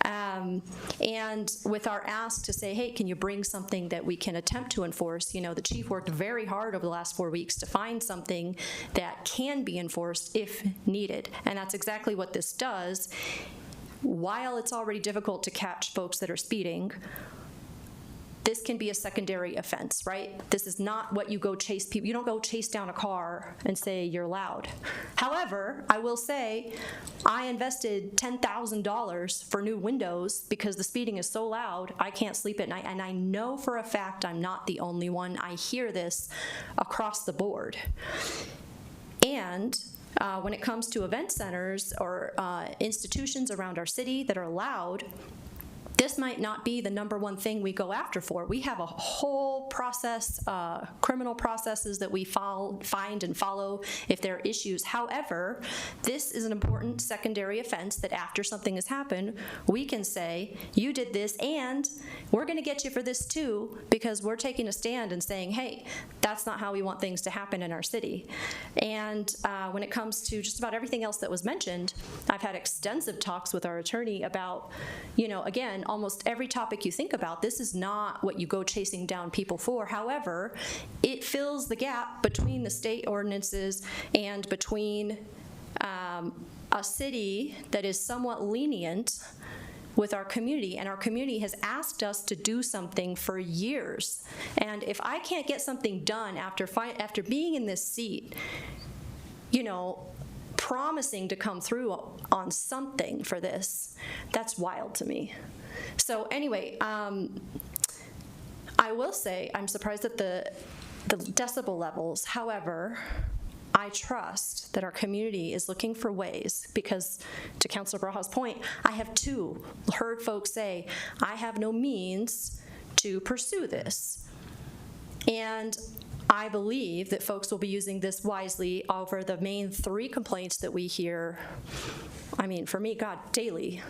And with our ask to say, hey, can you bring something that we can attempt to enforce? The chief worked very hard over the last 4 weeks to find something that can be enforced if needed. And that's exactly what this does. While it's already difficult to catch folks that are speeding, this can be a secondary offense, right? This is not what you go chase people. You don't go chase down a car and say you're loud. However, I will say I invested $10,000 for new windows because the speeding is so loud, I can't sleep at night. And I know for a fact I'm not the only one. I hear this across the board. And when it comes to event centers or institutions around our city that are loud, this might not be the number one thing we go after for. We have a whole process, criminal processes that we find and follow if there are issues. However, this is an important secondary offense that after something has happened, we can say, you did this and we're going to get you for this too, because we're taking a stand and saying, hey, that's not how we want things to happen in our city. And when it comes to just about everything else that was mentioned, I've had extensive talks with our attorney about, again, almost every topic you think about, this is not what you go chasing down people for. However, it fills the gap between the state ordinances and between a city that is somewhat lenient with our community, and our community has asked us to do something for years. And if I can't get something done after being in this seat, promising to come through on something for this, that's wild to me. So anyway, I will say I'm surprised at the decibel levels. However, I trust that our community is looking for ways, because to Councilor Baraja's point, I have heard folks say, I have no means to pursue this. And I believe that folks will be using this wisely over the main 3 complaints that we hear, for me, God, daily.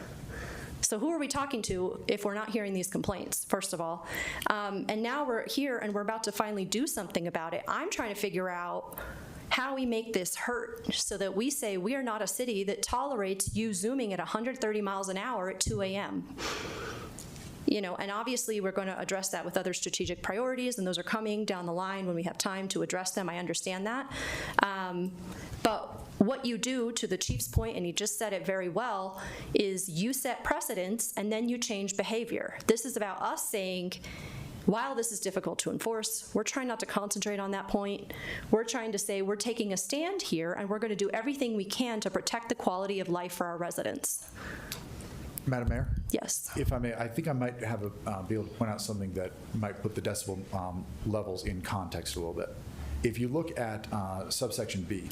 So who are we talking to if we're not hearing these complaints, first of all? And now we're here and we're about to finally do something about it. I'm trying to figure out how we make this hurt so that we say we are not a city that tolerates you zooming at 130 miles an hour at 2 a.m. And obviously we're going to address that with other strategic priorities, and those are coming down the line when we have time to address them. I understand that. But what you do, to the chief's point, and he just said it very well, is you set precedents and then you change behavior. This is about us saying, while this is difficult to enforce, we're trying not to concentrate on that point. We're trying to say we're taking a stand here and we're going to do everything we can to protect the quality of life for our residents. Madam Mayor? Yes. If I may, I think I might have be able to point out something that might put the decibel levels in context a little bit. If you look at subsection B,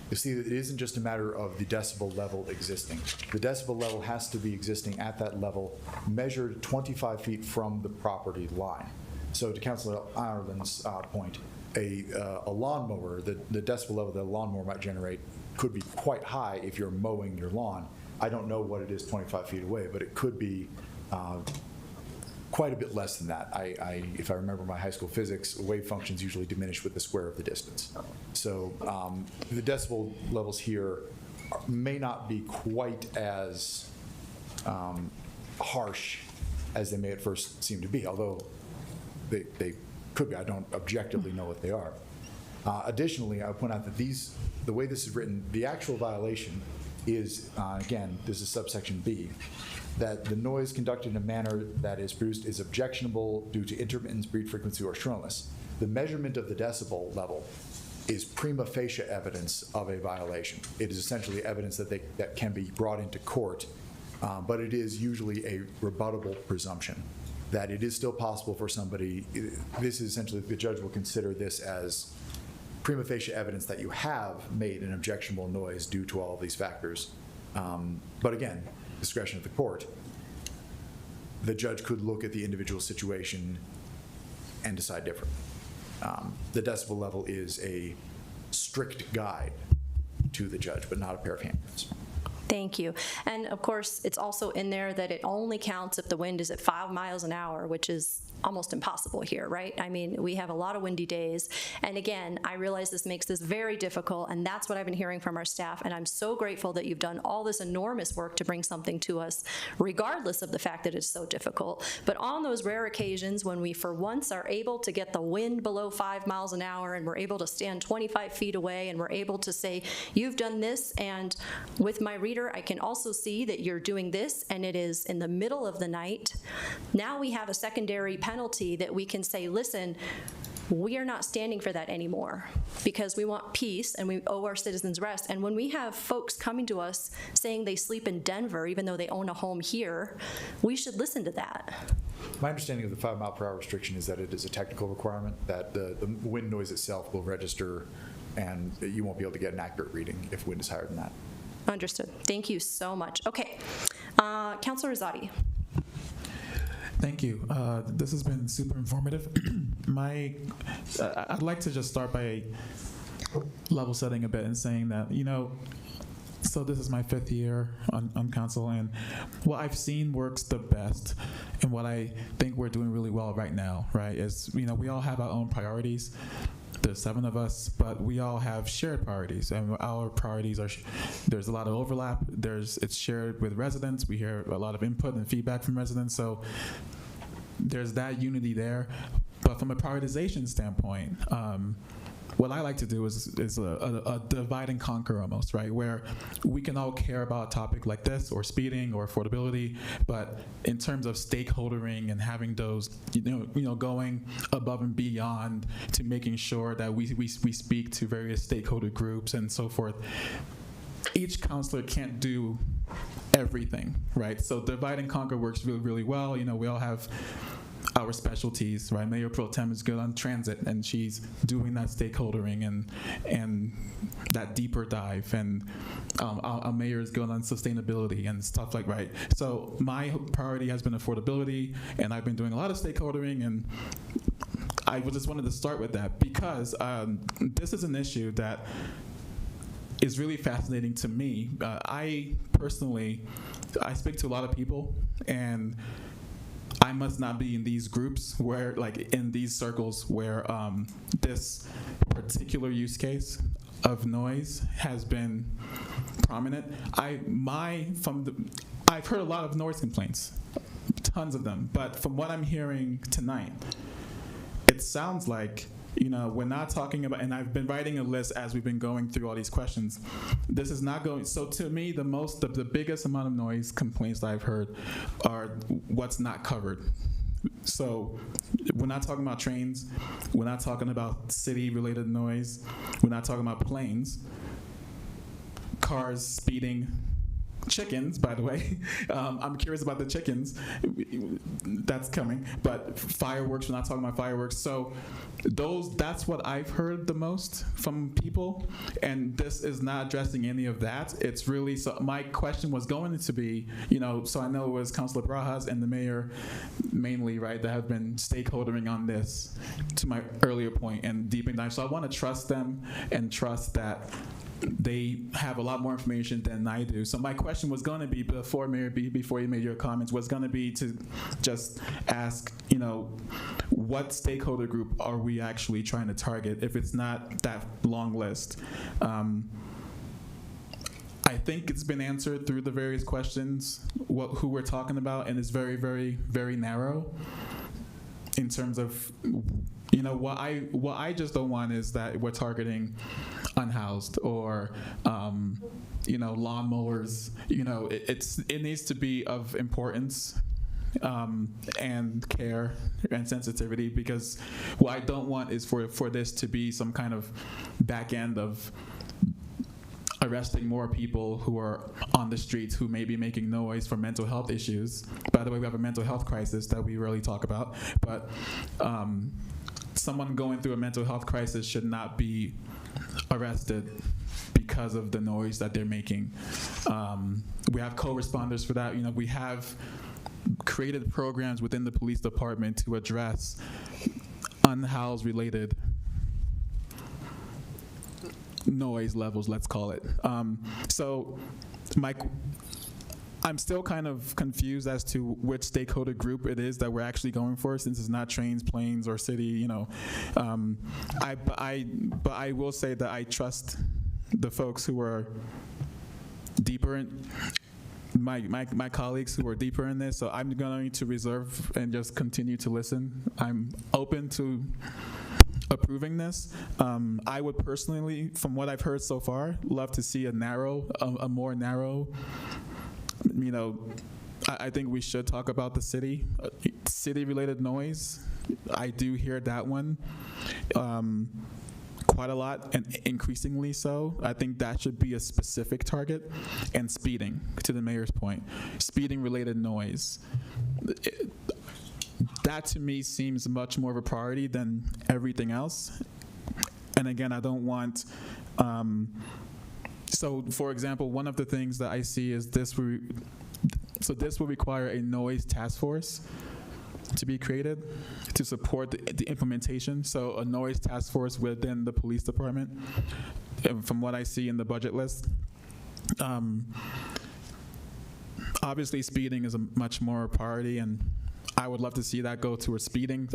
you'll see that it isn't just a matter of the decibel level existing. The decibel level has to be existing at that level, measured 25 feet from the property line. So to Councilor Ireland's point, a lawnmower, the decibel level that a lawnmower might generate could be quite high if you're mowing your lawn. I don't know what it is 25 feet away, but it could be quite a bit less than that. If I remember my high school physics, wave functions usually diminish with the square of the distance. So the decibel levels here may not be quite as harsh as they may at first seem to be, although they could be. I don't objectively know what they are. Additionally, I would point out that the way this is written, the actual violation is, again, this is subsection B, that the noise conducted in a manner that is produced is objectionable due to intermittence, breed frequency, or shrillness. The measurement of the decibel level is prima facie evidence of a violation. It is essentially evidence that can be brought into court, but it is usually a rebuttable presumption that it is still possible for somebody. This is essentially, the judge will consider this as prima facie evidence that you have made an objectionable noise due to all of these factors. But again, discretion of the court. The judge could look at the individual situation and decide different. The decibel level is a strict guide to the judge, but not a pair of handcuffs. Thank you. And of course, it's also in there that it only counts if the wind is at 5 miles an hour, which is almost impossible here, right? I mean, we have a lot of windy days. And again, I realize this makes this very difficult, and that's what I've been hearing from our staff. And I'm so grateful that you've done all this enormous work to bring something to us, regardless of the fact that it's so difficult. But on those rare occasions when we, for once, are able to get the wind below 5 miles an hour and we're able to stand 25 feet away and we're able to say, you've done this, and with my reader, I can also see that you're doing this, and it is in the middle of the night. Now we have a secondary penalty that we can say, listen, we are not standing for that anymore because we want peace and we owe our citizens rest. And when we have folks coming to us saying they sleep in Denver, even though they own a home here, we should listen to that. My understanding of the 5 mile per hour restriction is that it is a technical requirement, that the wind noise itself will register and you won't be able to get an accurate reading if wind is higher than that. Understood. Thank you so much. Okay. Councilor Rosati. Thank you. This has been super informative. I'd like to just start by level setting a bit and saying that, so this is my 5th year on council, and what I've seen works the best and what I think we're doing really well right now, right, is, we all have our own priorities. There's 7 of us, but we all have shared priorities, and our priorities are, there's a lot of overlap. It's shared with residents. We hear a lot of input and feedback from residents, so there's that unity there. But from a prioritization standpoint, what I like to do is a divide and conquer almost, right? Where we can all care about a topic like this, or speeding, or affordability, but in terms of stakeholdering and having those, going above and beyond to making sure that we speak to various stakeholder groups and so forth. Each counselor can't do everything, right? So divide and conquer works really, really well. We all have our specialties, right? Mayor Pro Tem is good on transit, and she's doing that stakeholdering and that deeper dive, and our mayor is good on sustainability and stuff like, right? So my priority has been affordability, and I've been doing a lot of stakeholdering, and I just wanted to start with that because this is an issue that is really fascinating to me. I personally speak to a lot of people, and I must not be in these groups where, in these circles where this particular use case of noise has been prominent. I've heard a lot of noise complaints, tons of them, but from what I'm hearing tonight, it sounds like, we're not talking about, and I've been writing a list as we've been going through all these questions. This is not going, so to me, the biggest amount of noise complaints that I've heard are what's not covered. So we're not talking about trains, we're not talking about city-related noise, we're not talking about planes, cars speeding, chickens, by the way. I'm curious about the chickens. That's coming. But fireworks, we're not talking about fireworks. So that's what I've heard the most from people. And this is not addressing any of that. It's really, so my question was going to be, so I know it was Councilor Barajas and the mayor mainly, right, that have been stakeholdering on this, to my earlier point, and deepening dive. So I want to trust them and trust that they have a lot more information than I do. So my question was going to be, before you made your comments, was going to be to just ask, what stakeholder group are we actually trying to target if it's not that long list? I think it's been answered through the various questions, who we're talking about, and it's very, very, very narrow in terms of, what I just don't want is that we're targeting unhoused or lawnmowers. It needs to be of importance and care and sensitivity, because what I don't want is for this to be some kind of back end of arresting more people who are on the streets who may be making noise for mental health issues. By the way, we have a mental health crisis that we rarely talk about, but someone going through a mental health crisis should not be arrested because of the noise that they're making. We have co-responders for that. We have created programs within the police department to address unhoused related noise levels, let's call it. So I'm still kind of confused as to which stakeholder group it is that we're actually going for, since it's not trains, planes, or city. But I will say that I trust the folks who are deeper in my colleagues who are deeper in this. So I'm going to reserve and just continue to listen. I'm open to approving this. I would personally, from what I've heard so far, love to see a more narrow. I think we should talk about the city-related noise. I do hear that one quite a lot, and increasingly so. I think that should be a specific target. And speeding, to the mayor's point, speeding-related noise. That to me seems much more of a priority than everything else. And again, I don't want. So, for example, one of the things that I see is this will require a noise task force. to be created to support the implementation. So a noise task force within the police department. And from what I see in the budget list, obviously speeding is a much more priority, and I would love to see that go to a speeding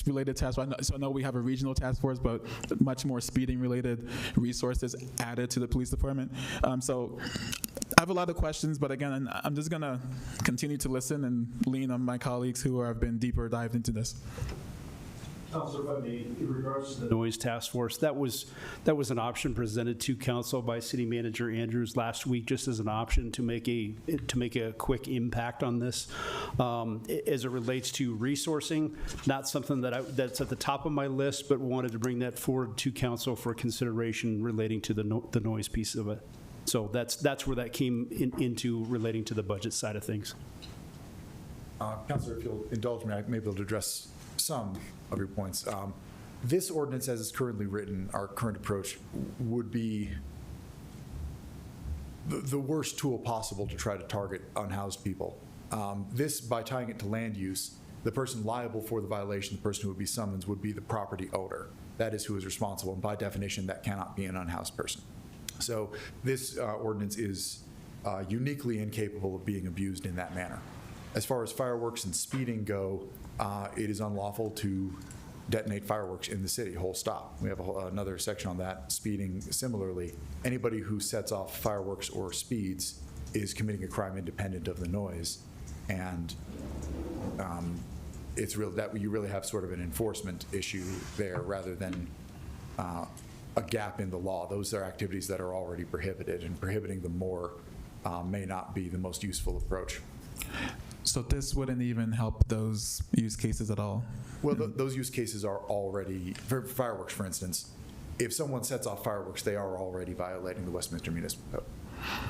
related task force. So I know we have a regional task force, but much more speeding related resources added to the police department. So I have a lot of questions, but again, I'm just gonna continue to listen and lean on my colleagues who have been deeper dived into this. Councilor, if I may, in regards to the noise task force, that was an option presented to council by City Manager Andrews last week, just as an option to make a quick impact on this. As it relates to resourcing, not something that's at the top of my list, but wanted to bring that forward to council for consideration relating to the noise piece of it. So that's where that came into relating to the budget side of things. Councilor, if you'll indulge me, I may be able to address some of your points. This ordinance, as it's currently written, our current approach would be the worst tool possible to try to target unhoused people. This, by tying it to land use, the person liable for the violation, the person who would be summoned, would be the property owner. That is who is responsible, and by definition, that cannot be an unhoused person. So this ordinance is uniquely incapable of being abused in that manner. As far as fireworks and speeding go, it is unlawful to detonate fireworks in the city, whole stop. We have another section on that. Speeding, similarly, anybody who sets off fireworks or speeds is committing a crime independent of the noise. And it's real that you really have sort of an enforcement issue there rather than a gap in the law. Those are activities that are already prohibited, and prohibiting them more may not be the most useful approach. So this wouldn't even help those use cases at all? Well, those use cases are already, for fireworks, for instance, if someone sets off fireworks, they are already violating the Westminster Municipal Code.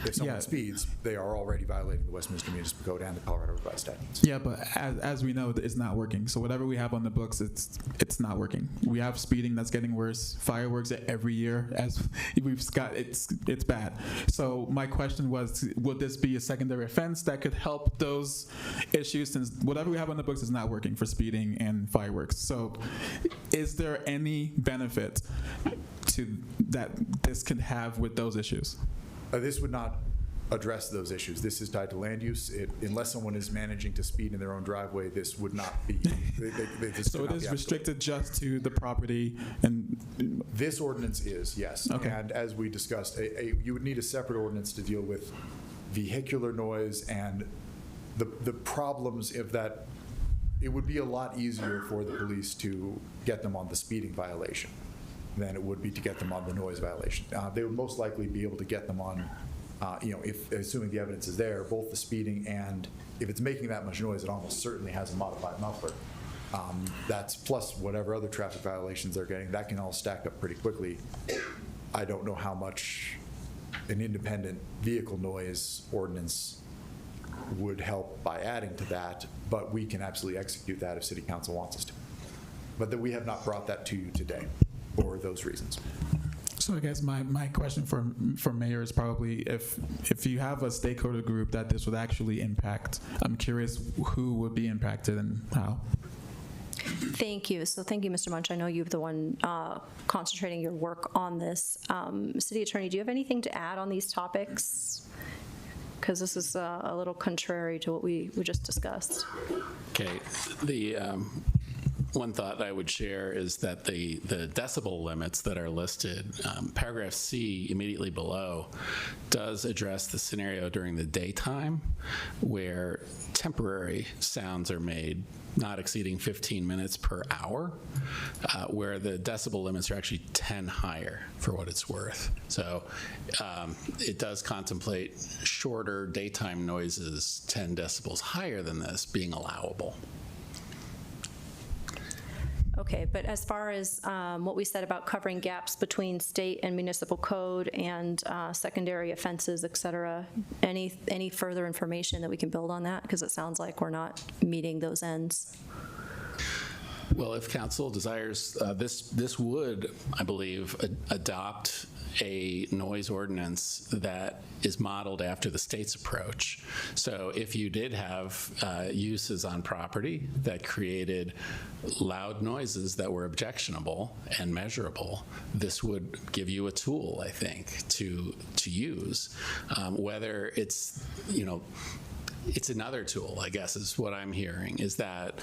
If someone speeds, they are already violating the Westminster Municipal Code and the Colorado Revised Statutes. Yeah, but as we know, it's not working. So whatever we have on the books, it's not working. We have speeding that's getting worse. Fireworks every year, as we've got, it's bad. So my question was, would this be a secondary offense that could help those issues, since whatever we have on the books is not working for speeding and fireworks? So is there any benefit to that this could have with those issues? This would not address those issues. This is tied to land use. Unless someone is managing to speed in their own driveway, this would not be. So it is restricted just to the property, and this ordinance is, yes. Okay. And as we discussed, you would need a separate ordinance to deal with vehicular noise and the problems of that. It would be a lot easier for the police to get them on the speeding violation than it would be to get them on the noise violation. They would most likely be able to get them on, if assuming the evidence is there, both the speeding and if it's making that much noise, it almost certainly has a modified muffler. That's plus whatever other traffic violations they're getting. That can all stack up pretty quickly. I don't know how much an independent vehicle noise ordinance would help by adding to that, but we can absolutely execute that if City Council wants us to. But that we have not brought that to you today for those reasons. So I guess my question for Mayor is probably if you have a stakeholder group that this would actually impact, I'm curious who would be impacted and how. Thank you. So thank you, Mr. Munch. I know you're the one concentrating your work on this. City Attorney, do you have anything to add on these topics? Because this is a little contrary to what we just discussed. Okay. The one thought I would share is that the decibel limits that are listed, paragraph C immediately below, does address the scenario during the daytime where temporary sounds are made not exceeding 15 minutes per hour, where the decibel limits are actually 10 higher for what it's worth. So it does contemplate shorter daytime noises 10 decibels higher than this being allowable. Okay, but as far as what we said about covering gaps between state and municipal code and secondary offenses, et cetera, any further information that we can build on that? Because it sounds like we're not meeting those ends. Well, if council desires, this would, I believe, adopt a noise ordinance that is modeled after the state's approach. So if you did have uses on property that created loud noises that were objectionable and measurable, this would give you a tool, I think, to use. Whether it's, it's another tool, I guess, is what I'm hearing, is that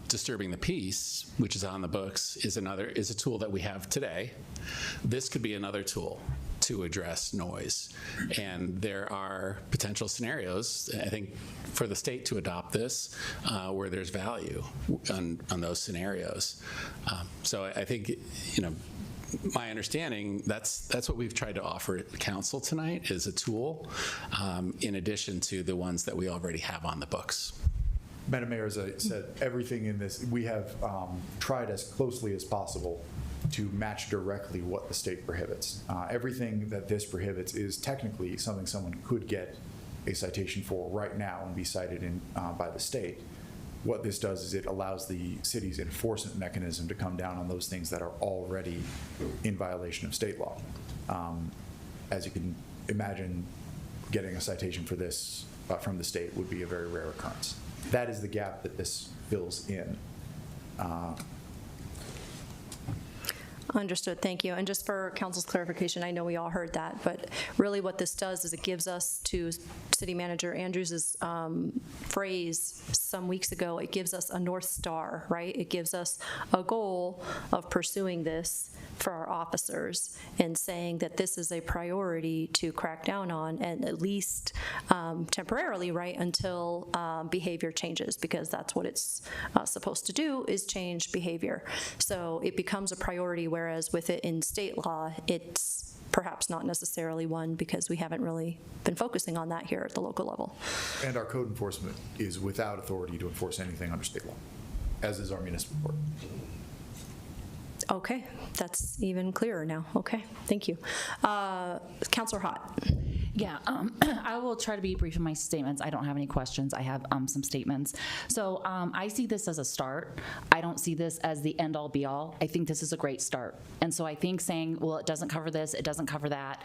disturbing the peace, which is on the books, is a tool that we have today. This could be another tool to address noise. And there are potential scenarios, I think, for the state to adopt this where there's value on those scenarios. So I think, my understanding, that's what we've tried to offer council tonight, is a tool in addition to the ones that we already have on the books. Madam Mayor, as I said, everything in this, we have tried as closely as possible to match directly what the state prohibits. Everything that this prohibits is technically something someone could get a citation for right now and be cited in by the state. What this does is it allows the city's enforcement mechanism to come down on those things that are already in violation of state law. As you can imagine, getting a citation for this from the state would be a very rare occurrence. That is the gap that this fills in. Understood, thank you. And just for council's clarification, I know we all heard that, but really what this does is it gives us, to City Manager Andrews' phrase some weeks ago, it gives us a North Star, right? It gives us a goal of pursuing this for our officers and saying that this is a priority to crack down on, and at least temporarily, right, until behavior changes, because that's what it's supposed to do, is change behavior. So it becomes a priority, whereas with it in state law, it's perhaps not necessarily one, because we haven't really been focusing on that here at the local level. And our code enforcement is without authority to enforce anything under state law, as is our municipal court. Okay, that's even clearer now. Okay, thank you. Councilor Hott. Yeah, I will try to be brief in my statements. I don't have any questions. I have some statements. So I see this as a start. I don't see this as the end-all be-all. I think this is a great start. And so I think saying, well, it doesn't cover this, it doesn't cover that,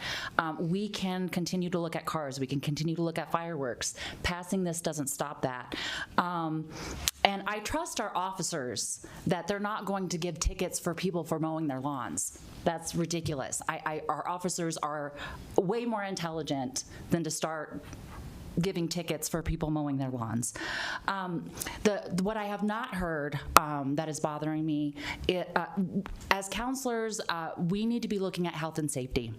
we can continue to look at cars. We can continue to look at fireworks. Passing this doesn't stop that. And I trust our officers that they're not going to give tickets for people for mowing their lawns. That's ridiculous. Our officers are way more intelligent than to start giving tickets for people mowing their lawns. What I have not heard that is bothering me, as counselors, we need to be looking at health and safety.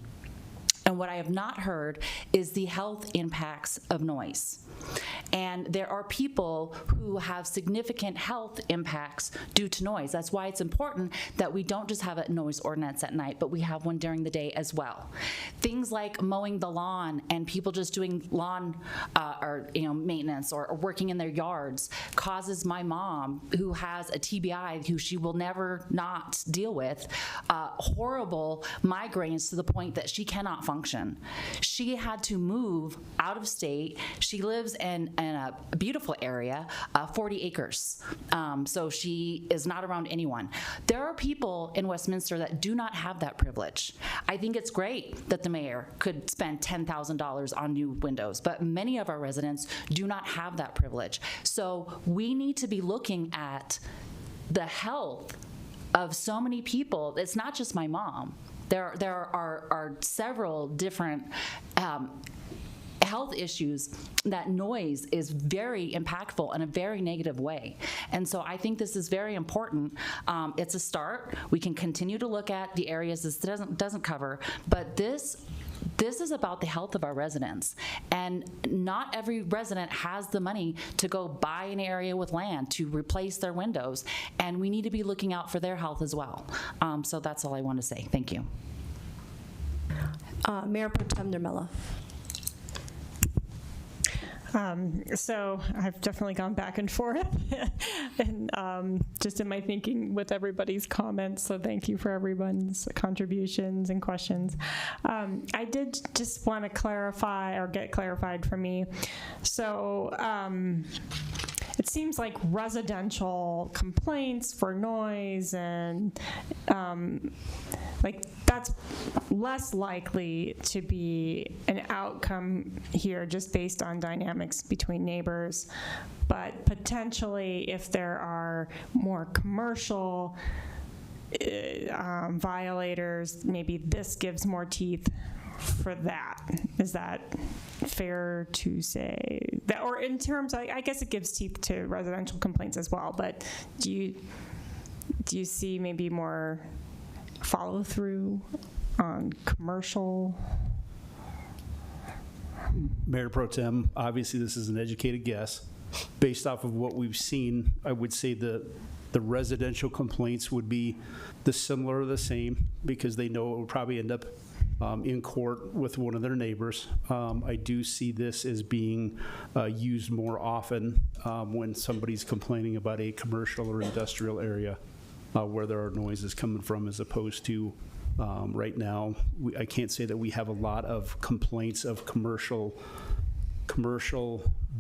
And what I have not heard is the health impacts of noise. And there are people who have significant health impacts due to noise. That's why it's important that we don't just have a noise ordinance at night, but we have one during the day as well. Things like mowing the lawn and people just doing lawn maintenance or working in their yards causes my mom, who has a TBI, who she will never not deal with, horrible migraines to the point that she cannot function. She had to move out of state. She lives in a beautiful area, 40 acres. So she is not around anyone. There are people in Westminster that do not have that privilege. I think it's great that the mayor could spend $10,000 on new windows, but many of our residents do not have that privilege. So we need to be looking at the health of so many people. It's not just my mom. There are several different health issues that noise is very impactful in a very negative way. And so I think this is very important. It's a start. We can continue to look at the areas this doesn't cover, but this is about the health of our residents. And not every resident has the money to go buy an area with land to replace their windows. And we need to be looking out for their health as well. So that's all I want to say. Thank you. Mayor Pro Tem Nurmela. So I've definitely gone back and forth and just in my thinking with everybody's comments, so thank you for everyone's contributions and questions. I did just want to clarify, or get clarified for me. So it seems like residential complaints for noise and like, that's less likely to be an outcome here just based on dynamics between neighbors. But potentially, if there are more commercial violators, maybe this gives more teeth for that. Is that fair to say? That, or in terms, I guess it gives teeth to residential complaints as well, but do you see maybe more follow through on commercial? Mayor Pro Tem, obviously this is an educated guess. Based off of what we've seen, I would say the residential complaints would be similar or the same, because they know it will probably end up in court with one of their neighbors. I do see this as being used more often when somebody's complaining about a commercial or industrial area where there are noises coming from, as opposed to right now, I can't say that we have a lot of complaints of commercial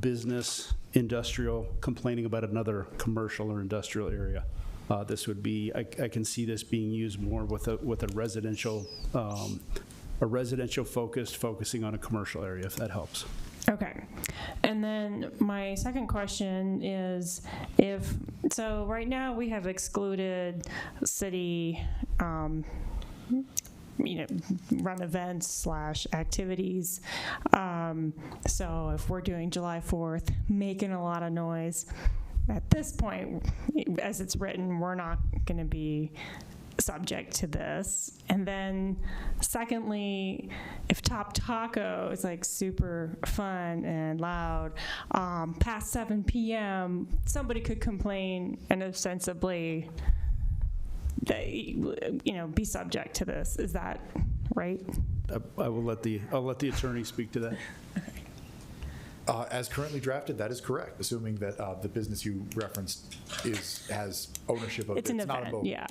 business, industrial, complaining about another commercial or industrial area. This would be, I can see this being used more with a residential focusing on a commercial area, if that helps. Okay. And then my second question is, so right now we have excluded city, run events / activities. So if we're doing July 4th, making a lot of noise, at this point, as it's written, we're not going to be subject to this. And then secondly, if Top Taco is like super fun and loud, past 7 p.m., somebody could complain and ostensibly be subject to this. Is that right? I'll let the attorney speak to that. As currently drafted, that is correct, assuming that the business you referenced has ownership of it. It's an not event, a boat. yeah.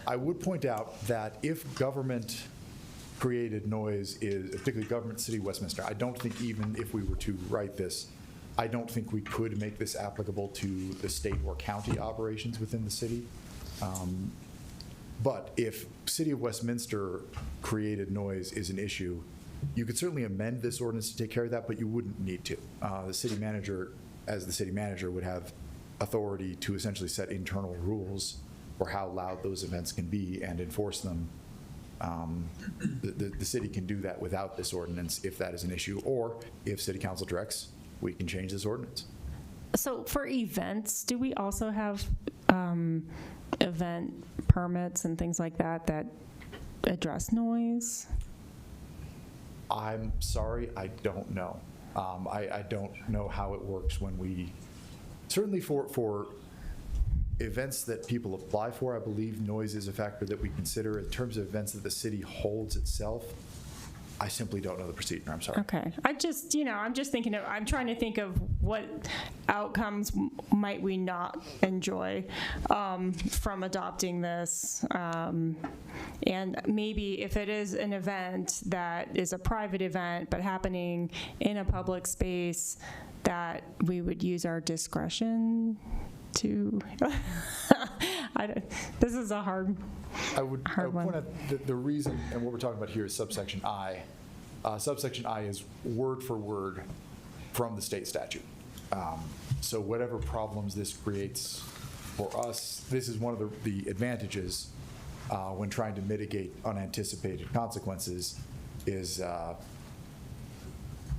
I would point out that if government-created noise is, particularly government city Westminster, I don't think even if we were to write this, I don't think we could make this applicable to the state or county operations within the city. But if City of Westminster created noise is an issue, you could certainly amend this ordinance to take care of that, but you wouldn't need to. The city manager, as the city manager, would have authority to essentially set internal rules for how loud those events can be and enforce them. The city can do that without this ordinance if that is an issue, or if city council directs, we can change this ordinance. So for events, do we also have event permits and things like that address noise? I'm sorry, I don't know. I don't know how it works when we, certainly for events that people apply for, I believe noise is a factor that we consider. In terms of events that the city holds itself, I simply don't know the procedure, I'm sorry. Okay. I'm just thinking I'm trying to think of what outcomes might we not enjoy from adopting this. And maybe if it is an event that is a private event but happening in a public space, that we would use our discretion to. This is a hard. I would point out the reason, and what we're talking about here is subsection I. Subsection I is word for word from the state statute. So whatever problems this creates for us, this is one of the advantages when trying to mitigate unanticipated consequences is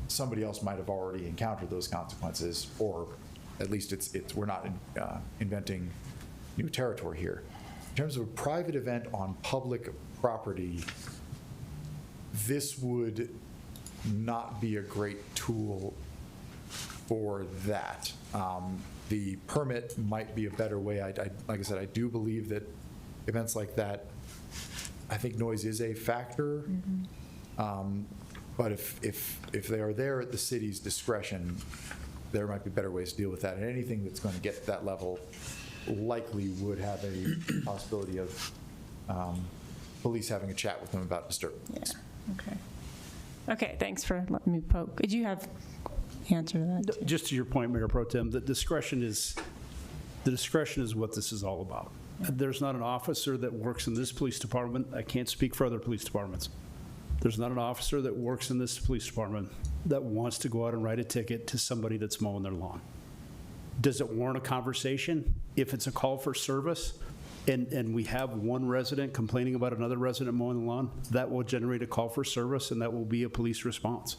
somebody else might have already encountered those consequences, or at least we're not inventing new territory here. In terms of a private event on public property, this would not be a great tool for that. The permit might be a better way. Like I said, I do believe that events like that, I think noise is a factor. But if they are there at the city's discretion, there might be better ways to deal with that. And anything that's going to get to that level likely would have a possibility of police having a chat with them about disturbance. Okay. Okay, thanks for letting me poke. Did you have answer to that? Just to your point, Mayor Pro Tem, the discretion is what this is all about. There's not an officer that works in this police department, I can't speak for other police departments. There's not an officer that works in this police department that wants to go out and write a ticket to somebody that's mowing their lawn. Does it warrant a conversation? If it's a call for service and we have one resident complaining about another resident mowing the lawn, that will generate a call for service and that will be a police response.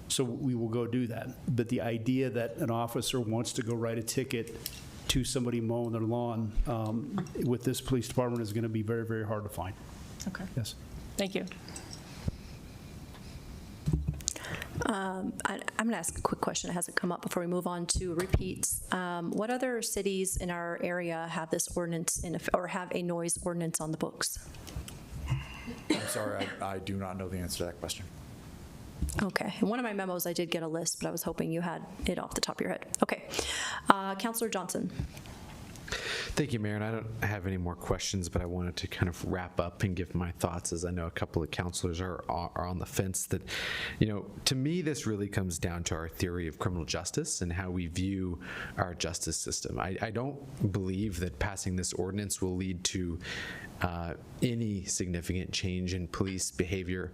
So we will go do that. But the idea that an officer wants to go write a ticket to somebody mowing their lawn with this police department is going to be very, very hard to find. Okay. Yes. Thank you. I'm going to ask a quick question. It hasn't come up before we move on to repeats. What other cities in our area have this ordinance or have a noise ordinance on the books? I'm sorry, I do not know the answer to that question. Okay. In one of my memos, I did get a list, but I was hoping you had it off the top of your head. Okay. Councillor Johnson. Thank you, Mayor. And I don't have any more questions, but I wanted to kind of wrap up and give my thoughts, as I know a couple of councilors are on the fence. That, to me, this really comes down to our theory of criminal justice and how we view our justice system. I don't believe that passing this ordinance will lead to any significant change in police behavior,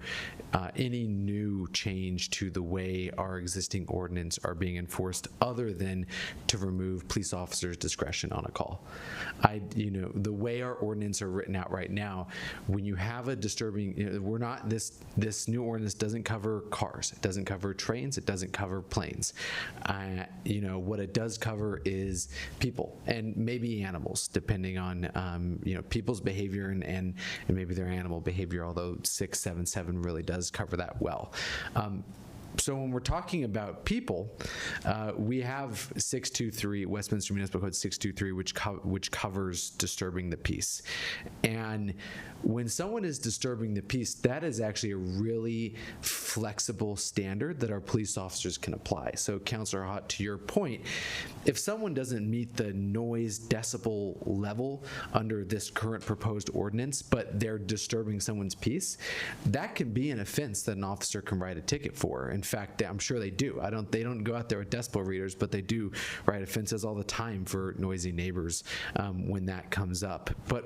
any new change to the way our existing ordinance are being enforced, other than to remove police officers' discretion on a call. The way our ordinance are written out right now, when you have a disturbing, we're not, this new ordinance doesn't cover cars, it doesn't cover trains, it doesn't cover planes. What it does cover is people and maybe animals, depending on people's behavior and maybe their animal behavior, although 677 really does cover that well. So when we're talking about people, we have 623, Westminster Municipal Code 623, which covers disturbing the peace. And when someone is disturbing the peace, that is actually a really flexible standard that our police officers can apply. So Councillor Hott, to your point, if someone doesn't meet the noise decibel level under this current proposed ordinance, but they're disturbing someone's peace, that can be an offense that an officer can write a ticket for. In fact, I'm sure they do. They don't go out there with decibel readers, but they do write offenses all the time for noisy neighbors when that comes up. But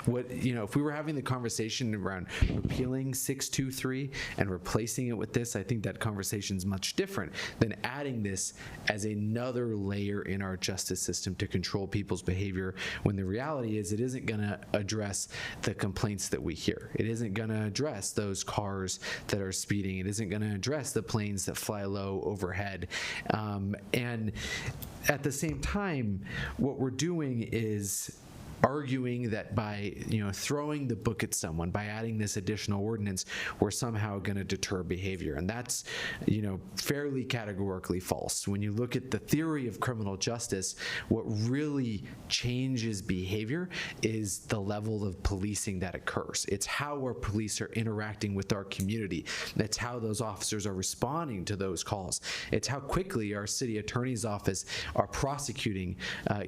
if we were having the conversation around repealing 623 and replacing it with this, I think that conversation is much different than adding this as another layer in our justice system to control people's behavior, when the reality is it isn't going to address the complaints that we hear. It isn't going to address those cars that are speeding. It isn't going to address the planes that fly low overhead. And at the same time, what we're doing is arguing that by throwing the book at someone, by adding this additional ordinance, we're somehow going to deter behavior, and that's fairly categorically false. When you look at the theory of criminal justice, what really changes behavior is the level of policing that occurs. It's how our police are interacting with our community. That's how those officers are responding to those calls. It's how quickly our city attorney's office are prosecuting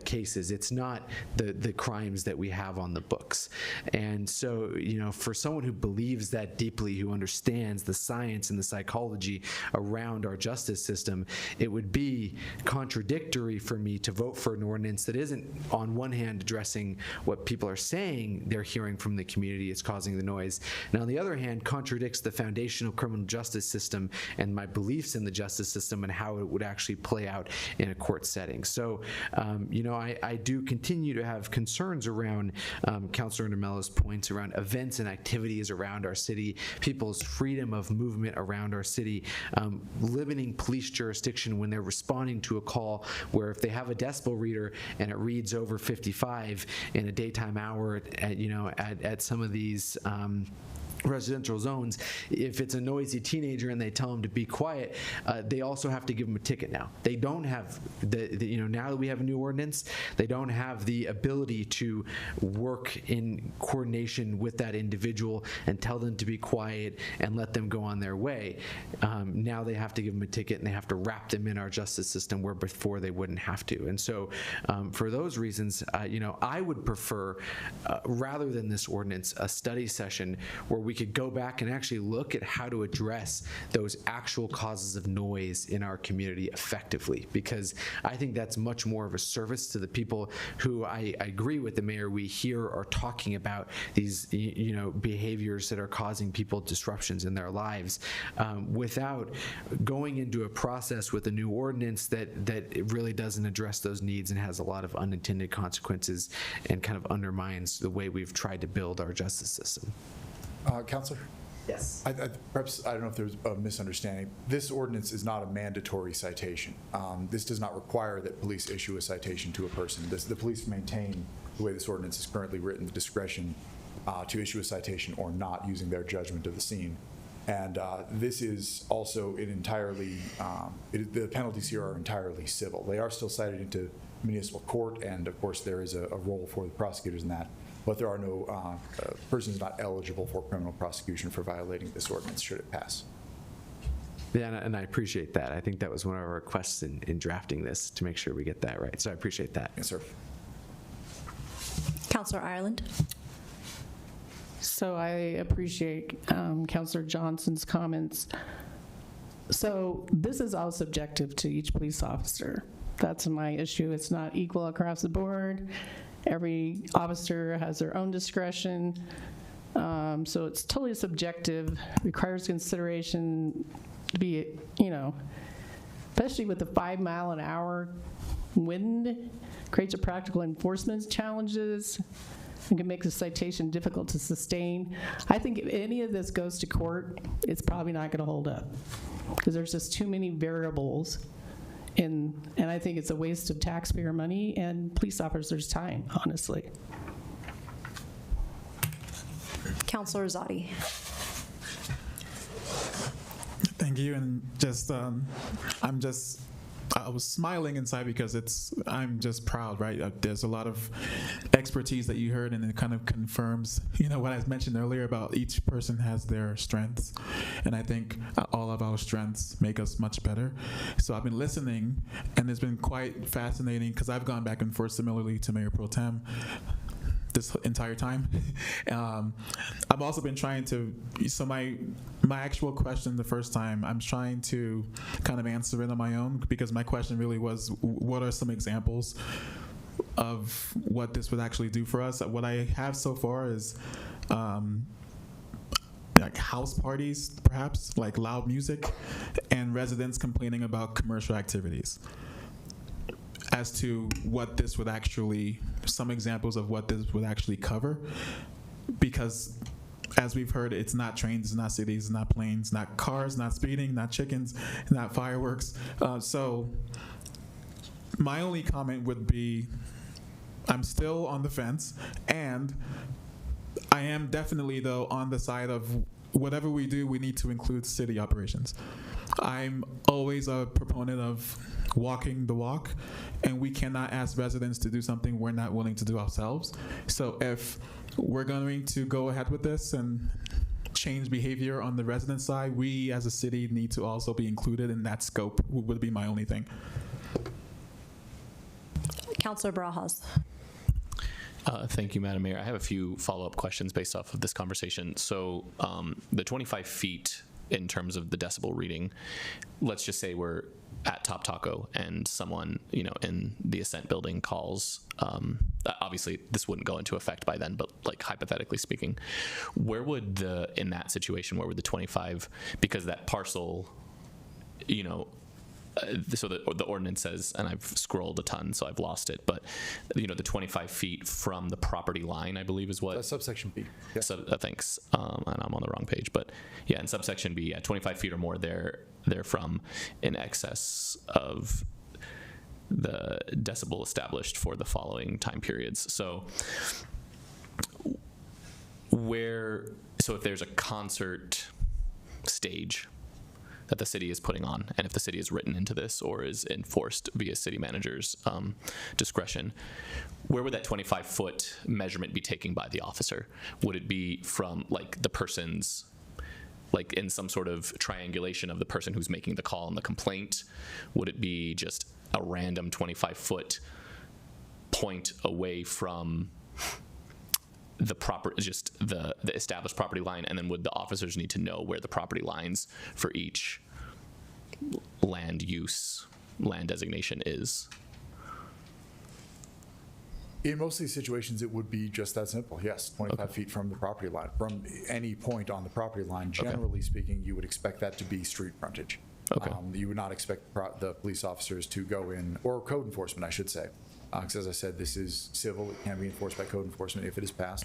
cases. It's not the crime that we have on the books. And so, for someone who believes that deeply, who understands the science and the psychology around our justice system, it would be contradictory for me to vote for an ordinance that isn't, on one hand, addressing what people are saying they're hearing from the community is causing the noise, and on the other hand, contradicts the foundational criminal justice system and my beliefs in the justice system and how it would actually play out in a court setting. So, I do continue to have concerns around Councillor Nermello's points around events and activities around our city, people's freedom of movement around our city, limiting police jurisdiction when they're responding to a call where if they have a decibel reader and it reads over 55 in a daytime hour at some of these residential zones, if it's a noisy teenager and they tell them to be quiet, they also have to give them a ticket now. They don't have now that we have a new ordinance, they don't have the ability to work in coordination with that individual and tell them to be quiet and let them go on their way. Now they have to give them a ticket and they have to wrap them in our justice system, where before they wouldn't have to. And so for those reasons, I would prefer, rather than this ordinance, a study session where we we could go back and actually look at how to address those actual causes of noise in our community effectively, because I think that's much more of a service to the people who I agree with the mayor. We hear are talking about these behaviors that are causing people disruptions in their lives, without going into a process with a new ordinance that it really doesn't address those needs and has a lot of unintended consequences and kind of undermines the way we've tried to build our justice system. Counselor? Yes. Perhaps, I don't know if there's a misunderstanding. This ordinance is not a mandatory citation. This does not require that police issue a citation to a person. The police maintain, the way this ordinance is currently written, the discretion to issue a citation or not, using their judgment of the scene. And this is also an entirely, the penalties here are entirely civil. They are still cited into municipal court, and of course there is a role for the prosecutors in that, but there are no, persons not eligible for criminal prosecution for violating this ordinance should it pass. Yeah, and I appreciate that. I think that was one of our requests in drafting this, to make sure we get that right. So I appreciate that. Yes, sir. Councillor Ireland. So I appreciate Councillor Johnson's comments. So this is all subjective to each police officer. That's my issue. It's not equal across the board. Every officer has their own discretion. So it's totally subjective, requires consideration to be, especially with the 5 mile an hour wind, creates a practical enforcement challenges. It can make the citation difficult to sustain. I think if any of this goes to court, it's probably not going to hold up because there's just too many variables. And I think it's a waste of taxpayer money and police officers' time, honestly. Councillor Zadi. Thank you, and I was smiling inside because I'm just proud, right? There's a lot of expertise that you heard, and it kind of confirms, what I mentioned earlier about each person has their strengths, and I think all of our strengths make us much better. So I've been listening, and it's been quite fascinating because I've gone back and forth similarly to Mayor Pro Tem this entire time. I've also been trying to, so my actual question the first time, I'm trying to kind of answer it on my own, because my question really was, what are some examples of what this would actually do for us? What I have so far is like house parties, perhaps, like loud music, and residents complaining about commercial activities. As to what this would actually, some examples of what this would actually cover, because as we've heard, it's not trains, it's not cities, it's not planes, not cars, not speeding, not chickens, not fireworks. So my only comment would be, I'm still on the fence, and I am definitely, though, on the side of whatever we do, we need to include city operations. I'm always a proponent of walking the walk, and we cannot ask residents to do something we're not willing to do ourselves. So if we're going to go ahead with this and change behavior on the resident side, we as a city need to also be included in that scope, would be my only thing. Councillor Barajas. Thank you, Madam Mayor. I have a few follow-up questions based off of this conversation. So the 25 feet in terms of the decibel reading, let's just say we're at Top Taco and someone, in the Ascent building calls, obviously this wouldn't go into effect by then, but like hypothetically speaking, in that situation, where would the 25, because that parcel, so the ordinance says, and I've scrolled a ton, so I've lost it, but the 25 feet from the property line, I believe, is what subsection B. Yeah. Thanks, and I'm on the wrong page, but yeah, in subsection B, 25 feet or more, they're from in excess of the decibel established for the following time periods. So if there's a concert stage that the city is putting on, and if the city is written into this or is enforced via city manager's discretion, where would that 25-foot measurement be taken by the officer? Would it be from the person's, in some sort of triangulation of the person who's making the call and the complaint? Would it be just a random 25-foot point away from the established property line, and then would the officers need to know where the property lines for each land designation is? In most of these situations, it would be just that simple. Yes, 25 feet from the property line. From any point on the property line, generally speaking, you would expect that to be street frontage. Okay. You would not expect the police officers to go in, or code enforcement, I should say. Because as I said, this is civil. It can be enforced by code enforcement if it is passed.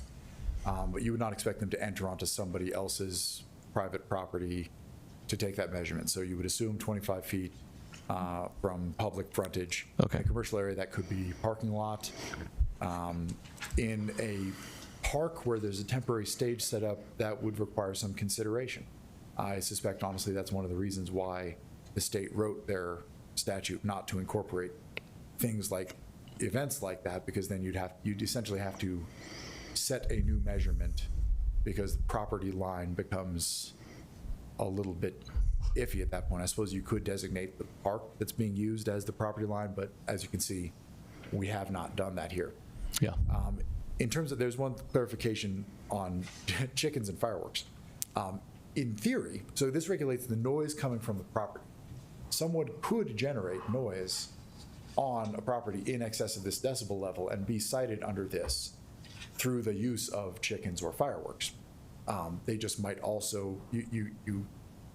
But you would not expect them to enter onto somebody else's private property to take that measurement. So you would assume 25 feet from public frontage. Okay. In a commercial area, that could be parking lot. In a park where there's a temporary stage set up, that would require some consideration. I suspect, honestly, that's one of the reasons why the state wrote their statute not to incorporate things like events like that, because then you'd essentially have to set a new measurement, because the property line becomes a little bit iffy at that point. I suppose you could designate the park that's being used as the property line, but as you can see, we have not done that here. Yeah. In terms of, there's one clarification on chickens and fireworks. In theory, so this regulates the noise coming from the property. Someone could generate noise on a property in excess of this decibel level and be cited under this through the use of chickens or fireworks. They just might also,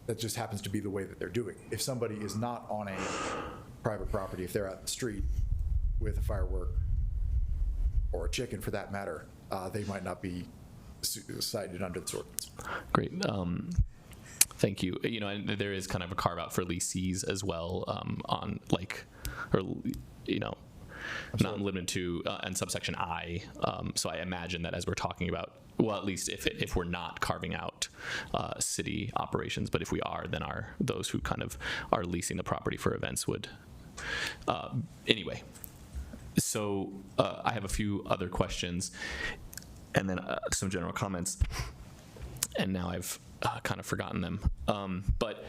that just happens to be the way that they're doing it. If somebody is not on a private property, if they're out in the street with a firework or a chicken for that matter, they might not be cited under this ordinance. Great. Thank you. And there is kind of a carve out for leasees as well, not limited to, and subsection I. So I imagine that as we're talking about, well, at least if we're not carving out city operations, but if we are, then those who kind of are leasing the property for events would. Anyway, so I have a few other questions, and then some general comments, and now I've kind of forgotten them. But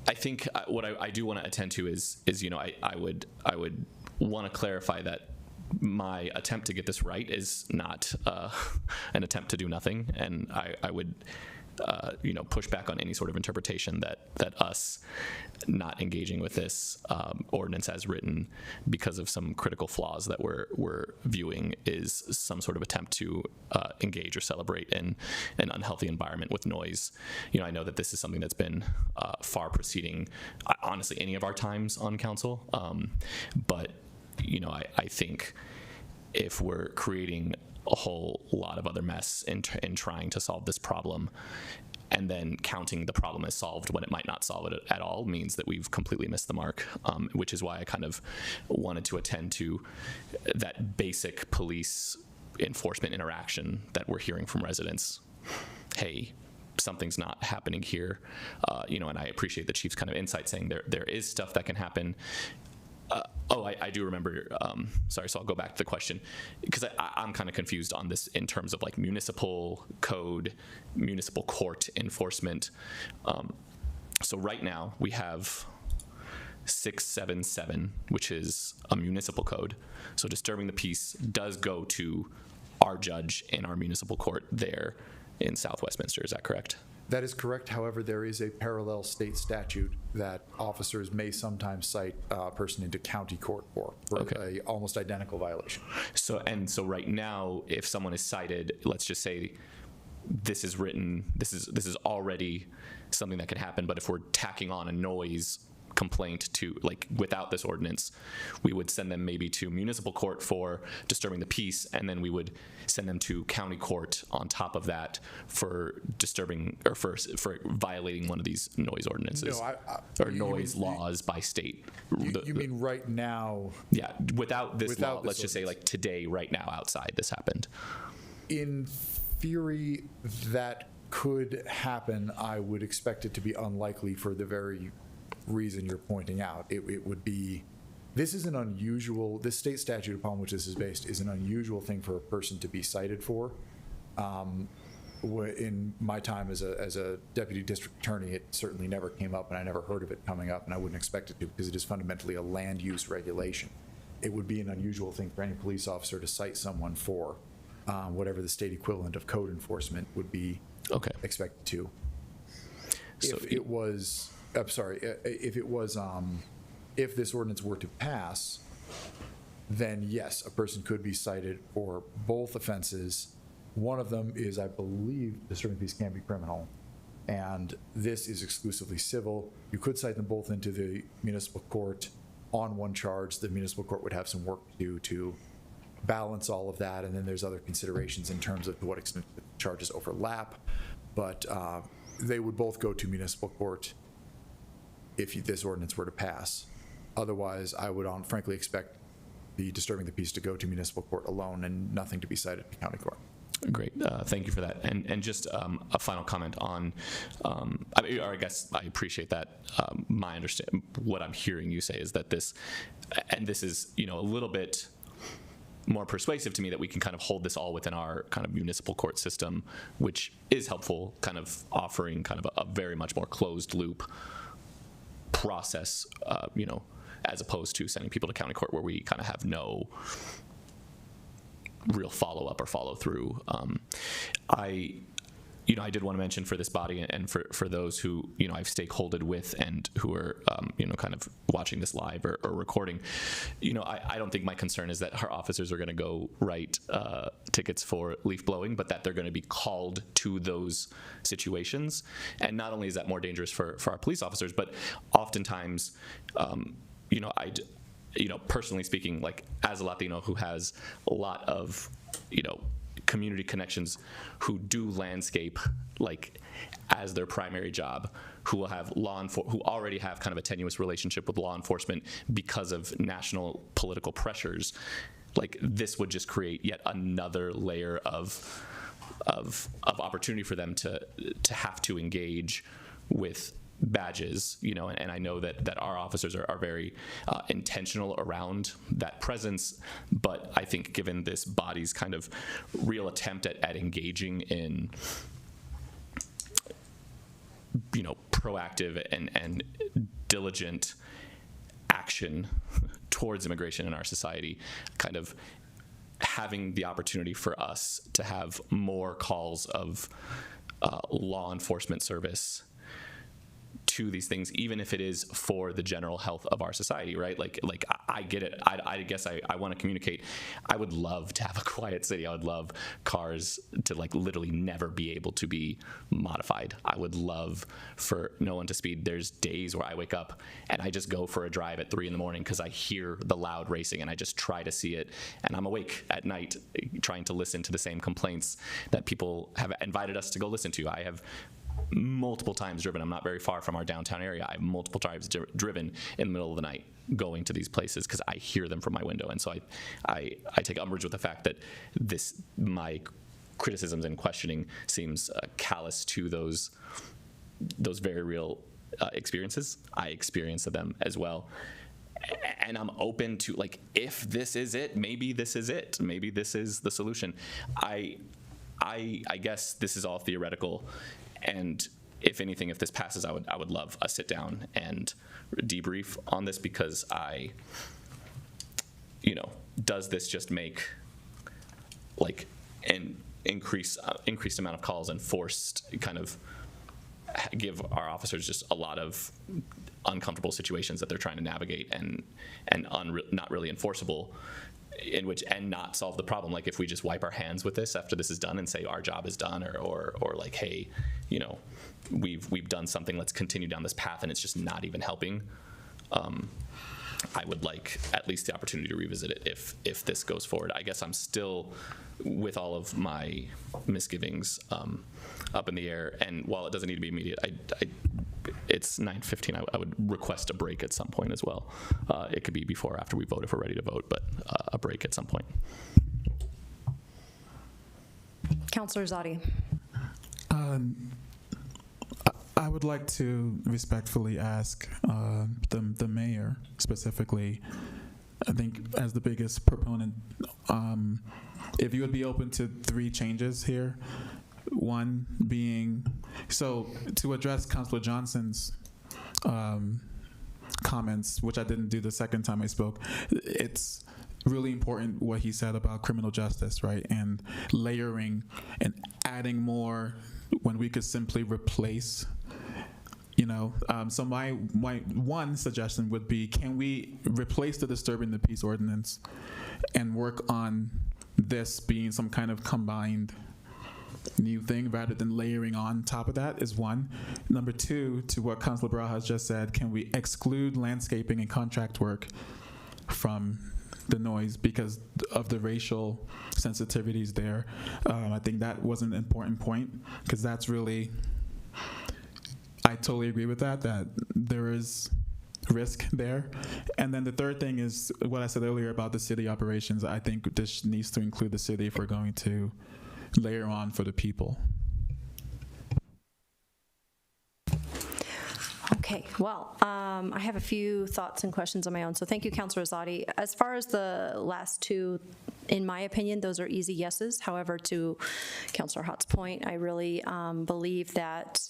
I think what I do want to attend to is I would want to clarify that my attempt to get this right is not an attempt to do nothing, and I would push back on any sort of interpretation that us not engaging with this ordinance as written because of some critical flaws that we're viewing is some sort of attempt to engage or celebrate in an unhealthy environment with noise. I know that this is something that's been far preceding, honestly, any of our times on council. But I think if we're creating a whole lot of other mess in trying to solve this problem, and then counting the problem as solved when it might not solve it at all, means that we've completely missed the mark, which is why I kind of wanted to attend to that basic police enforcement interaction that we're hearing from residents. Hey, something's not happening here, and I appreciate the chief's kind of insight saying there is stuff that can happen. I do remember, sorry, so I'll go back to the question, because I'm kind of confused on this in terms of like municipal code, municipal court enforcement. So right now we have 677, which is a municipal code. So disturbing the peace does go to our judge in our municipal court there in South Westminster. Is that correct? That is correct. However, there is a parallel state statute that officers may sometimes cite a person into county court for a almost identical violation. So right now, if someone is cited, let's just say this is already something that could happen, but if we're tacking on a noise complaint to, like, without this ordinance, we would send them maybe to municipal court for disturbing the peace, and then we would send them to county court on top of that for disturbing or for violating one of these noise ordinances or noise laws by state. You mean right now? Yeah, without this law, let's just say like today, right now, outside this happened. In theory, that could happen. I would expect it to be unlikely for the very reason you're pointing out. It would be, this state statute upon which this is based is an unusual thing for a person to be cited for. In my time as a deputy district attorney, it certainly never came up, and I never heard of it coming up, and I wouldn't expect it to, because it is fundamentally a land use regulation. It would be an unusual thing for any police officer to cite someone for whatever the state equivalent of code enforcement would be expected to. So if it was, I'm sorry, if it was, if this ordinance were to pass, then yes, a person could be cited for both offenses. One of them is, I believe, disturbing peace can be criminal, and this is exclusively civil. You could cite them both into the municipal court on one charge. The municipal court would have some work to do to balance all of that, and then there's other considerations in terms of to what extent the charges overlap, but they would both go to municipal court if this ordinance were to pass. Otherwise, I would frankly expect the disturbing the peace to go to municipal court alone and nothing to be cited to county court. Great, thank you for that. And just a final comment on, I guess I appreciate that. My understanding, what I'm hearing you say is that this is, a little bit more persuasive to me, that we can kind of hold this all within our kind of municipal court system, which is helpful, kind of offering kind of a very much more closed loop process, as opposed to sending people to county court where we kind of have no real follow-up or follow-through. I did want to mention for this body and for those who, I've stakeholdered with and who are, kind of watching this live or recording, I don't think my concern is that our officers are going to go write tickets for leaf blowing, but that they're going to be called to those situations. And not only is that more dangerous for our police officers, but oftentimes, personally speaking, like as a Latino who has a lot of, community connections, who do landscape like as their primary job, who will have who already have kind of a tenuous relationship with law enforcement because of national political pressures, like this would just create yet another layer of opportunity for them to have to engage with badges, and I know that our officers are very intentional around that presence, but I think given this body's kind of real attempt at engaging in, proactive and diligent action towards immigration in our society, kind of having the opportunity for us to have more calls of law enforcement service to these things, even if it is for the general health of our society, right? Like I get it. I guess I want to communicate. I would love to have a quiet city. I would love cars to like literally never be able to be modified. I would love for no one to speed. There's days where I wake up and I just go for a drive at 3 a.m. because I hear the loud racing and I just try to see it. And I'm awake at night trying to listen to the same complaints that people have invited us to go listen to. I have multiple times driven. I'm not very far from our downtown area. I've multiple times driven in the middle of the night going to these places because I hear them from my window. And so I take umbrage with the fact that my criticisms and questioning seems callous to those very real experiences. I experience them as well. And I'm open to, like, if this is it, maybe this is it. Maybe this is the solution. I guess this is all theoretical. And if anything, if this passes, I would love a sit down and debrief on this, because does this just make like an increased amount of calls and forced kind of give our officers just a lot of uncomfortable situations that they're trying to navigate and not really enforceable, and not solve the problem? Like if we just wipe our hands with this after this is done and say our job is done, or like, hey, we've done something, let's continue down this path, and it's just not even helping. I would like at least the opportunity to revisit it if this goes forward. I guess I'm still, with all of my misgivings, up in the air. And while it doesn't need to be immediate, it's 9:15. I would request a break at some point as well. It could be before or after we vote if we're ready to vote, but a break at some point. Councilor Zadi. I would like to respectfully ask the mayor specifically, I think as the biggest proponent, if you would be open to 3 changes here. One being, so to address Councilor Johnson's comments, which I didn't do the second time I spoke, it's really important what he said about criminal justice, right? And layering and adding more when we could simply replace. So my one suggestion would be, can we replace the disturbing the peace ordinance and work on this being some kind of combined new thing rather than layering on top of that is one. Number two, to what Councilor Barajas just said, can we exclude landscaping and contract work from the noise because of the racial sensitivities there? I think that was an important point, because that's really, I totally agree with that there is risk there. And then the third thing is what I said earlier about the city operations. I think this needs to include the city if we're going to layer on for the people. Okay, well, I have a few thoughts and questions on my own. So thank you, Councilor Azadi. As far as the last two, in my opinion, those are easy yeses. However, to Councilor Hott's point, I really believe that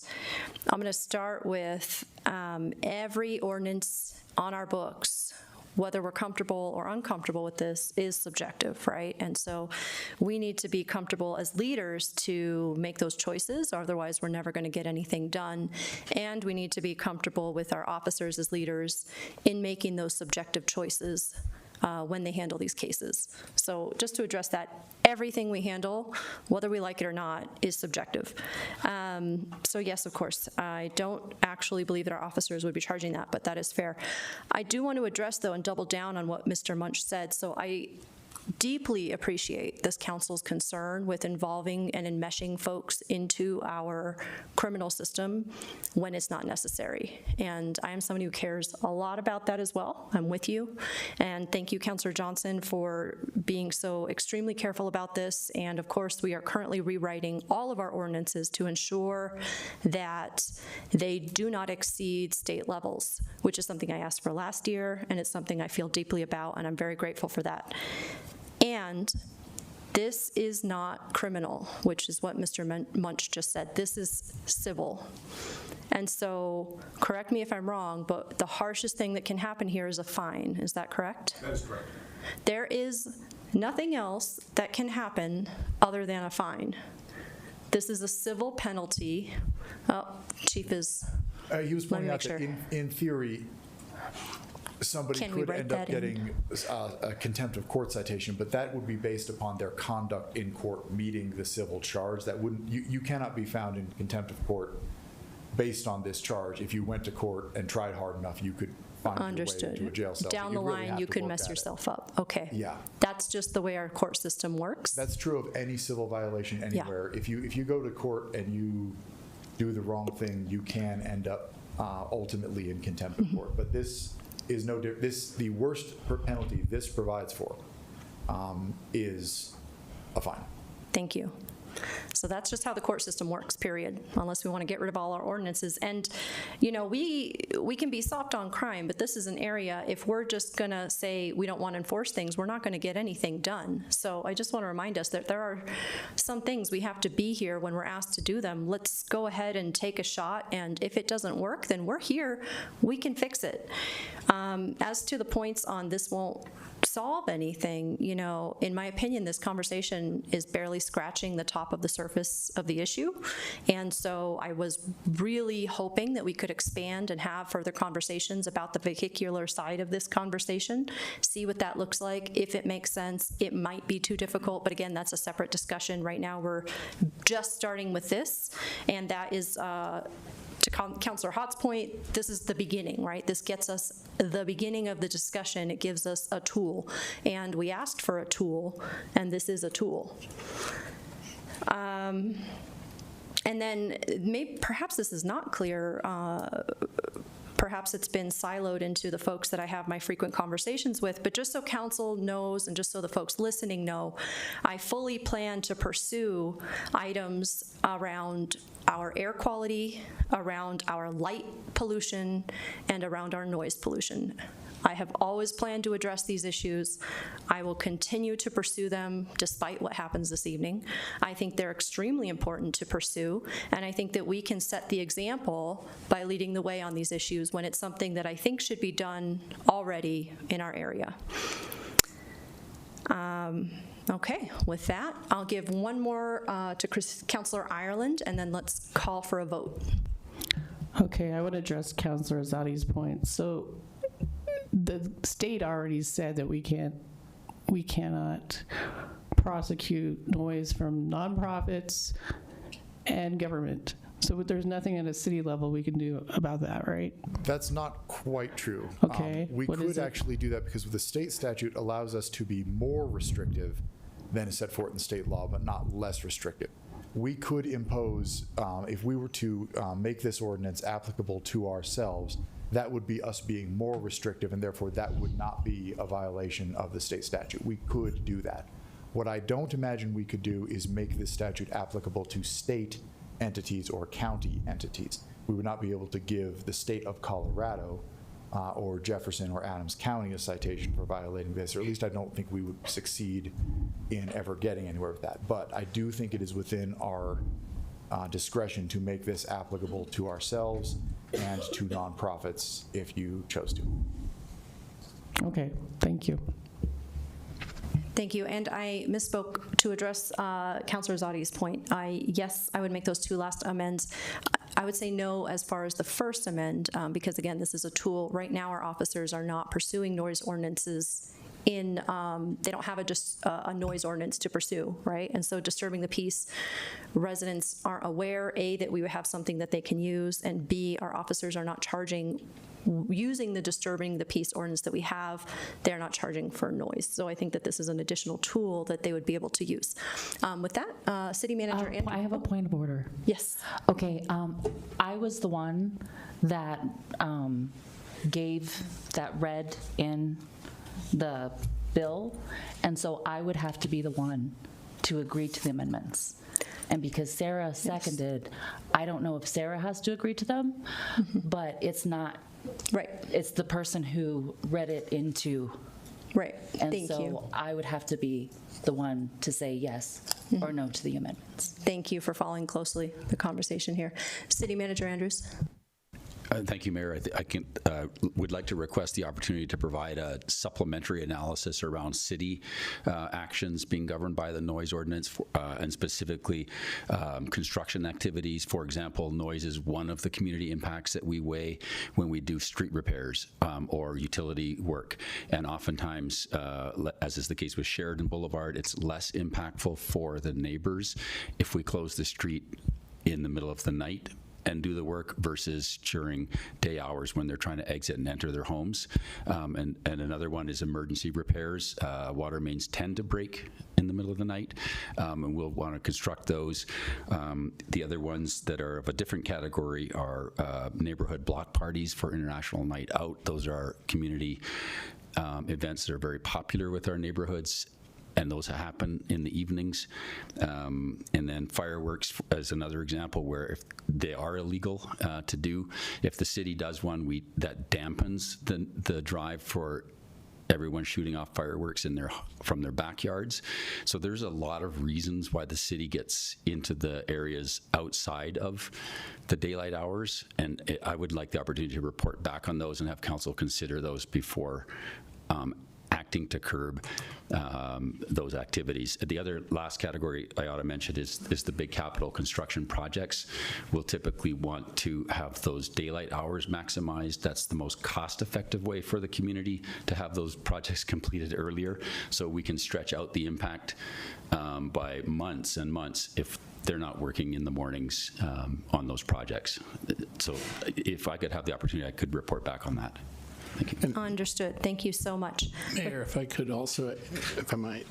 I'm going to start with every ordinance on our books, whether we're comfortable or uncomfortable with this, is subjective, right? And so we need to be comfortable as leaders to make those choices, otherwise we're never going to get anything done. And we need to be comfortable with our officers as leaders in making those subjective choices when they handle these cases. So just to address that, everything we handle, whether we like it or not, is subjective. So yes, of course, I don't actually believe that our officers would be charging that, but that is fair. I do want to address, though, and double down on what Mr. Munch said. So I deeply appreciate this council's concern with involving and enmeshing folks into our criminal system when it's not necessary. And I am somebody who cares a lot about that as well. I'm with you. And thank you, Councilor Johnson, for being so extremely careful about this. And of course, we are currently rewriting all of our ordinances to ensure that they do not exceed state levels, which is something I asked for last year, and it's something I feel deeply about, and I'm very grateful for that. And this is not criminal, which is what Mr. Munch just said. This is civil. And so, correct me if I'm wrong, but the harshest thing that can happen here is a fine. Is that correct? That is correct. There is nothing else that can happen other than a fine. This is a civil penalty. Oh, Chief is... he was pointing out that in theory, somebody could end up getting a contempt of court citation, but that would be based upon their conduct in court meeting the civil charge. That wouldn't, you cannot be found in contempt of court based on this charge. If you went to court and tried hard enough, you could find your way into a jail cell. Down the line, you could mess yourself up. Okay. Yeah. That's just the way our court system works. That's true of any civil violation anywhere. Yeah. If you go to court and you do the wrong thing, you can end up ultimately in contempt of court. But this is no different. The worst penalty this provides for is a fine. Thank you. So that's just how the court system works, period, unless we want to get rid of all our ordinances. And, you know, we can be soft on crime, but this is an area, if we're just going to say we don't want to enforce things, we're not going to get anything done. So I just want to remind us that there are some things we have to be here when we're asked to do them. Let's go ahead and take a shot, and if it doesn't work, then we're here. We can fix it. As to the points on this won't solve anything, you know, in my opinion, this conversation is barely scratching the top of the surface of the issue. And so I was really hoping that we could expand and have further conversations about the vehicular side of this conversation, see what that looks like. If it makes sense, it might be too difficult, but again, that's a separate discussion. Right now, we're just starting with this, and that is to Councilor Hott's point, this is the beginning, right? This gets us the beginning of the discussion. It gives us a tool, and we asked for a tool, and this is a tool. And then perhaps this is not clear. Perhaps it's been siloed into the folks that I have my frequent conversations with, but just so council knows and just so the folks listening know, I fully plan to pursue items around our air quality, around our light pollution, and around our noise pollution. I have always planned to address these issues. I will continue to pursue them despite what happens this evening. I think they're extremely important to pursue, and I think that we can set the example by leading the way on these issues when it's something that I think should be done already in our area. Okay, with that, I'll give one more to Councillor Ireland, and then let's call for a vote. Okay, I would address Councillor Azadi's point. So the state already said that we cannot prosecute noise from nonprofits and government. So there's nothing at a city level we can do about that, right? That's not quite true. Okay. We What is could it? actually do that because the state statute allows us to be more restrictive than is set forth in state law, but not less restrictive. We could impose, if we were to make this ordinance applicable to ourselves, that would be us being more restrictive, and therefore that would not be a violation of the state statute. We could do that. What I don't imagine we could do is make this statute applicable to state entities or county entities. We would not be able to give the state of Colorado or Jefferson or Adams County a citation for violating this, or at least I don't think we would succeed in ever getting anywhere with that. But I do think it is within our discretion to make this applicable to ourselves and to nonprofits if you chose to. Okay, thank you. Thank you, and I misspoke to address Councillor Zadi's point. Yes, I would make those two last amends. I would say no as far as the first amend, because again, this is a tool. Right now, our officers are not pursuing noise ordinances in, they don't have a noise ordinance to pursue, right? And so disturbing the peace, residents aren't aware, A, that we would have something that they can use, and B, our officers are not charging, using the disturbing the peace ordinance that we have, they're not charging for noise. So I think that this is an additional tool that they would be able to use. With that, City Manager Andrew. I have a point of order. Yes. Okay, I was the one that gave that read in the bill, and so I would have to be the one to agree to the amendments. And because Sarah seconded, I don't know if Sarah has to agree to them, but it's not, right. It's the person who read it into. Right, and thank so you. I would have to be the one to say yes or no to the amendments. Thank you for following closely the conversation here. City Manager Andrews. Thank you, Mayor. Would like to request the opportunity to provide a supplementary analysis around city actions being governed by the noise ordinance, and specifically construction activities. For example, noise is one of the community impacts that we weigh when we do street repairs or utility work. And oftentimes, as is the case with Sheridan Boulevard, it's less impactful for the neighbors if we close the street in the middle of the night and do the work versus during day hours when they're trying to exit and enter their homes. And another one is emergency repairs. Water mains tend to break in the middle of the night, and we'll want to construct those. The other ones that are of a different category are neighborhood block parties for International Night Out. Those are community events that are very popular with our neighborhoods, and those happen in the evenings. And then fireworks as another example where if they are illegal to do, if the city does one, that dampens the drive for everyone shooting off fireworks from their backyards. So there's a lot of reasons why the city gets into the areas outside of the daylight hours, and I would like the opportunity to report back on those and have council consider those before acting to curb those activities. The other last category I ought to mention is the big capital construction projects. We'll typically want to have those daylight hours maximized. That's the most cost-effective way for the community to have those projects completed earlier, so we can stretch out the impact by months and months if they're not working in the mornings on those projects. So if I could have the opportunity, I could report back on that. Thank you. Understood. Thank you so much. Mayor, if I could also, if I might,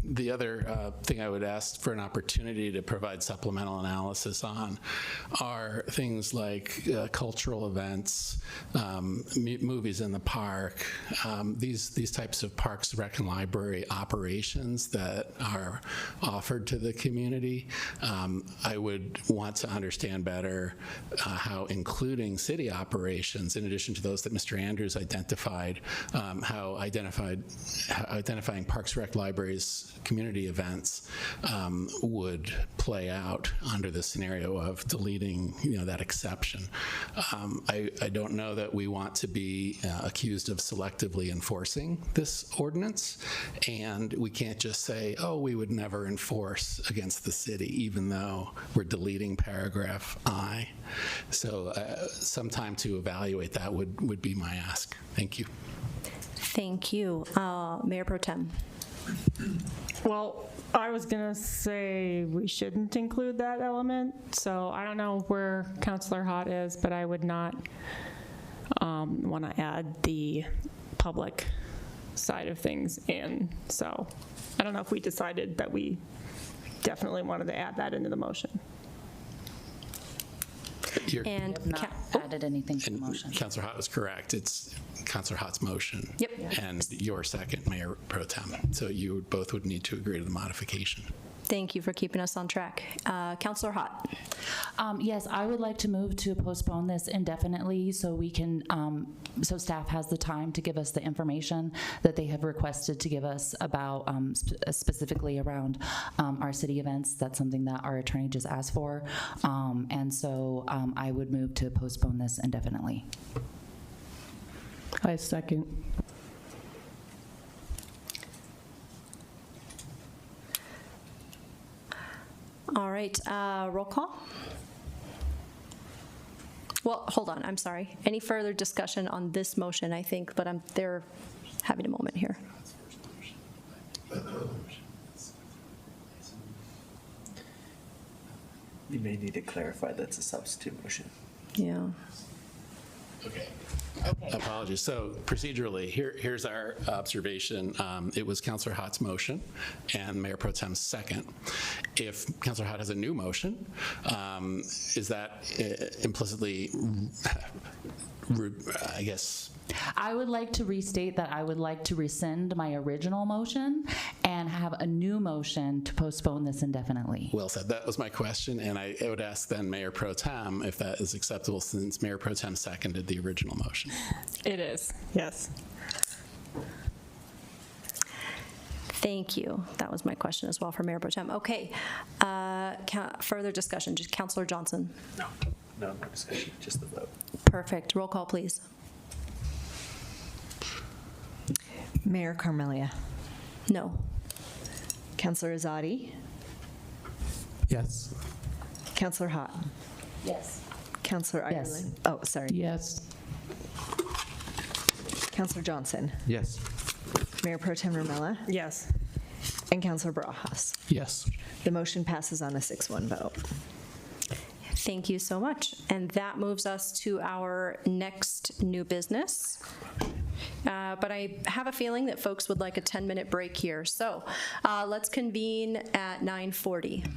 the other thing I would ask for an opportunity to provide supplemental analysis on are things like cultural events, movies in the park, these types of Parks, Rec, and Library operations that are offered to the community. I would want to understand better how including city operations, in addition to those that Mr. Andrews coordinators identified how identifying Parks, Rec, Libraries, community events would play out under the scenario of deleting, that exception. I don't know that we want to be accused of selectively enforcing this ordinance, and we can't just say, oh, we would never enforce against the city, even though we're deleting paragraph I. So some time to evaluate that would be my ask. Thank you. Thank you. Mayor Pro Tem. Well, I was gonna say we shouldn't include that element, so I don't know where Councilor Hott is, but I would not want to add the public side of things in. So I don't know if we decided that we definitely wanted to add that into the motion. And We have not added anything to the motion. Councilor Hott was correct. It's Councilor Hott's motion. Yep. And your second, Mayor Pro Tem. So you both would need to agree to the modification. Thank you for keeping us on track. Councilor Hott. Yes, I would like to move to postpone this indefinitely so we can, so staff has the time to give us the information that they have requested to give us about specifically around our city events. That's something that our attorney just asked for. And so I would move to postpone this indefinitely. I second. All right, roll call. Well, hold on, I'm sorry. Any further discussion on this motion, I think, but they're having a moment here. You may need to clarify that's a substitute motion. Yeah. Okay. Apologies. So procedurally, here's our observation. It was Councilor Hott's motion and Mayor Pro Tem's second. If Councilor Hott has a new motion, is that implicitly, I guess? I would like to restate that I would like to rescind my original motion and have a new motion to postpone this indefinitely. Well said. That was my question, and I would ask then Mayor Pro Tem if that is acceptable, since Mayor Pro Tem seconded the original motion. It is, yes. Thank you. That was my question as well for Mayor Pro Tem. Okay, further discussion. Just Councilor Johnson. No discussion, just the vote. Perfect. Roll call, please. Mayor Carmelia. No. Councilor Azadi. Yes. Councilor Hott. Yes. Councilor Yes. Ireland. Oh, sorry. Yes. Councilor Johnson. Yes. Mayor Pro Tem Romella. Yes. And Councilor Barajas. Yes. The motion passes on a 6-1 vote. Thank you so much. And that moves us to our next new business. But I have a feeling that folks would like a 10-minute break here. So let's convene at 9:40.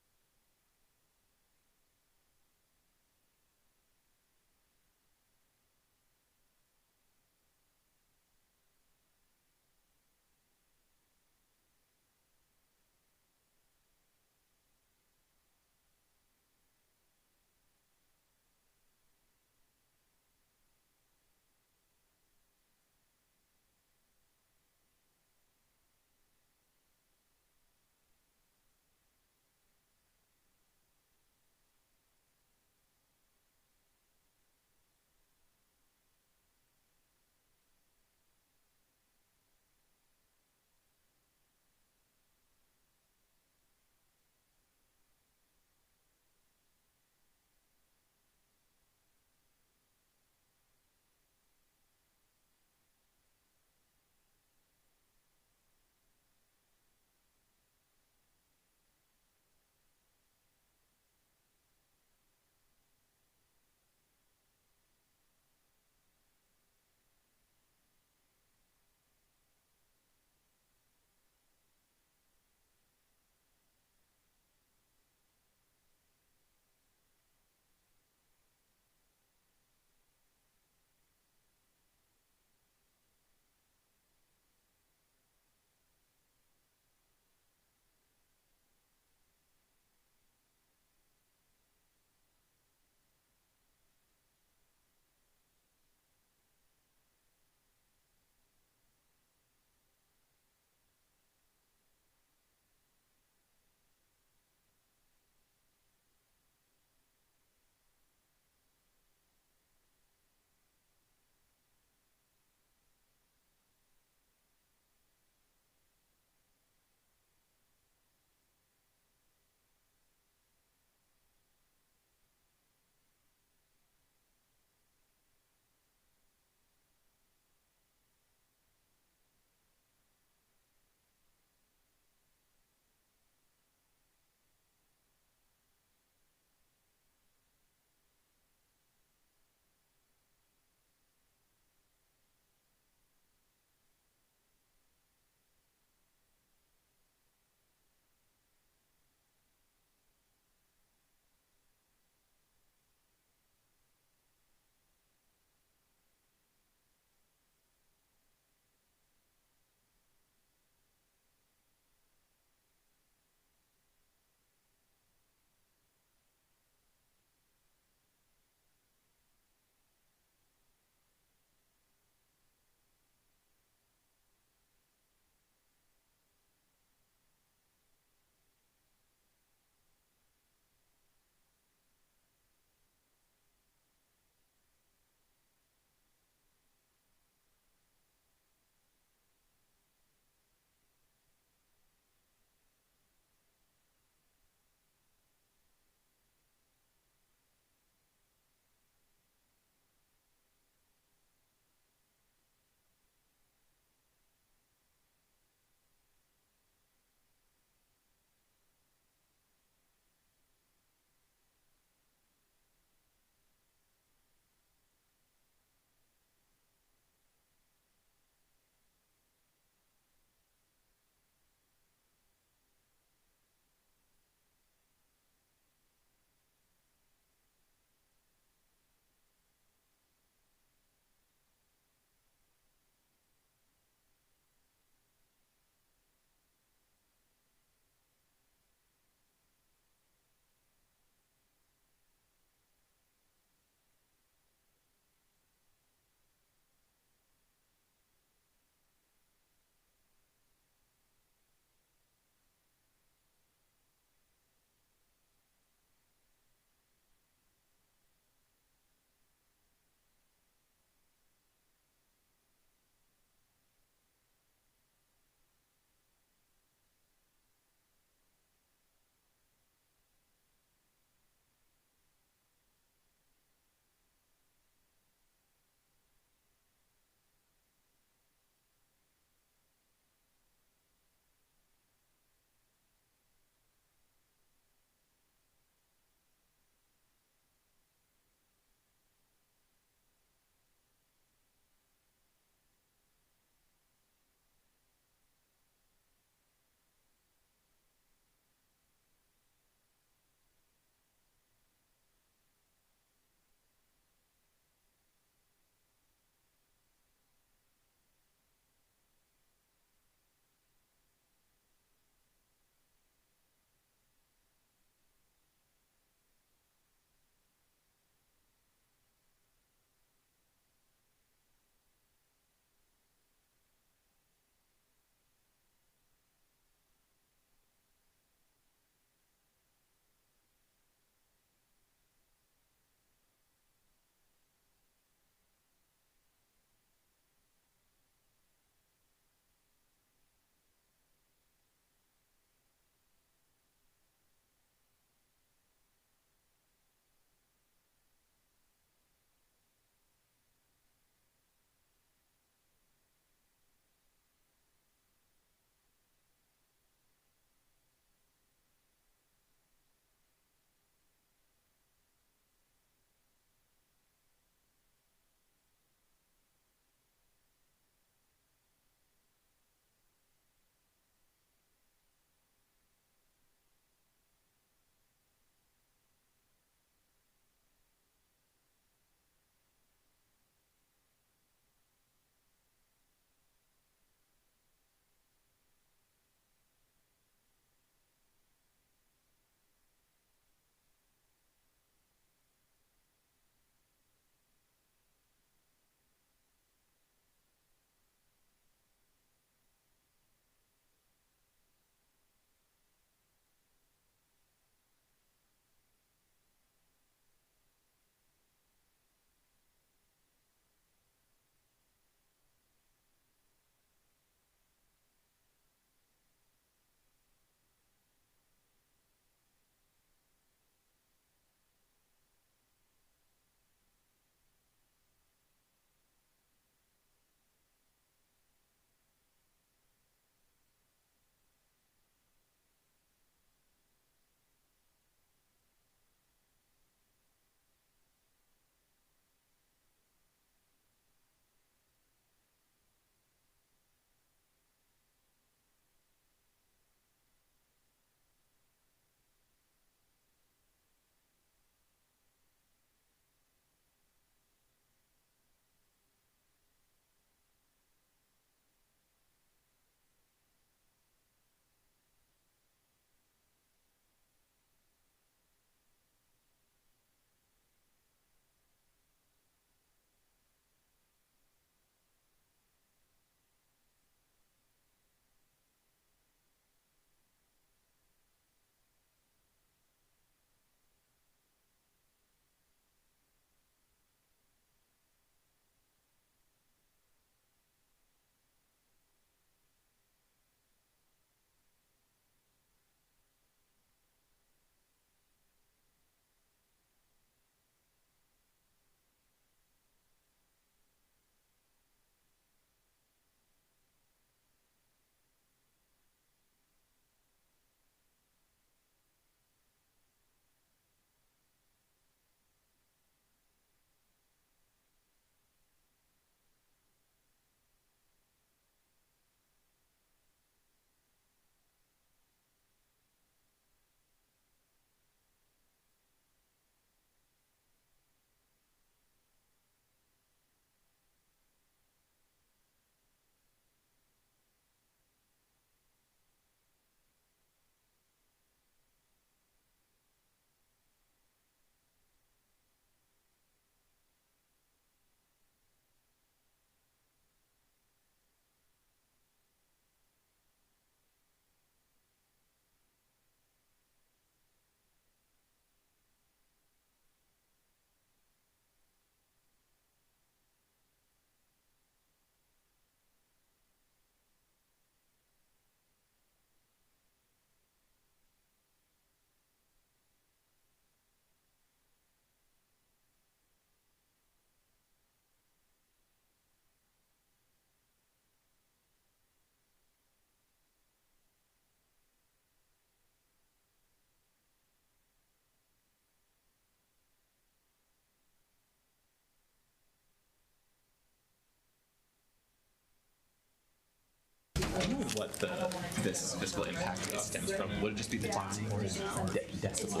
what this fiscal impact stems from? Would it just be the tax or decibel?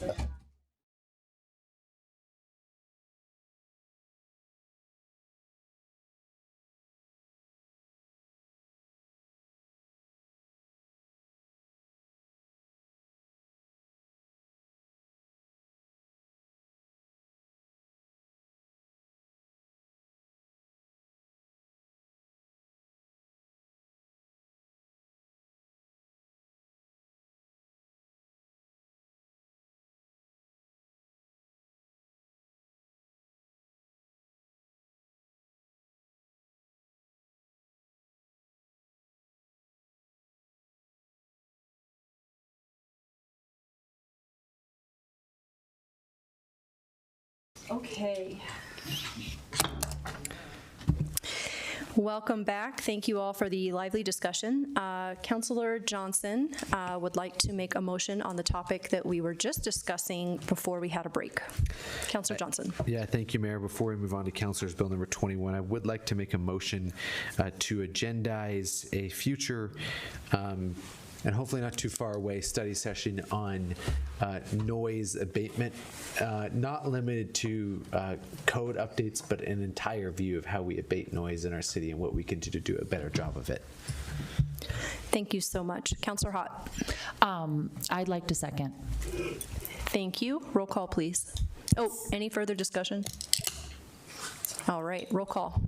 Okay. Okay. Welcome back. Thank you all for the lively discussion. Councillor Johnson would like to make a motion on the topic that we were just discussing before we had a break. Councillor Johnson. Yeah, thank you, Mayor. Before we move on to Councillor's Bill number 21, I would like to make a motion to agendize a future and hopefully not too far away study session on noise abatement, not limited to code updates, but an entire view of how we abate noise in our city and what we can do to do a better job of it. Thank you so much. Councillor Hott. I'd like to second. Thank you. Roll call, please. Oh, any further discussion? All right, roll call.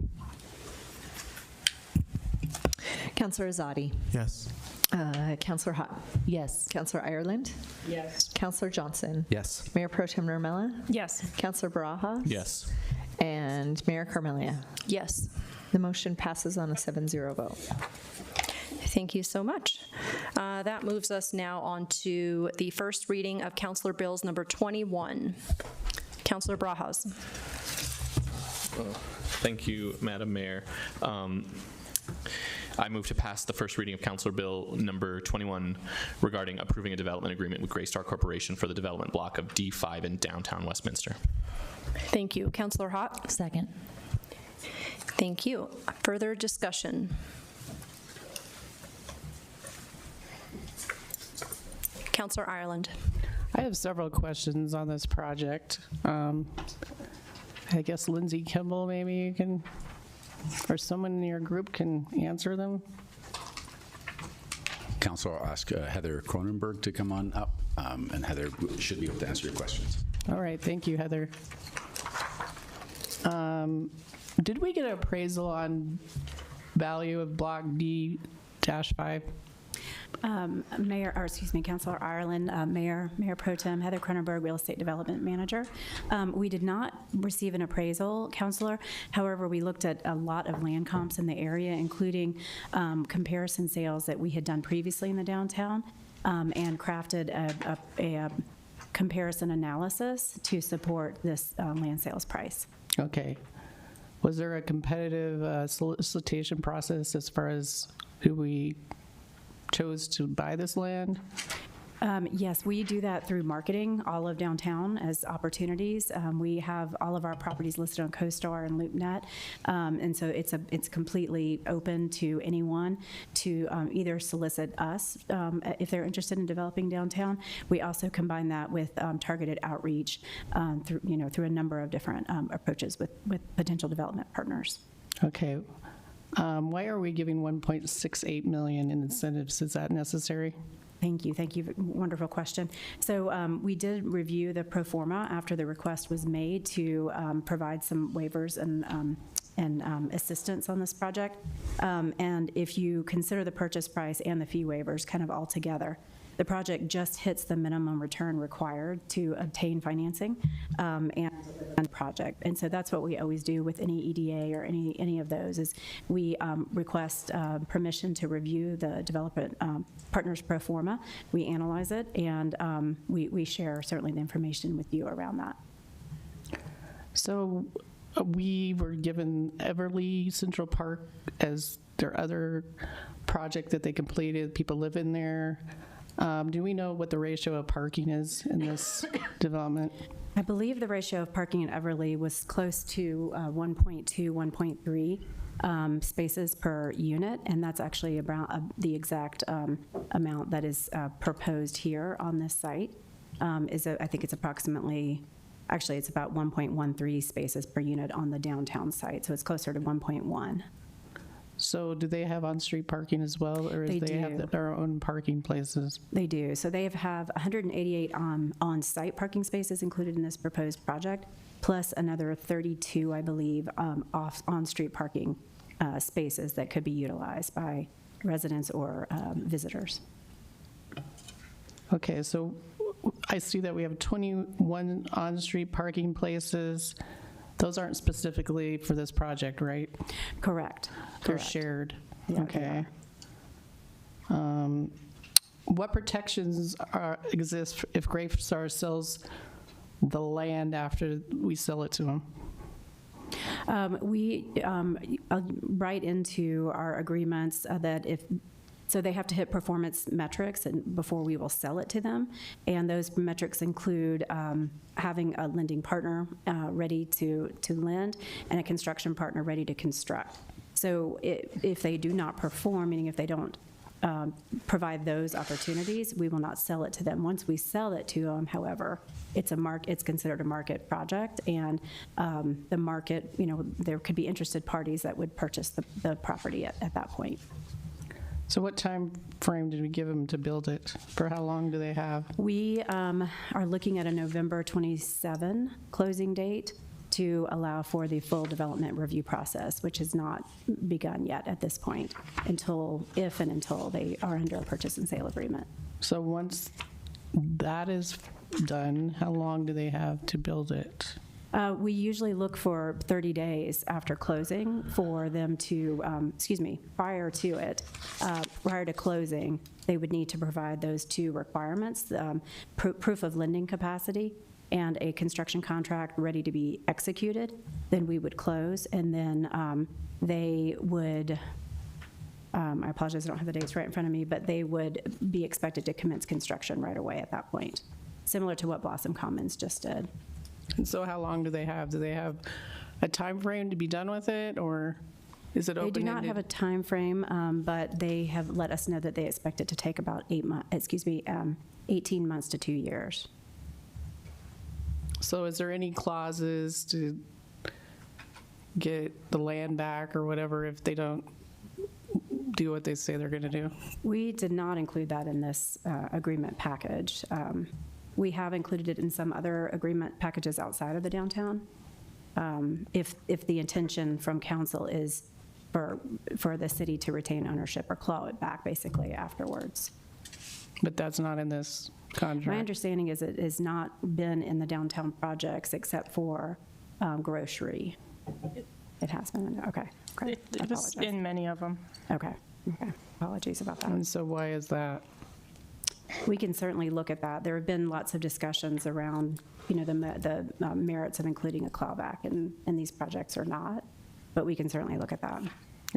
Councillor Azadi. Yes. Councillor Hott. Yes. Councillor Ireland. Yes. Councillor Johnson. Yes. Mayor Pro Tem Normella. Yes. Councillor Barajas. Yes. And Mayor Carmelia. Yes. The motion passes on a 7-0 vote. Thank you so much. That moves us now on to the first reading of Councillor Bills number 21. Councillor Barajas. Thank you, Madam Mayor. I move to pass the first reading of Councillor Bill number 21 regarding approving a development agreement with Greystar Corporation for the development block of D5 in downtown Westminster. Thank you. Councillor Hott. Second. Thank you. Further discussion? Councillor Ireland. I have several questions on this project. I guess Lindsay Kimball, maybe you can, or someone in your group can answer them. Council, I'll ask Heather Cronenberg to come on up, and Heather should be able to answer your questions. All right, thank you, Heather. Did we get an appraisal on value of block D-5? Councilor Ireland, Mayor Pro Tem Heather Cronenberg, Real Estate Development Manager. We did not receive an appraisal, Councilor. However, we looked at a lot of land comps in the area, including comparison sales that we had done previously in the downtown, and crafted a comparison analysis to support this land sales price. Okay. Was there a competitive solicitation process as far as who we chose to buy this land? Yes, we do that through marketing all of downtown as opportunities. We have all of our properties listed on CoStar and LoopNet, and so it's completely open to anyone to either solicit us if they're interested in developing downtown. We also combine that with targeted outreach through a number of different approaches with potential development partners. Okay. Why are we giving $1.68 million in incentives? Is that necessary? Thank you. Wonderful question. So we did review the pro forma after the request was made to provide some waivers and assistance on this project. And if you consider the purchase price and the fee waivers kind of all together, the project just hits the minimum return required to obtain financing and project. And so that's what we always do with any EDA or any of those is we request permission to review the development partners pro forma. We analyze it and we share certainly the information with you around that. So we were given Everly Central Park as their other project that they completed. People live in there. Do we know what the ratio of parking is in this development? I believe the ratio of parking in Everly was close to 1.2, 1.3. spaces per unit, and that's actually about the exact amount that is proposed here on this site. I think it's approximately, actually it's about 1.13 spaces per unit on the downtown site, so it's closer to 1.1. So do they have on-street parking as well, or They they have do. their own parking places? They do. So they have 188 on-site parking spaces included in this proposed project, plus another 32, I believe, on-street parking spaces that could be utilized by residents or visitors. Okay, so I see that we have 21 on-street parking places. Those aren't specifically for this project, right? Correct. They're Correct. shared. Yeah, they Okay. What protections exist if Greystar sells the land after we sell it to them? We write into our agreements that so they have to hit performance metrics before we will sell it to them. And those metrics include having a lending partner ready to lend and a construction partner ready to construct. So if they do not perform, meaning if they don't provide those opportunities, we will not sell it to them. Once we sell it to them, however, it's considered a market project, and the market, there could be interested parties that would purchase the property at that point. So what time frame did we give them to build it? For how long do they have? We are looking at a November 27 closing date to allow for the full development review process, which has not begun yet at this point, until they are under a purchase and sale agreement. So once that is done, how long do they have to build it? We usually look for 30 days after closing for them to, prior to closing, they would need to provide those two requirements, proof of lending capacity and a construction contract ready to be executed. Then we would close, and then they would, I apologize, I don't have the dates right in front of me, but they would be expected to commence construction right away at that point, similar to what Blossom Commons just did. And so how long do they have? Do they have a time frame to be done with it, or is it open-ended? They do not have a time frame, but they have let us know that they expect it to take about 18 months to 2 years. So is there any clauses to get the land back or whatever if they don't do what they say they're going to do? We did not include that in this agreement package. We have included it in some other agreement packages outside of the downtown. If the intention from council is for the city to retain ownership or claw it back basically afterwards. But that's not in this contract. My understanding is it has not been in the downtown projects except for grocery. It has been, okay. Great. It was in many of them. Okay, apologies about that. And so why is that? We can certainly look at that. There have been lots of discussions around, the merits of including a clawback in these projects or not, but we can certainly look at that.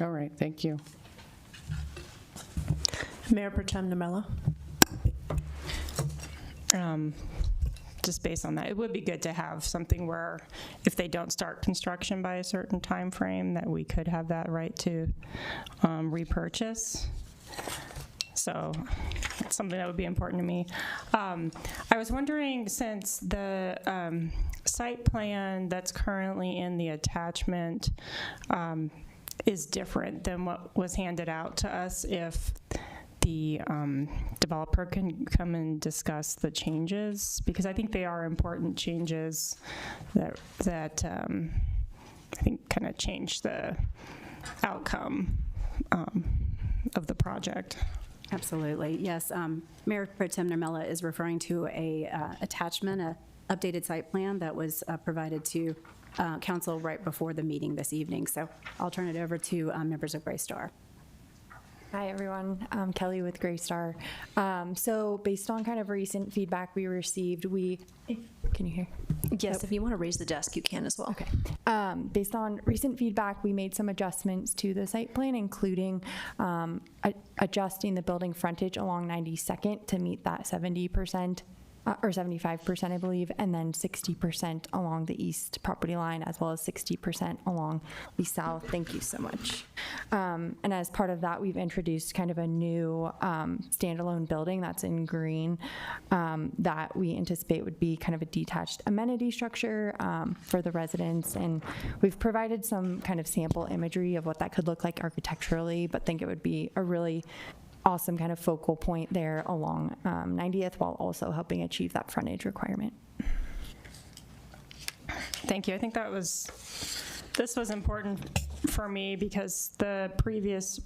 All right, thank you. Mayor Pro Tem Namella. Just based on that, it would be good to have something where if they don't start construction by a certain time frame, that we could have that right to repurchase. So it's something that would be important to me. I was wondering, since the site plan that's currently in the attachment is different than what was handed out to us, if the developer can come and discuss the changes, because I think they are important changes that I think kind of change the outcome of the project. Absolutely, yes. Mayor Pro Tem Namella is referring to a attachment, a updated site plan that was provided to council right before the meeting this evening. So I'll turn it over to members of Greystar. Hi, everyone. I'm Kelly with Greystar. So based on kind of recent feedback we received, can you hear? Yes, if you want to raise the desk, you can as well. Okay. Based on recent feedback, we made some adjustments to the site plan, including adjusting the building frontage along 92nd to meet that 70% or 75%, I believe, and then 60% along the east property line, as well as 60% along the south. Thank you so much. And as part of that, we've introduced kind of a new standalone building that's in green that we anticipate would be kind of a detached amenity structure for the residents. And we've provided some kind of sample imagery of what that could look like architecturally, but think it would be a really awesome kind of focal point there along 90th, while also helping achieve that frontage requirement. Thank you. I think this was important for me because the previous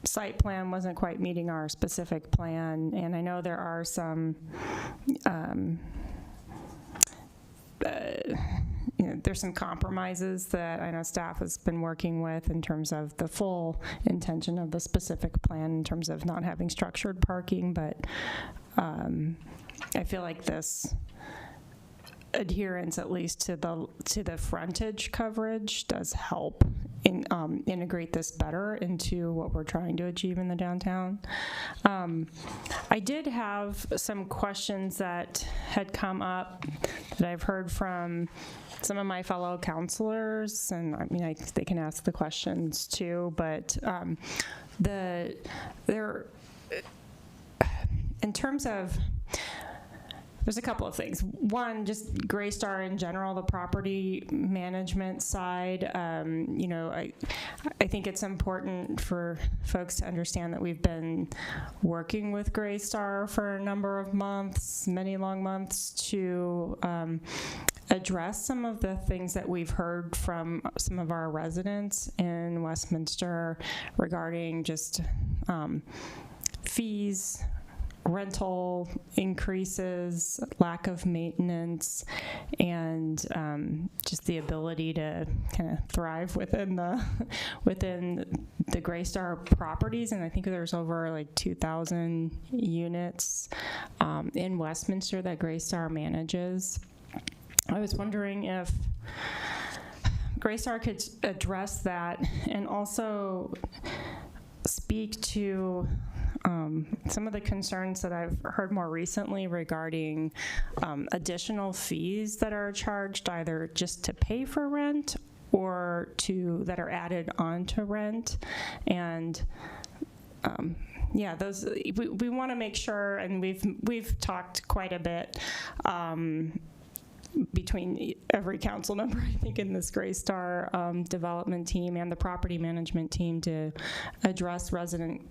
site plan wasn't quite meeting our specific plan, and I know there are some there's some compromises that I know staff has been working with in terms of the full intention of the specific plan in terms of not having structured parking, but I feel like this adherence, at least to the frontage coverage, does help integrate this better into what we're trying to achieve in the downtown. I did have some questions that had come up that I've heard from some of my fellow counselors, and I mean, they can ask the questions too, but in terms of, there's a couple of things. One, just Greystar in general, the property management side. I think it's important for folks to understand that we've been working with Greystar for a number of months, many long months, to address some of the things that we've heard from some of our residents in Westminster regarding just fees, rental increases, lack of maintenance, and just the ability to kind of thrive within the Greystar properties. And I think there's over like 2,000 units in Westminster that Greystar manages. I was wondering if Greystar could address that and also speak to some of the concerns that I've heard more recently regarding additional fees that are charged either just to pay for rent or that are added onto rent. And those we want to make sure, and we've talked quite a bit between every council member, I think, in this Greystar development team and the property management team to address resident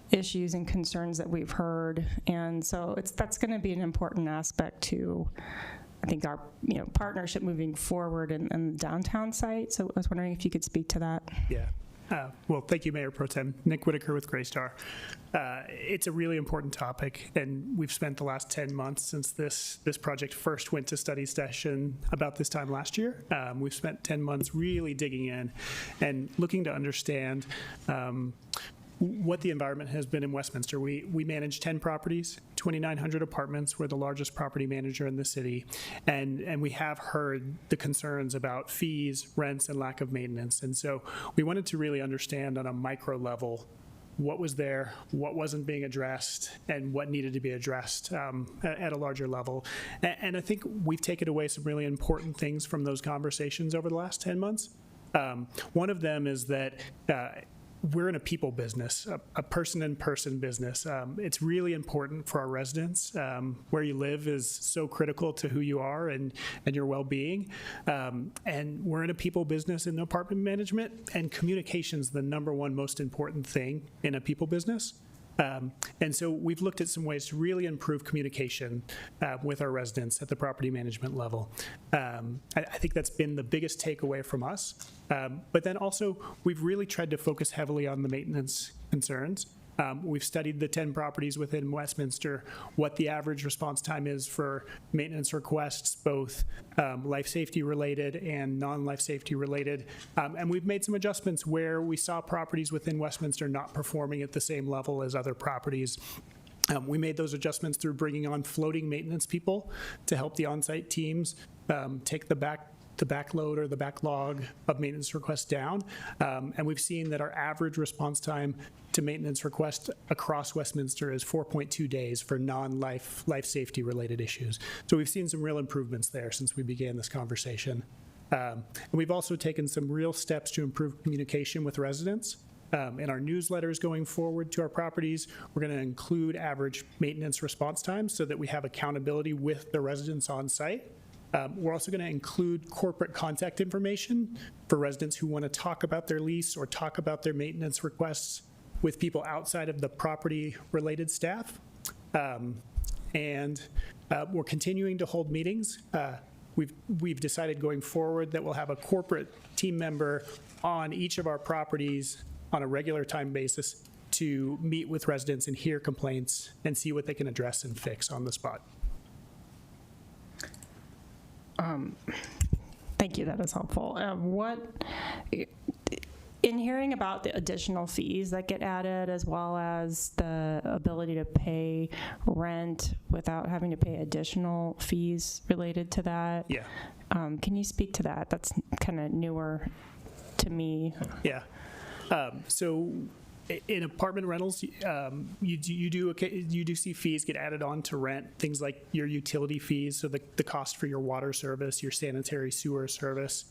issues and concerns that we've heard. And so that's going to be an important aspect to, I think, our partnership moving forward in the downtown site. So I was wondering if you could speak to that. Yeah. Well, thank you, Mayor Pro Tem. Nick Whitaker with Greystar. It's a really important topic, and we've spent the last 10 months since this project first went to study session about this time last year. We've spent 10 months really digging in and looking to understand what the environment has been in Westminster. We manage 10 properties, 2,900 apartments. We're the largest property manager in the city, and we have heard the concerns about fees, rents, and lack of maintenance. And so we wanted to really understand on a micro level what was there, what wasn't being addressed, and what needed to be addressed at a larger level. And I think we've taken away some really important things from those conversations over the last 10 months. One of them is that we're in a people business, a person-in-person business. It's really important for our residents. Where you live is so critical to who you are and your well-being. And we're in a people business in apartment management, and communication's the number one most important thing in a people business. And so we've looked at some ways to really improve communication with our residents at the property management level. I think that's been the biggest takeaway from us. But then also, we've really tried to focus heavily on the maintenance concerns. We've studied the 10 properties within Westminster, what the average response time is for maintenance requests, both life safety related and non-life safety related. And we've made some adjustments where we saw properties within Westminster not performing at the same level as other properties. We made those adjustments through bringing on floating maintenance people to help the on-site teams take the back backload or the backlog of maintenance requests down. And we've seen that our average response time to maintenance requests across Westminster is 4.2 days for non-life safety related issues. So we've seen some real improvements there since we began this conversation. And we've also taken some real steps to improve communication with residents. In our newsletters going forward to our properties, we're going to include average maintenance response times so that we have accountability with the residents on site. We're also going to include corporate contact information for residents who want to talk about their lease or talk about their maintenance requests with people outside of the property-related staff. And we're continuing to hold meetings. We've decided going forward that we'll have a corporate team member on each of our properties on a regular time basis to meet with residents and hear complaints and see what they can address and fix on the spot. Thank you, that is helpful. In hearing about the additional fees that get added, as well as the ability to pay rent without having to pay additional fees related to that, yeah. Can you speak to that? That's kind of newer to me. Yeah. So in apartment rentals, you do see fees get added on to rent, things like your utility fees, so the cost for your water service, your sanitary sewer service,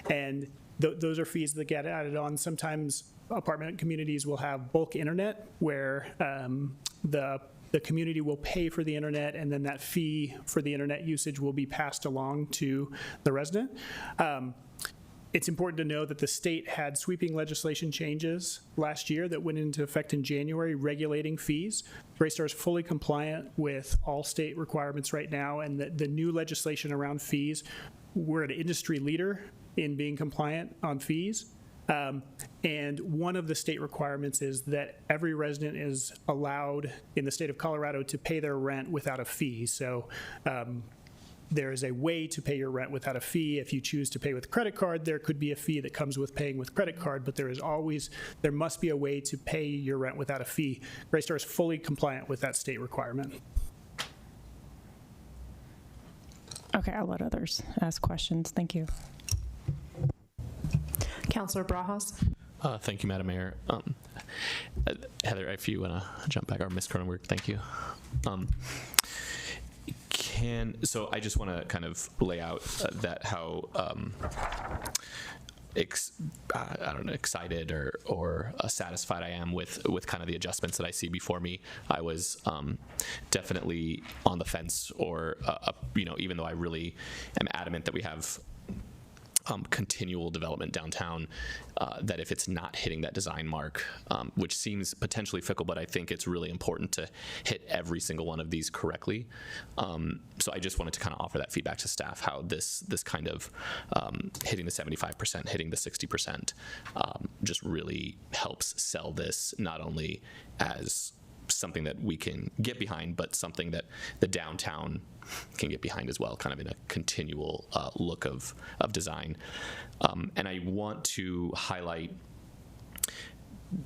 and those are fees that get added on. Sometimes apartment communities will have bulk internet where the community will pay for the internet, and then that fee for the internet usage will be passed along to the resident. It's important to know that the state had sweeping legislation changes last year that went into effect in January regulating fees. Greystar is fully compliant with all state requirements right now, and the new legislation around fees, we're an industry leader in being compliant on fees. And one of the state requirements is that every resident is allowed in the state of Colorado to pay their rent without a fee. So there is a way to pay your rent without a fee. If you choose to pay with credit card, there could be a fee that comes with paying with credit card, but there must be a way to pay your rent without a fee. Greystar is fully compliant with that state requirement. Okay, I'll let others ask questions. Thank you. Councilor Brajas. Thank you, Madam Mayor. Heather, if you want to jump back, or Ms. Cronenberg, thank you. So I just want to kind of lay out that how I don't know, excited or satisfied I am with kind of the adjustments that I see before me. I was definitely on the fence, or even though I really am adamant that we have continual development downtown, that if it's not hitting that design mark, which seems potentially fickle, but I think it's really important to hit every single one of these correctly. So I just wanted to kind of offer that feedback to staff, how this kind of hitting the 75%, hitting the 60%, just really helps sell this not only as something that we can get behind, but something that the downtown can get behind as well, kind of in a continual look of design. And I want to highlight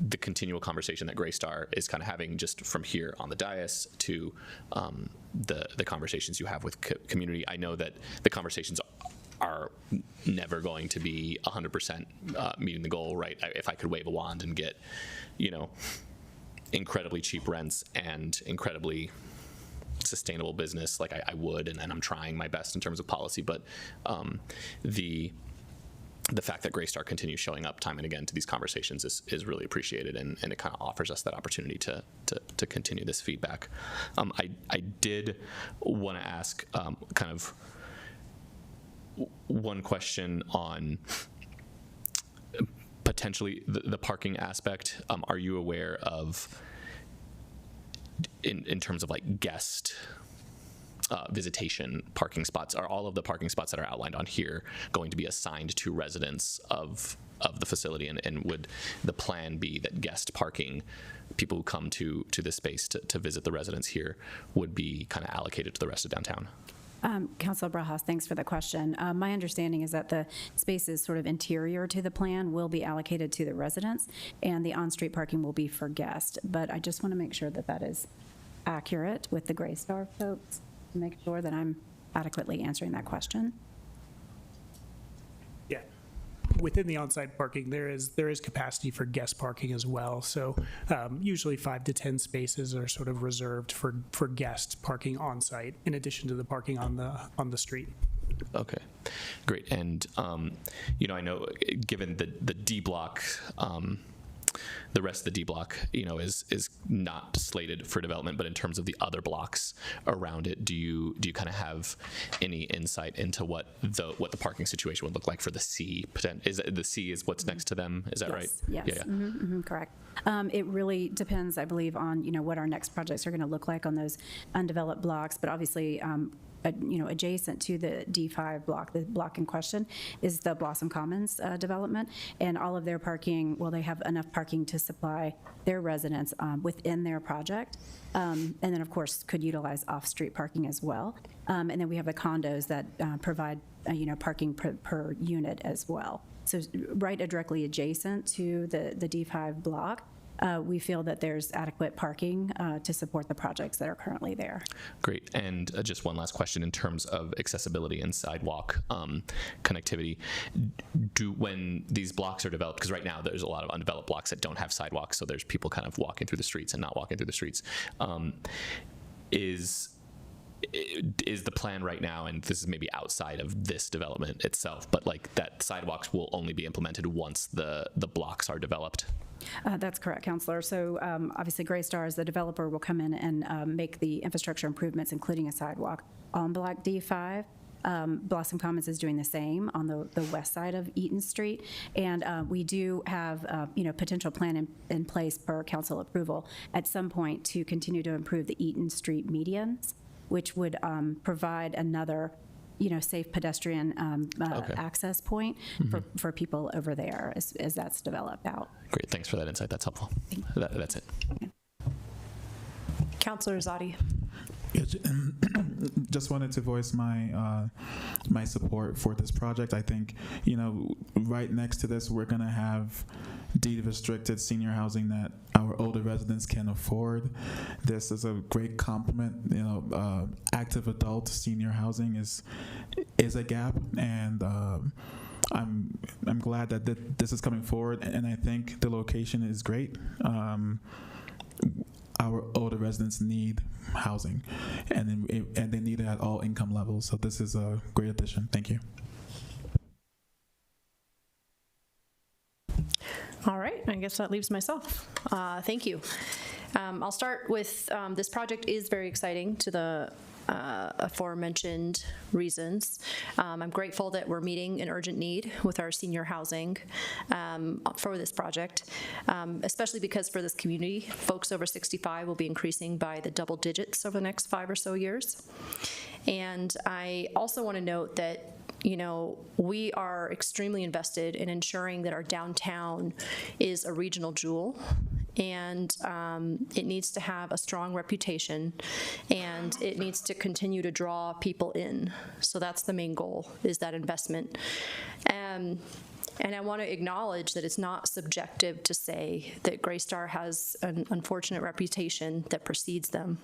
the continual conversation that Greystar is kind of having, just from here on the dais to the conversations you have with community. I know that the conversations are never going to be 100% meeting the goal, right? If I could wave a wand and get, incredibly cheap rents and incredibly sustainable business, like I would, and I'm trying my best in terms of policy, but the fact that Greystar continues showing up time and again to these conversations is really appreciated, and it kind of offers us that opportunity to continue this feedback. I did want to ask kind of one question on potentially the parking aspect. Are you aware of, in terms of like guest visitation parking spots, are all of the parking spots that are outlined on here going to be assigned to residents of the facility? And would the plan be that guest parking, people who come to this space to visit the residents here, would be kind of allocated to the rest of downtown? Councilor Brajas, thanks for the question. My understanding is that the spaces sort of interior to the plan will be allocated to the residents, and the on-street parking will be for guests. But I just want to make sure that that is accurate with the Greystar folks, to make sure that I'm adequately answering that question. within the on-site parking, there is capacity for guest parking as well. So usually 5 to 10 spaces are sort of reserved for guest parking on-site, in addition to the parking on the street. Okay, great. And I know given the D block, the rest of the D block, is not slated for development, but in terms of the other blocks around it, do you kind of have any insight into what the parking situation would look like for the C? Is the C is what's next to them? Is that right? Yes. Yeah. Correct. It really depends, I believe, on what our next projects are going to look like on those undeveloped blocks. But obviously, adjacent to the D5 block, the block in question, is the Blossom Commons development, and all of their parking. Well, they have enough parking to supply their residents within their project, and then of course could utilize off-street parking as well. And then we have the condos that provide parking per unit as well. So right directly adjacent to the D5 block, we feel that there's adequate parking to support the projects that are currently there. Great. And just one last question in terms of accessibility and sidewalk connectivity. When these blocks are developed, because right now there's a lot of undeveloped blocks that don't have sidewalks, so there's people kind of walking through the streets and not walking through the streets. Is the plan right now, and this is maybe outside of this development itself, but like that sidewalks will only be implemented once the blocks are developed? That's correct, Counselor. So obviously Greystar, as the developer, will come in and make the infrastructure improvements, including a sidewalk on Block D5. Blossom Commons is doing the same on the west side of Eaton Street, and we do have potential plan in place per council approval at some point to continue to improve the Eaton Street medians, which would provide another safe pedestrian access point for people over there as that's developed out. Great, thanks for that insight. That's helpful. That's it. Councilor Zadi. Just wanted to voice my my support for this project. I think right next to this we're gonna have deed restricted senior housing that our older residents can afford. This is a great complement. Active adult senior housing is a gap, and I'm glad that this is coming forward, and I think the location is great. Our older residents need housing, and they need it at all income levels. So this is a great addition. Thank you. All right, I guess that leaves myself. Thank you. I'll start with this project is very exciting to the aforementioned reasons. I'm grateful that we're meeting an urgent need with our senior housing for this project, especially because for this community, folks over 65 will be increasing by the double digits over the next 5 or so years. And I also want to note that we are extremely invested in ensuring that our downtown is a regional jewel, and it needs to have a strong reputation, and it needs to continue to draw people in. So that's the main goal, is that investment. And I want to acknowledge that it's not subjective to say that Greystar has an unfortunate reputation that precedes them.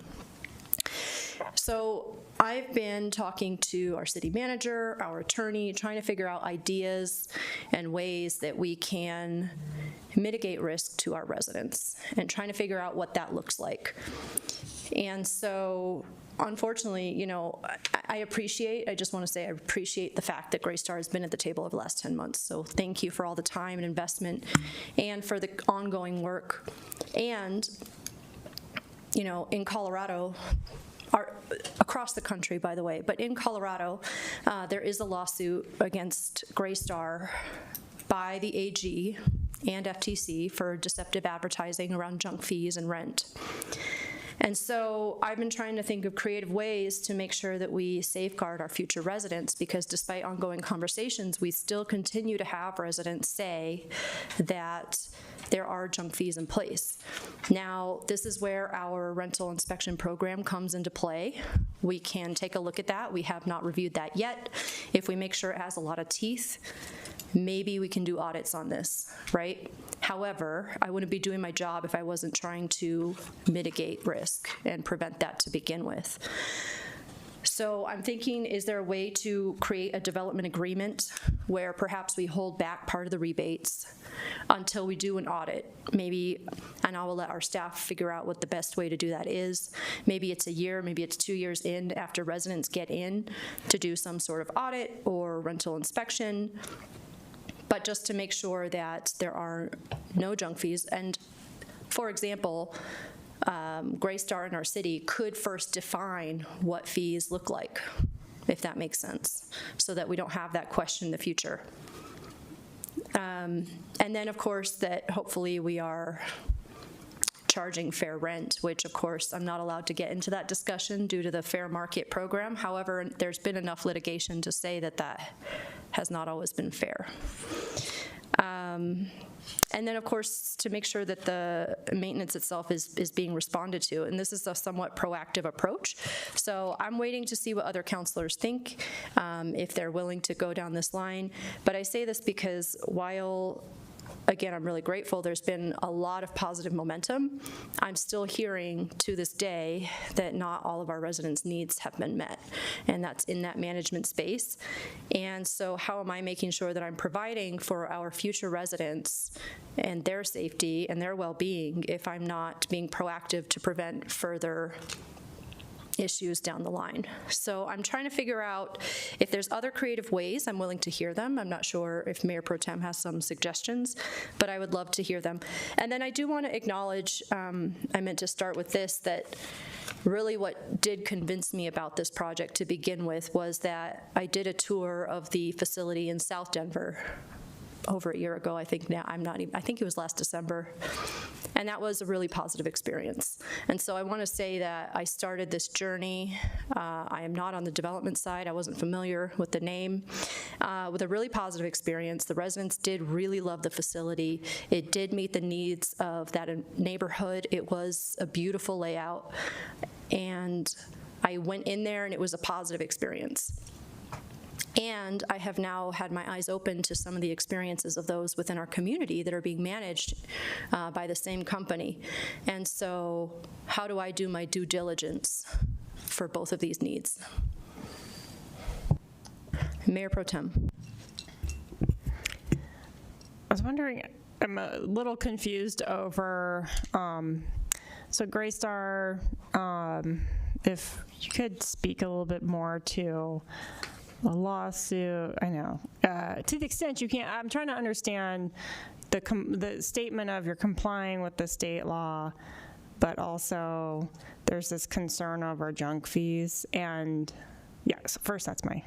So I've been talking to our city manager, our attorney, trying to figure out ideas and ways that we can mitigate risk to our residents and trying to figure out what that looks like. And so unfortunately, I just want to say I appreciate the fact that Greystar has been at the table over the last 10 months. So thank you for all the time and investment and for the ongoing work. And, in Colorado, across the country, by the way, but in Colorado, there is a lawsuit against Greystar by the AG and FTC for deceptive advertising around junk fees and rent. And so I've been trying to think of creative ways to make sure that we safeguard our future residents, because despite ongoing conversations, we still continue to have residents say that there are junk fees in place. Now, this is where our rental inspection program comes into play. We can take a look at that. We have not reviewed that yet. If we make sure it has a lot of teeth, maybe we can do audits on this, right? However, I wouldn't be doing my job if I wasn't trying to mitigate risk and prevent that to begin with. So I'm thinking, is there a way to create a development agreement where perhaps we hold back part of the rebates until we do an audit? Maybe, and I will let our staff figure out what the best way to do that is. Maybe it's a year, maybe it's 2 years in after residents get in to do some sort of audit or rental inspection, but just to make sure that there are no junk fees. And for example, Greystar in our city could first define what fees look like, if that makes sense, so that we don't have that question in the future. And then, of course, that hopefully we are charging fair rent, which, of course, I'm not allowed to get into that discussion due to the fair market program. However, there's been enough litigation to say that that has not always been fair. And then, of course, to make sure that the maintenance itself is being responded to. And this is a somewhat proactive approach. So I'm waiting to see what other counselors think, if they're willing to go down this line. But I say this because while, again, I'm really grateful, there's been a lot of positive momentum, I'm still hearing to this day that not all of our residents' needs have been met, and that's in that management space. And so how am I making sure that I'm providing for our future residents and their safety and their well-being if I'm not being proactive to prevent further issues down the line? So I'm trying to figure out if there's other creative ways. I'm willing to hear them. I'm not sure if Mayor Pro Tem has some suggestions, but I would love to hear them. And then I do want to acknowledge, I meant to start with this, that really what did convince me about this project to begin with was that I did a tour of the facility in South Denver over a year ago, I think now. I think it was last December. And that was a really positive experience. And so I want to say that I started this journey. I am not on the development side. I wasn't familiar with the name. With a really positive experience. The residents did really love the facility. It did meet the needs of that neighborhood. It was a beautiful layout. And I went in there and it was a positive experience. And I have now had my eyes open to some of the experiences of those within our community that are being managed by the same company. And so how do I do my due diligence for both of these needs? Mayor Pro Tem. I was wondering, I'm a little confused over, so Greystar, if you could speak a little bit more to the lawsuit. I know. To the extent you can, I'm trying to understand the statement of you're complying with the state law, but also there's this concern over junk fees. And yeah, so first, that's my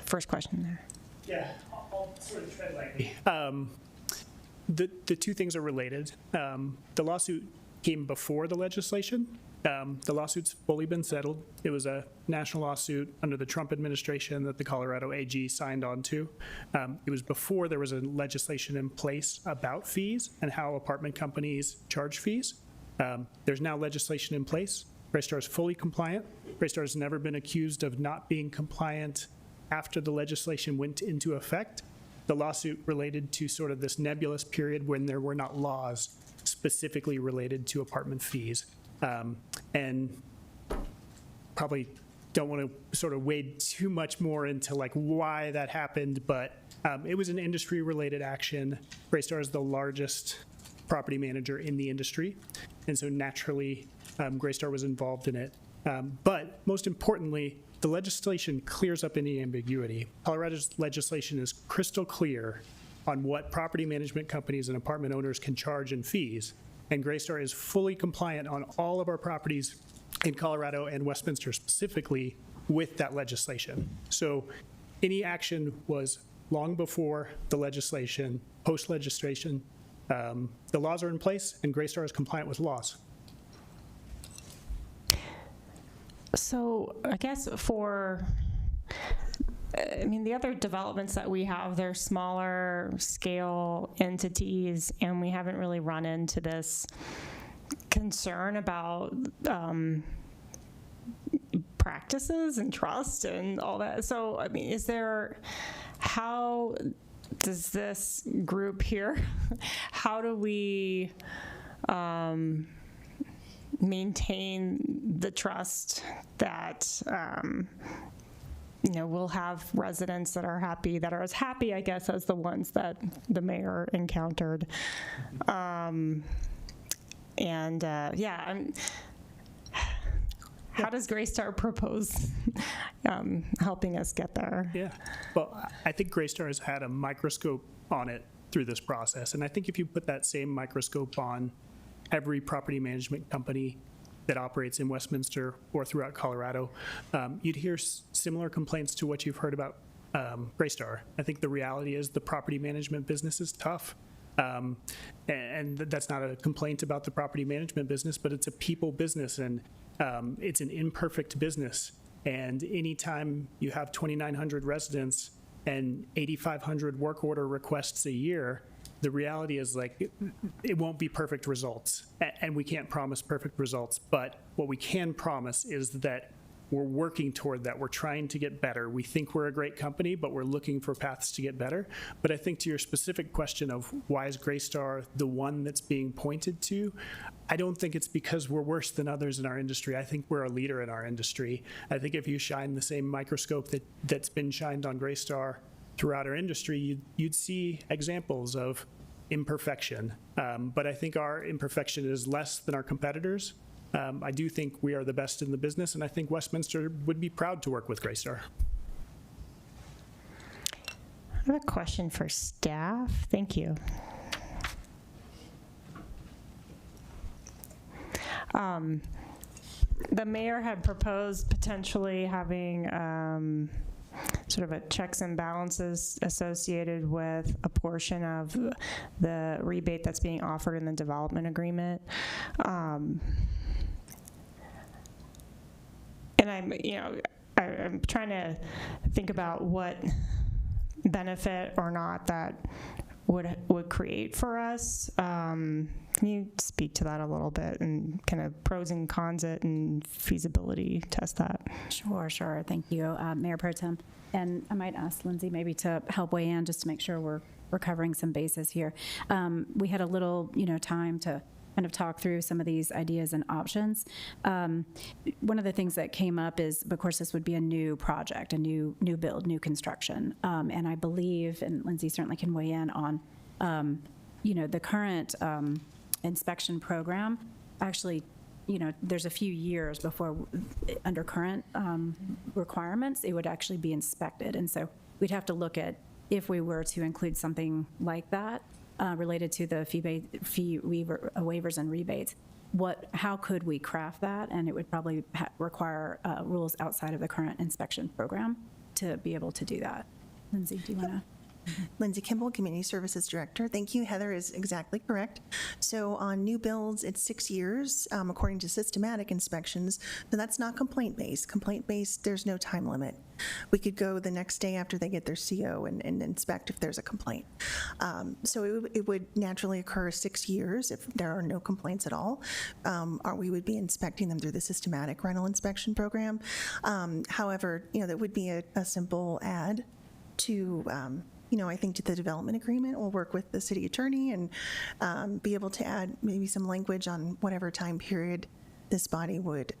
first question there. Yeah, I'll sort of tread lightly. The two things are related. The lawsuit came before the legislation. The lawsuit's fully been settled. It was a national lawsuit under the Trump administration that the Colorado AG signed on to. It was before there was a legislation in place about fees and how apartment companies charge fees. There's now legislation in place. Greystar is fully compliant. Greystar has never been accused of not being compliant after the legislation went into effect. The lawsuit related to sort of this nebulous period when there were not laws specifically related to apartment fees. And probably don't want to sort of wade too much more into like why that happened, but it was an industry-related action. Greystar is the largest property manager in the industry, and so naturally Greystar was involved in it. But most importantly, the legislation clears up any ambiguity. Colorado's legislation is crystal clear on what property management companies and apartment owners can charge in fees. And Greystar is fully compliant on all of our properties in Colorado and Westminster specifically with that legislation. So any action was long before the legislation, post-legislation. The laws are in place and Greystar is compliant with laws. So I guess the other developments that we have, they're smaller scale entities, and we haven't really run into this concern about practices and trust and all that. So, how does this group here, how do we maintain the trust that we'll have residents that are happy, that are as happy, I guess, as the ones that the mayor encountered. How does Greystar propose helping us get there? Yeah, well, I think Greystar has had a microscope on it through this process, and I think if you put that same microscope on every property management company that operates in Westminster or throughout Colorado, you'd hear similar complaints to what you've heard about Greystar. I think the reality is the property management business is tough. And that's not a complaint about the property management business, but it's a people business, and it's an imperfect business. And anytime you have 2,900 residents and 8,500 work order requests a year, the reality is it won't be perfect results, and we can't promise perfect results. But what we can promise is that we're working toward that. We're trying to get better. We think we're a great company, but we're looking for paths to get better. But I think to your specific question of why is Greystar the one that's being pointed to, I don't think it's because we're worse than others in our industry. I think we're a leader in our industry. I think if you shine the same microscope that's been shined on Greystar throughout our industry, you'd see examples of imperfection. But I think our imperfection is less than our competitors. I do think we are the best in the business, and I think Westminster would be proud to work with Greystar. I have a question for staff. Thank you. The mayor had proposed potentially having sort of a checks and balances associated with a portion of the rebate that's being offered in the development agreement. And I'm trying to think about what benefit or not that would create for us. Can you speak to that a little bit and kind of pros and cons it and feasibility test that? Sure. Thank you, Mayor Pro Tem. And I might ask Lindsay maybe to help weigh in just to make sure we're covering some bases here. We had a little, time to kind of talk through some of these ideas and options. One of the things that came up is, of course, this would be a new project, a new build, new construction. And I believe, and Lindsay certainly can weigh in on, the current inspection program. Actually, there's a few years before, under current requirements, it would actually be inspected. And so we'd have to look at, if we were to include something like that, related to the fee waivers and rebates, how could we craft that? And it would probably require rules outside of the current inspection program to be able to do that. Lindsay, do you want to? Lindsay Kimball, Community Services Director. Thank you. Heather is exactly correct. So on new builds, it's 6 years, according to systematic inspections, but that's not complaint-based. Complaint-based, there's no time limit. We could go the next day after they get their CO and inspect if there's a complaint. So it would naturally occur 6 years if there are no complaints at all, or we would be inspecting them through the systematic rental inspection program. However, that would be a simple add to I think to the development agreement. We'll work with the city attorney and be able to add maybe some language on whatever time period this body would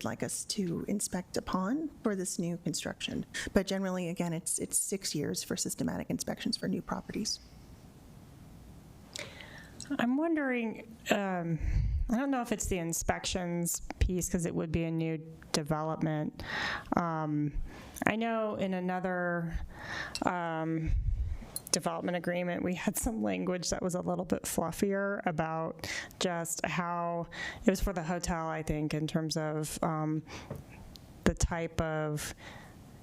like us to inspect upon for this new construction. But generally, again, it's 6 years for systematic inspections for new properties. I'm wondering, I don't know if it's the inspections piece, because it would be a new development. I know in another development agreement, we had some language that was a little bit fluffier about just how, it was for the hotel, I think, in terms of the type of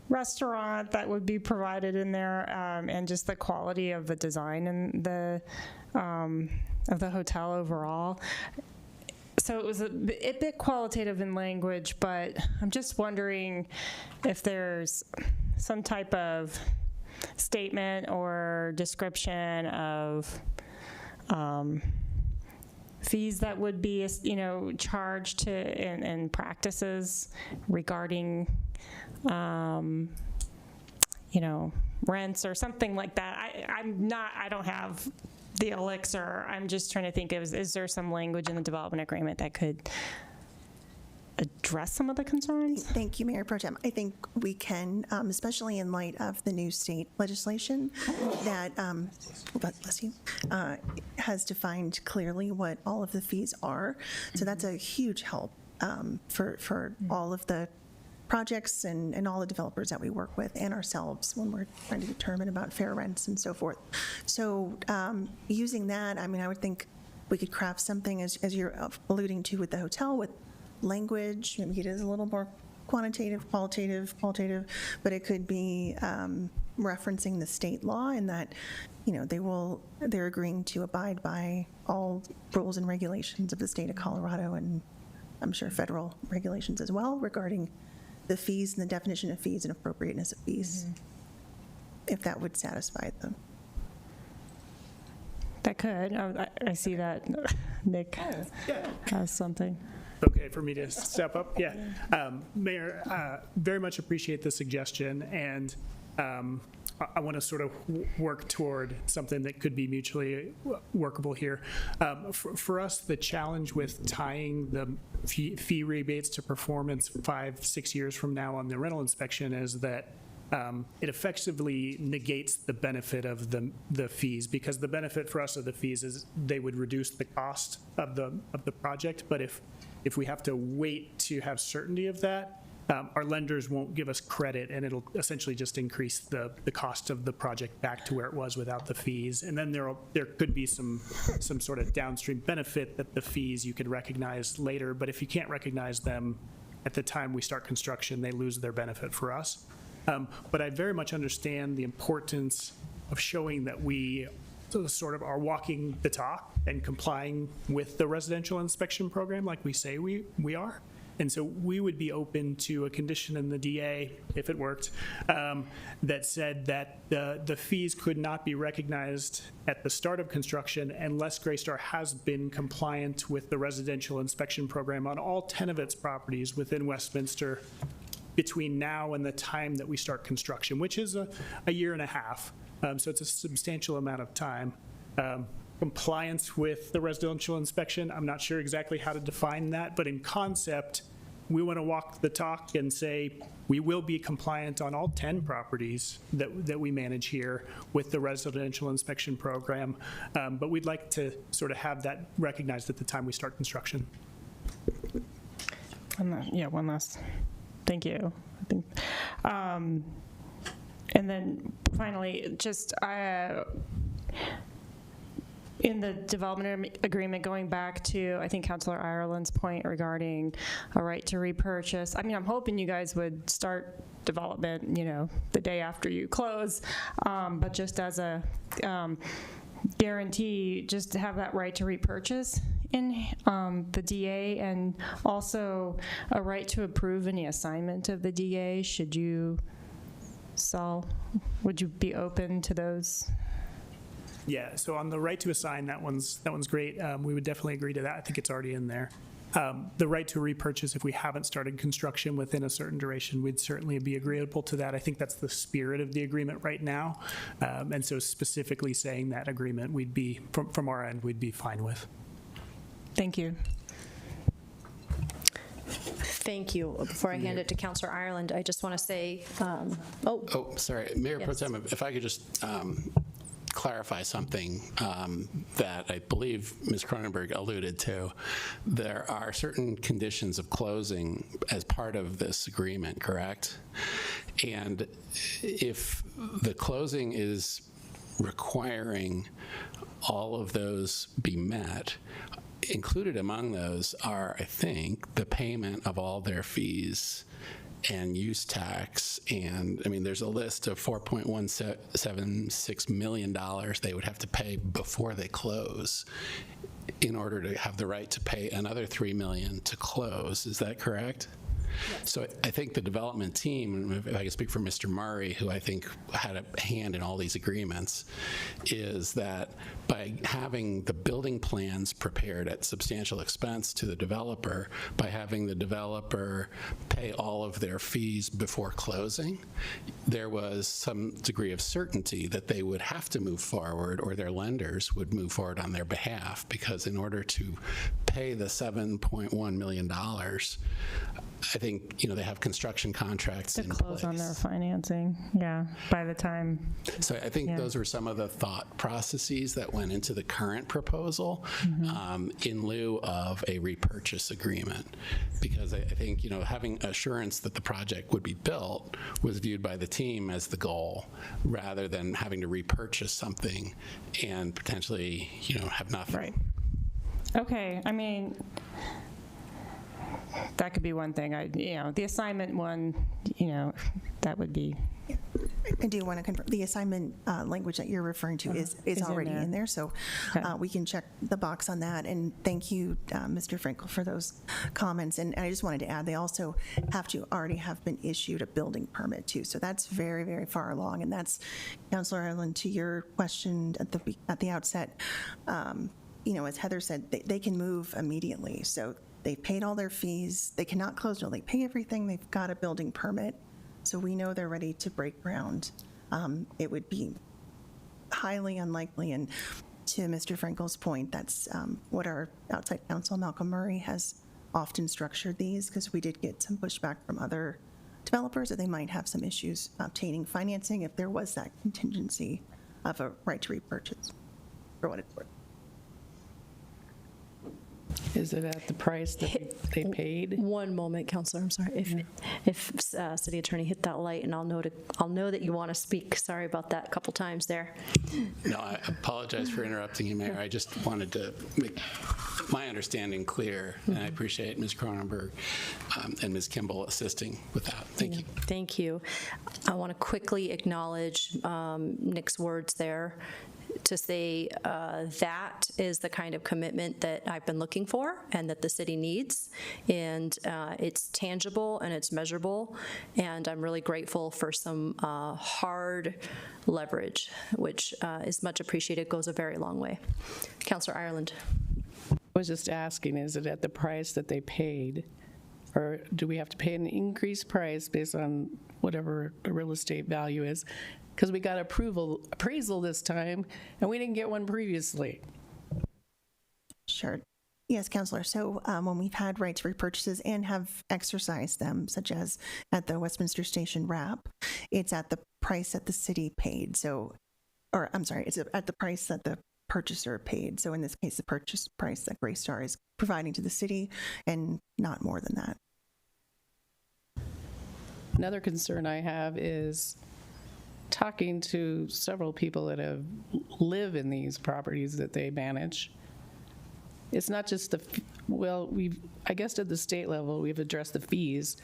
restaurant that would be provided in there, and just the quality of the design and of the hotel overall. So it was a bit qualitative in language, but I'm just wondering if there's some type of statement or description of fees that would be, charged to and practices regarding, rents or something like that. I don't have the elixir. I'm just trying to think of, is there some language in the development agreement that could address some of the concerns? Thank you, Mayor Pro Tem. I think we can, especially in light of the new state legislation that, bless you, has defined clearly what all of the fees are. So that's a huge help for all of the projects and all the developers that we work with and ourselves when we're trying to determine about fair rents and so forth. So using that, I mean, I would think we could craft something as you're alluding to with the hotel with language. Maybe it is a little more quantitative, qualitative, but it could be referencing the state law and that, you know, they're agreeing to abide by all rules and regulations of the state of Colorado and I'm sure federal regulations as well regarding the fees and the definition of fees and appropriateness of fees, if that would satisfy them. That could. I see that Nick has something. Okay, for me to step up? Yeah. Mayor, very much appreciate the suggestion, and I want to sort of work toward something that could be mutually workable here. For us, the challenge with tying the fee rebates to performance 5-6 years from now on the rental inspection is that it effectively negates the benefit of the fees, because the benefit for us of the fees is they would reduce the cost of the project. But if we have to wait to have certainty of that, our lenders won't give us credit, and it'll essentially just increase the cost of the project back to where it was without the fees. And then there could be some sort of downstream benefit that the fees you could recognize later, but if you can't recognize them at the time we start construction, they lose their benefit for us. But I very much understand the importance of showing that we sort of are walking the talk and complying with the residential inspection program like we say we are. And so we would be open to a condition in the DA, if it worked, that said that the fees could not be recognized at the start of construction unless Greystar has been compliant with the residential inspection program on all 10 of its properties within Westminster between now and the time that we start construction, which is a year and a half. So it's a substantial amount of time. Compliance with the residential inspection, I'm not sure exactly how to define that, but in concept, we want to walk the talk and say we will be compliant on all 10 properties that we manage here with the residential inspection program, but we'd like to sort of have that recognized at the time we start construction. One last, thank you. I think, and then finally, just in the development agreement, going back to, I think, Councilor Ireland's point regarding a right to repurchase. I mean, I'm hoping you guys would start development, the day after you close, but just as a guarantee, just to have that right to repurchase in the DA, and also a right to approve any assignment of the DA should you sell. Would you be open to those? Yeah, so on the right to assign, that one's great. We would definitely agree to that. I think it's already in there. The right to repurchase, if we haven't started construction within a certain duration, we'd certainly be agreeable to that. I think that's the spirit of the agreement right now. And so specifically saying that agreement, we'd be, from our end, we'd be fine with. Thank you. Thank you. Before I hand it to Councilor Ireland, I just want to say, sorry, Mayor Pro Yes. Tem, if I could just clarify something that I believe Ms. Cronenberg alluded to. There are certain conditions of closing as part of this agreement, correct? And if the closing is requiring all of those be met, included among those are, I think, the payment of all their fees and use tax, and I mean, there's a list of $4.176 million they would have to pay before they close in order to have the right to pay another $3 million to close. Is that correct? So I think the development team, if I can speak for Mr. Murray, who I think had a hand in all these agreements, is that by having the building plans prepared at substantial expense to the developer, by having the developer pay all of their fees before closing, there was some degree of certainty that they would have to move forward, or their lenders would move forward on their behalf, because in order to pay the $7.1 million, I think, they have construction contracts To in close place. on their financing, yeah, by the time. So I think Yeah. those were some of the thought processes that went into the current proposal in lieu of a repurchase agreement. Because I think, having assurance that the project would be built was viewed by the team as the goal, rather than having to repurchase something and potentially, have nothing. Right. Okay, I mean, that could be one thing. The assignment one, that would be. I do want to confirm, the assignment language that you're referring to is in already there. in there, so we can check the box on that. And thank you, Mr. Frankel, for those comments. And I just wanted to add, they also already have been issued a building permit too. So that's very, very far along. And that's, Councilor Ireland, to your question at the outset, as Heather said, they can move immediately. So they've paid all their fees. They cannot close until they pay everything. They've got a building permit. So we know they're ready to break ground. It would be highly unlikely, and to Mr. Frankel's point, that's what our outside counsel, Malcolm Murray, has often structured these, because we did get some pushback from other developers that they might have some issues obtaining financing if there was that contingency of a right to repurchase, for what it's worth. Is it at the price that they paid? One moment, Counselor, I'm sorry. If City Attorney hit that light, and I'll know that you want to speak. Sorry about that a couple times there. No, I apologize for interrupting you, Mayor. I just wanted to make my understanding clear, and I appreciate Ms. Cronenberg and Ms. Kimball assisting with that. Thank you. Thank you. I want to quickly acknowledge Nick's words there, to say that is the kind of commitment that I've been looking for and that the city needs, and it's tangible and it's measurable, and I'm really grateful for some hard leverage, which is much appreciated, goes a very long way. Councillor Ireland. I was just asking, is it at the price that they paid, or do we have to pay an increased price based on whatever the real estate value is? Because we got appraisal this time, and we didn't get one previously. Sure. Yes, Councilor. So when we've had right to repurchases and have exercised them, such as at the Westminster Station wrap, it's at the price that the city paid. It's at the price that the purchaser paid. So in this case, the purchase price that Greystar is providing to the city, and not more than that. Another concern I have is talking to several people that live in these properties that they manage. It's not just I guess at the state level, we've addressed the fees,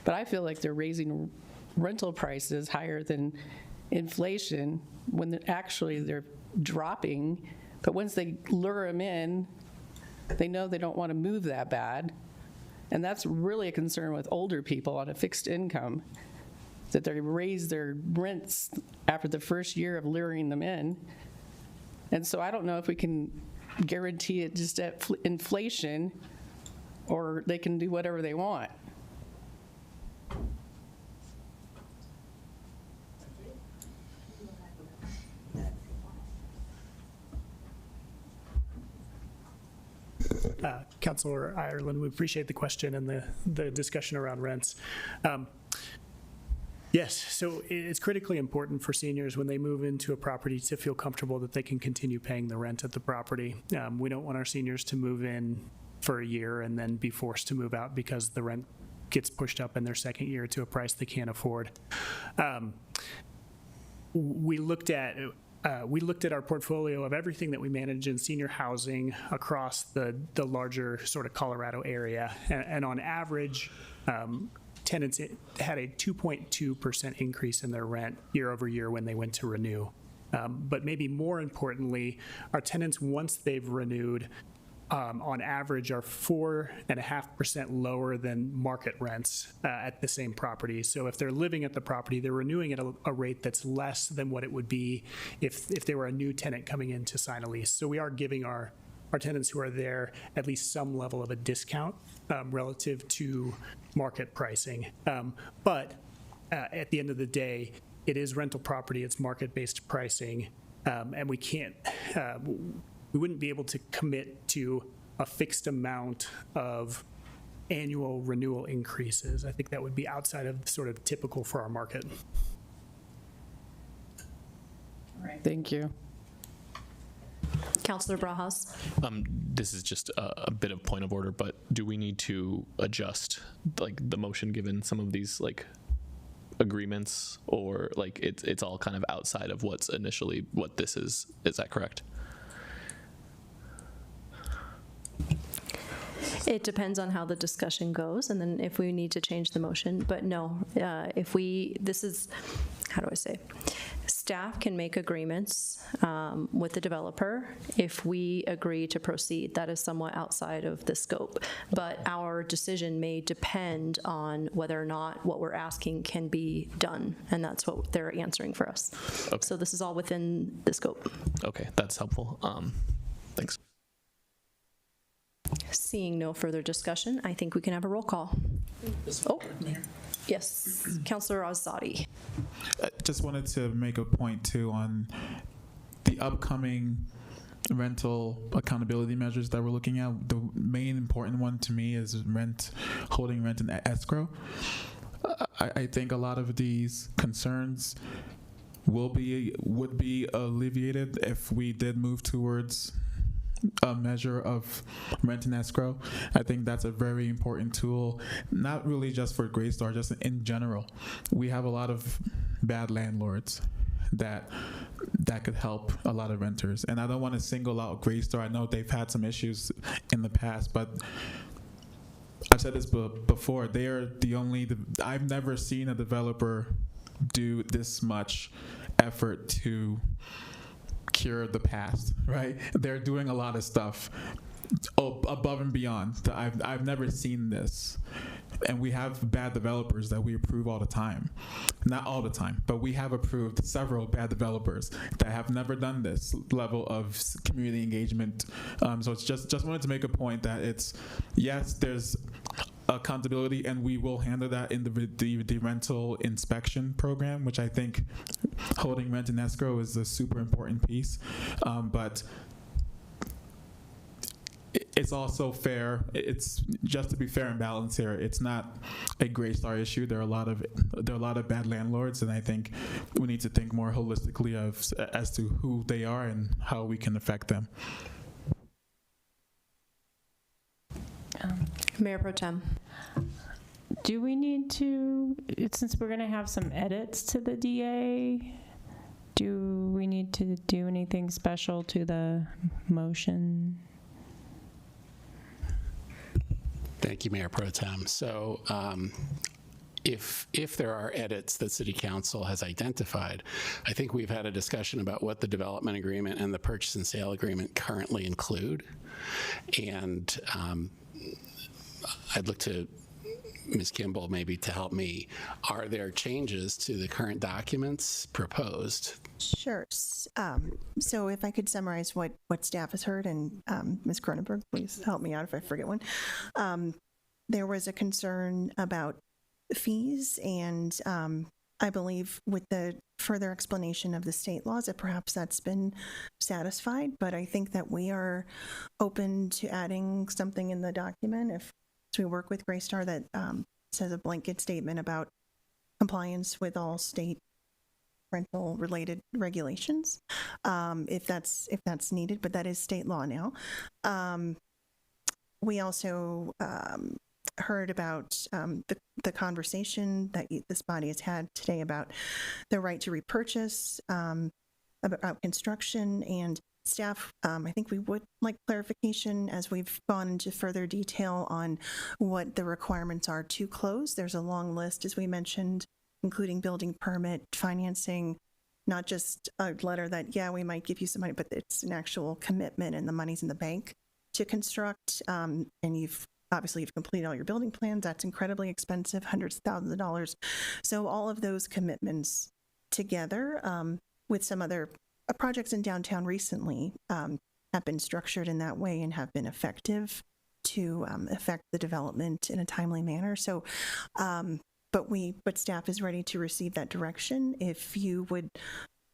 but I feel like they're raising rental prices higher than inflation when actually they're dropping. But once they lure them in, they know they don't want to move that bad. And that's really a concern with older people on a fixed income, that they raise their rents after the first year of luring them in. And so I don't know if we can guarantee it just at inflation, or they can do whatever they want. Councilor Ireland, we appreciate the question and the discussion around rents. Yes, so it's critically important for seniors when they move into a property to feel comfortable that they can continue paying the rent at the property. We don't want our seniors to move in for a year and then be forced to move out because the rent gets pushed up in their second year to a price they can't afford. We looked at our portfolio of everything that we manage in senior housing across the larger sort of Colorado area, and on average, tenants had a 2.2% increase in their rent year over year when they went to renew. But maybe more importantly, our tenants, once they've renewed, on average are 4.5% lower than market rents at the same property. So if they're living at the property, they're renewing at a rate that's less than what it would be if they were a new tenant coming in to sign a lease. So we are giving our tenants who are there at least some level of a discount relative to market pricing. But at the end of the day, it is rental property, it's market-based pricing, and we can't, we wouldn't be able to commit to a fixed amount of annual renewal increases. I think that would be outside of sort of typical for our market. All right. Thank you. Councilor Brajas. This is just a bit of point of order, but do we need to adjust like the motion given some of these like agreements, or like it's all kind of outside of what's initially what this is? Is that correct? It depends on how the discussion goes, and then if we need to change the motion. But no, this is, how do I say? Staff can make agreements with the developer if we agree to proceed. That is somewhat outside of the scope. But our decision may depend on whether or not what we're asking can be done, and that's what they're answering for us. Okay. So this is all within the scope. Okay, that's helpful. Thanks. Seeing no further discussion, I think we can have a roll call. Oh, yes, Councilor Azadi. I just wanted to make a point too on the upcoming rental accountability measures that we're looking at. The main important one to me is holding rent in escrow. I think a lot of these concerns would be alleviated if we did move towards a measure of rent and escrow. I think that's a very important tool, not really just for Greystar, just in general. We have a lot of bad landlords that could help a lot of renters. And I don't want to single out Greystar. I know they've had some issues in the past, but I've said this before, they are I've never seen a developer do this much effort to cure the past, right? They're doing a lot of stuff above and beyond. I've never seen this. And we have bad developers that we approve all the time. Not all the time, but we have approved several bad developers that have never done this level of community engagement. So it's just wanted to make a point that yes, there's accountability, and we will handle that in the rental inspection program, which I think holding rent in escrow is a super important piece. But it's also fair. It's just to be fair and balanced here. It's not a Greystar issue. There are a lot of bad landlords, and I think we need to think more holistically as to who they are and how we can affect them. Mayor Pro Tem. Do we need to, since we're going to have some edits to the DA, do we need to do anything special to the motion? Thank you, Mayor Pro Tem. So if there are edits that City Council has identified, I think we've had a discussion about what the development agreement and the purchase and sale agreement currently include. And I'd look to Ms. Kimball maybe to help me. Are there changes to the current documents proposed? Sure. So if I could summarize what staff has heard, and Ms. Cronenberg, please help me out if I forget one. There was a concern about fees, and I believe with the further explanation of the state laws that perhaps that's been satisfied, but I think that we are open to adding something in the document if we work with Greystar that says a blanket statement about compliance with all state rental related regulations, if that's needed, but that is state law now. We also heard about the conversation that this body has had today about the right to repurchase, about construction, and staff, I think we would like clarification as we've gone into further detail on what the requirements are to close. There's a long list, as we mentioned, including building permit, financing, not just a letter that, yeah, we might give you some money, but it's an actual commitment and the money's in the bank to construct, and you've completed all your building plans. That's incredibly expensive, hundreds of thousands of dollars. So all of those commitments together with some other projects in downtown recently have been structured in that way and have been effective to affect the development in a timely manner. So, but staff is ready to receive that direction. If you would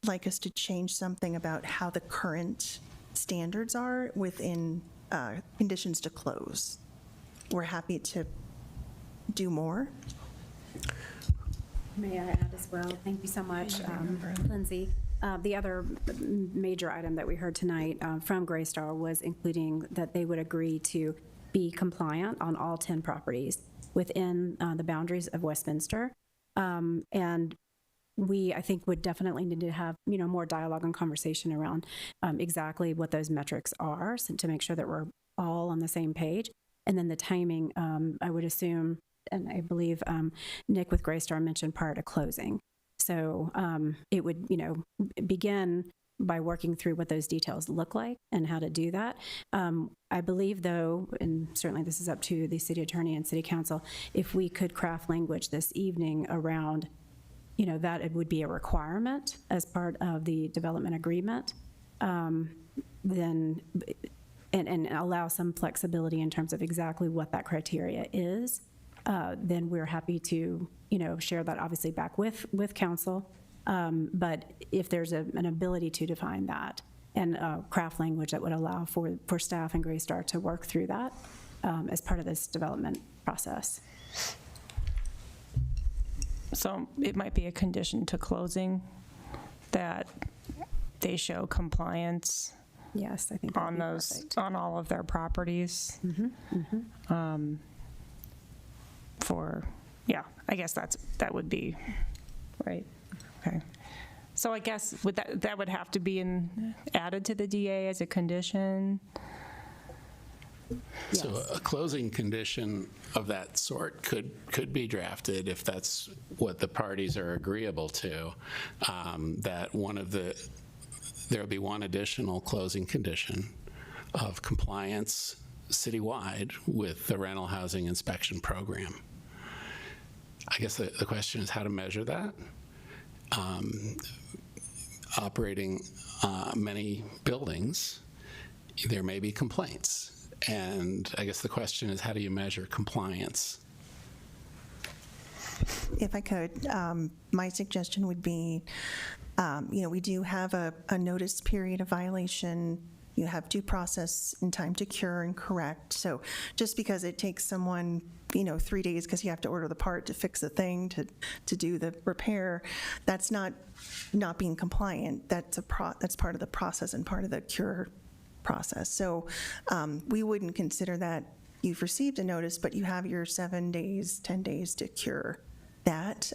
like us to change something about how the current standards are within conditions to close, we're happy to do more. May I add as well? Thank you so much, Lindsay. The other major item that we heard tonight from Greystar was including that they would agree to be compliant on all 10 properties within the boundaries of Westminster. And we, I think, would definitely need to have, more dialogue and conversation around exactly what those metrics are, so to make sure that we're all on the same page. And then the timing, I would assume, and I believe Nick with Greystar mentioned prior to closing. So it would, begin by working through what those details look like and how to do that. I believe, though, and certainly this is up to the city attorney and city council, if we could craft language this evening around, that it would be a requirement as part of the development agreement, then and allow some flexibility in terms of exactly what that criteria is, then we're happy to, share that obviously back with council. But if there's an ability to define that and craft language that would allow for staff and Greystar to work through that as part of this development process. So it might be a condition to closing that they show compliance. Yes, I think on those perfect. On all of their properties. I guess that would be right. Okay. So I guess that would have to be added to the DA as a condition. Yes. So a closing condition of that sort could be drafted if that's what the parties are agreeable to. That there will be one additional closing condition of compliance citywide with the rental housing inspection program. I guess the question is how to measure that. Operating many buildings, there may be complaints. And I guess the question is, how do you measure compliance? If I could, my suggestion would be, we do have a notice period of violation. You have due process and time to cure and correct. So just because it takes someone, 3 days because you have to order the part to fix the thing, to do the repair, that's not being compliant. That's part of the process and part of the cure process. So we wouldn't consider that you've received a notice, but you have your 7 days, 10 days to cure that.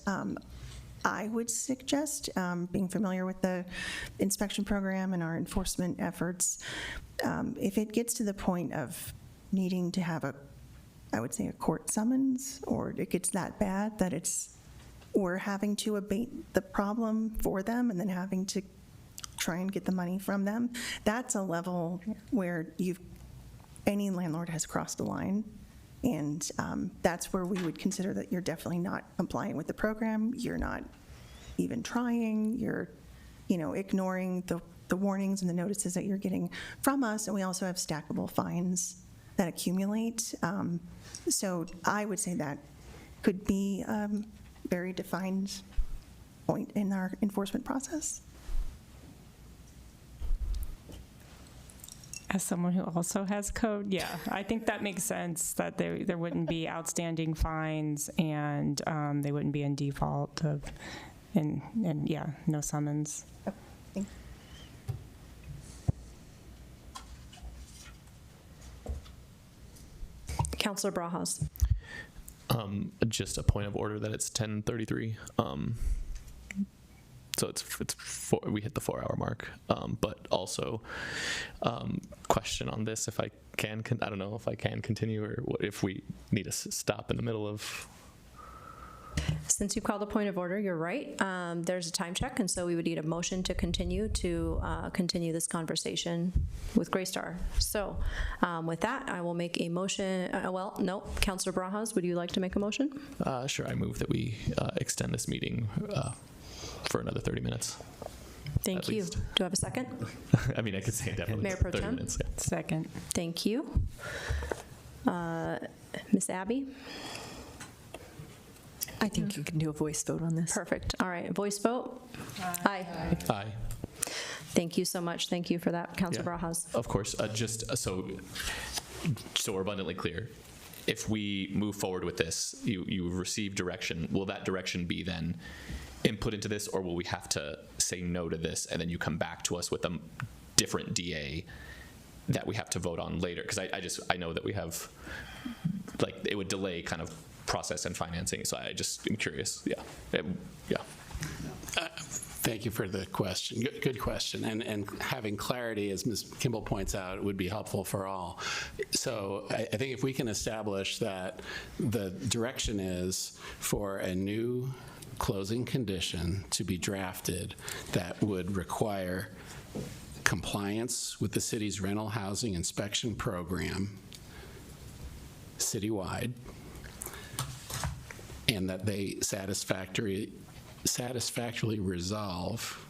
I would suggest, being familiar with the inspection program and our enforcement efforts, if it gets to the point of needing to have a court summons, or it gets that bad that we're having to abate the problem for them and then having to try and get the money from them, that's a level where any landlord has crossed the line. And that's where we would consider that you're definitely not compliant with the program. You're not even trying. You're, ignoring the warnings and the notices that you're getting from us. And we also have stackable fines that accumulate. So I would say that could be a very defined point in our enforcement process. As someone who also has code, yeah, I think that makes sense, that there wouldn't be outstanding fines and they wouldn't be in default and no summons. Oh, thank you. Councilor Brajas. Just a point of order that it's 10:33. So we hit the 4-hour mark, but also question on this if I can. I don't know if I can continue or if we need to stop in the middle of. Since you called a point of order, you're right. There's a time check, and so we would need a motion to continue this conversation with Greystar. So with that, I will make a motion. Well, no, Councilor Barajas, would you like to make a motion? Sure, I move that we extend this meeting for another 30 minutes. Thank you. Least. Do I have a second? I mean, I could say definitely Mayor Pro 30 Tem? minutes. Yeah. Second. Thank you. Ms. Abby? I think you can do a voice vote on this. Perfect. All right, voice vote? Aye. Aye. Thank you so much. Thank you for that, Councilor Barajas. Of course. Just so we're abundantly clear, if we move forward with this, you receive direction. Will that direction be then input into this, or will we have to say no to this and then you come back to us with a different DA that we have to vote on later? Because I know that we have, like, it would delay kind of process and financing. So I just am curious. Yeah. Thank you for the question. Good question. And having clarity, as Ms. Kimball points out, would be helpful for all. So I think if we can establish that the direction is for a new closing condition to be drafted that would require compliance with the city's rental housing inspection program citywide, and that they satisfactorily resolve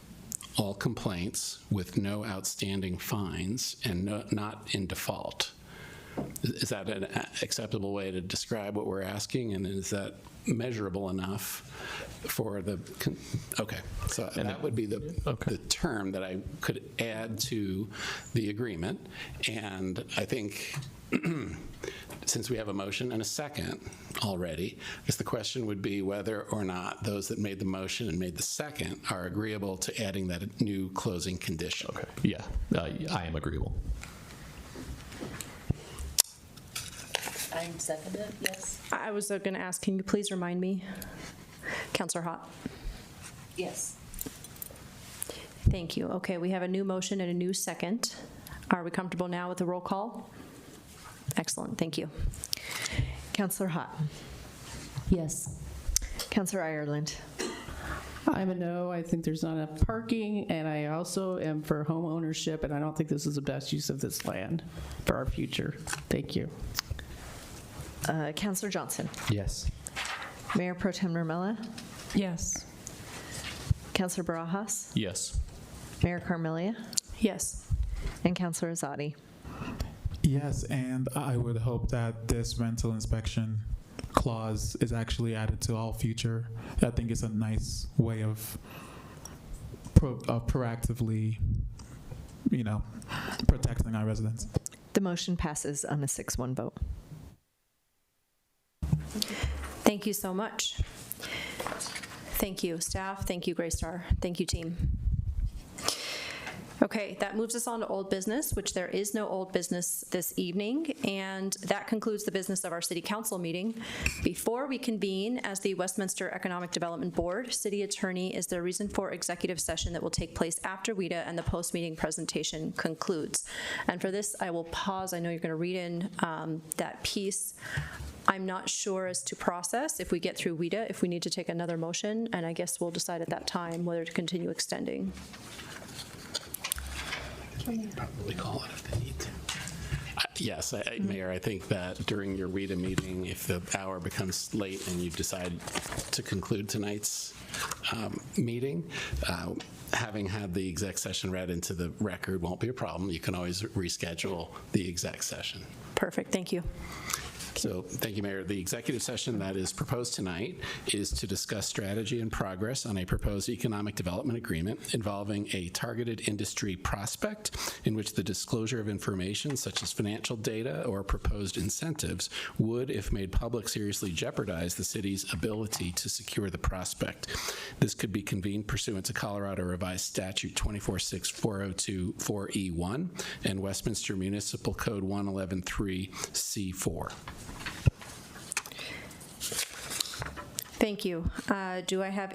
all complaints with no outstanding fines and not in default. Is that an acceptable way to describe what we're asking, and is that measurable enough for the, okay, so that would be the term that I could add to the agreement. And I think since we have a motion and a second already, I guess the question would be whether or not those that made the motion and made the second are agreeable to adding that new closing condition. Okay. Yeah, I am agreeable. I second it, yes. I was going to ask, can you please remind me? Councilor Hott? Yes. Thank you. Okay, we have a new motion and a new second. Are we comfortable now with the roll call? Excellent, thank you. Councillor Hott? Yes. Councillor Ireland? I'm a no. I think there's not enough parking, and I also am for home ownership, and I don't think this is the best use of this land for our future. Thank you. Councillor Johnson? Yes. Mayor Pro Tem Nermella? Yes. Councillor Barajas? Yes. Mayor Carmelia? Yes. And Councillor Azadi? Yes, and I would hope that this rental inspection clause is actually added to all future. I think it's a nice way of proactively, protecting our residents. The motion passes on a 6-1 vote. Thank you so much. Thank you, staff. Thank you, Greystar. Thank you, team. Okay, that moves us on to old business, which there is no old business this evening, and that concludes the business of our City Council meeting. Before we convene as the Westminster Economic Development Board, City Attorney is the reason for executive session that will take place after WIDA and the post-meeting presentation concludes. And for this, I will pause. I know you're going to read in that piece. I'm not sure as to process if we get through WIDA, if we need to take another motion, and I guess we'll decide at that time whether to continue extending. Probably call it if they need to. Yes, Mayor, I think that during your WIDA meeting, if the hour becomes late and you decide to conclude tonight's meeting, having had the exec session read into the record won't be a problem. You can always reschedule the exec session. Perfect, thank you. So thank you, Mayor. The executive session that is proposed tonight is to discuss strategy and progress on a proposed economic development agreement involving a targeted industry prospect in which the disclosure of information such as financial data or proposed incentives would, if made public, seriously jeopardize the city's ability to secure the prospect. This could be convened pursuant to Colorado Revised Statute 246-402-4E1 and Westminster Municipal Code 111.3C4. Thank you. Do I have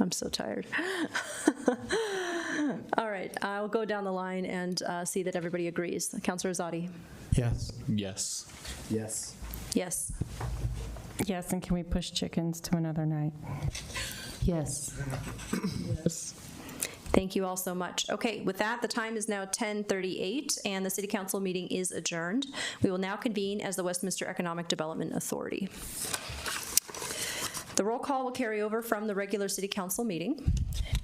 I'm so tired. All right, I'll go down the line and see that everybody agrees. Councilor Azadi? Yes. Yes. Yes. Yes. Yes, and can we push chickens to another night? Yes. Yes. Thank you all so much. Okay, with that, the time is now 10:38, and the City Council meeting is adjourned. We will now convene as the Westminster Economic Development Authority. The roll call will carry over from the regular City Council meeting.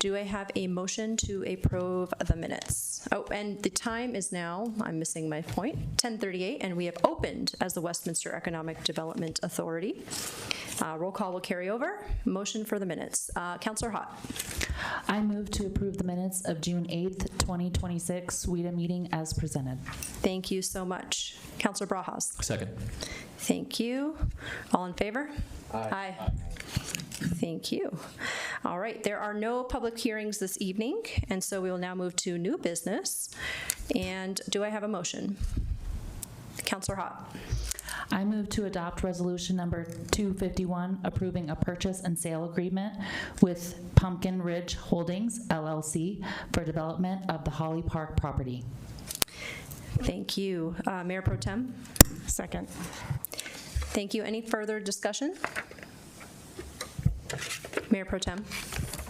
Do I have a motion to approve the minutes? Oh, and the time is now, I'm missing my point, 10:38, and we have opened as the Westminster Economic Development Authority. Roll call will carry over. Motion for the minutes. Councillor Hott. I move to approve the minutes of June 8th, 2026 WEDA meeting as presented. Thank you so much. Councillor Brajas. Second. Thank you. All in favor? Aye. Thank you. All right, there are no public hearings this evening, and so we will now move to new business. And do I have a motion? Councillor Hott. I move to adopt resolution number 251, approving a purchase and sale agreement with Pumpkin Ridge Holdings, LLC, for development of the Holly Park property. Thank you. Mayor Pro Tem? Second. Thank you. Any further discussion? Mayor Pro Tem?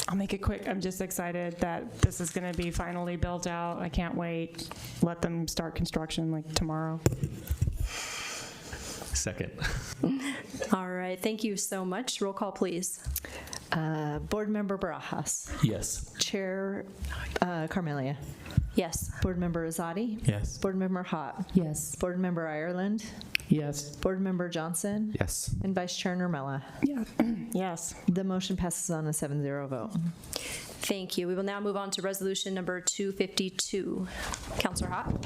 I'll make it quick. I'm just excited that this is going to be finally built out. I can't wait. Let them start construction like tomorrow. Second. All right, thank you so much. Roll call, please. Board Member Barajas. Yes. Chair Carmelia. Yes. Board Member Azadi. Yes. Board Member Hott. Yes. Board Member Ireland. Yes. Board Member Johnson. Yes. And Vice Chair Nurmela. Yeah. Yes. The motion passes on a 7-0 vote. Thank you. We will now move on to resolution number 252. Councillor Hott?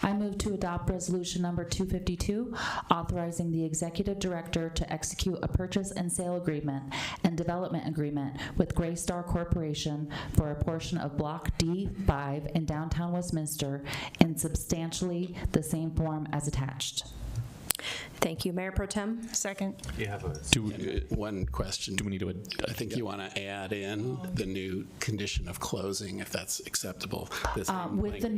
I move to adopt resolution number 252, authorizing the executive director to execute a purchase and sale agreement and development agreement with Greystar Corporation for a portion of Block D5 in downtown Westminster in substantially the same form as attached. Thank you. Mayor Pro Tem? Second. You have a One question. Do we need to? I think you want to add in the new condition of closing, if that's acceptable. This With the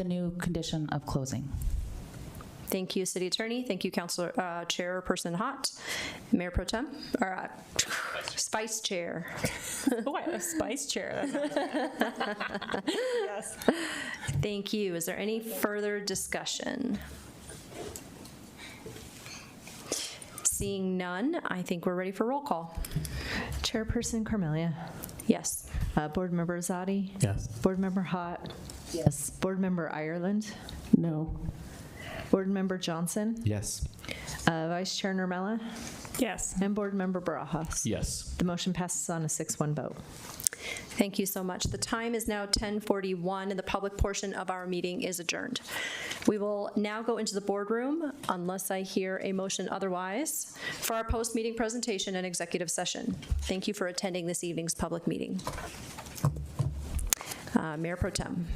new condition of closing. Thank you, City Attorney. Thank you, Councilor Chairperson Hott. Mayor Pro Tem, or Spice Chair. Oh, I have a Spice Chair. Yes. Thank you. Is there any further discussion? Seeing none, I think we're ready for roll call. Chairperson Carmelia. Yes. Board Member Azadi. Yes. Board Member Hott. Yes. Board Member Ireland. No. Board Member Johnson. Yes. Vice Chair Nurmela. Yes. And Board Member Barajas. Yes. The motion passes on a 6-1 vote. Thank you so much. The time is now 10:41, and the public portion of our meeting is adjourned. We will now go into the boardroom, unless I hear a motion otherwise, for our post-meeting presentation and executive session. Thank you for attending this evening's public meeting. Mayor Pro Tem.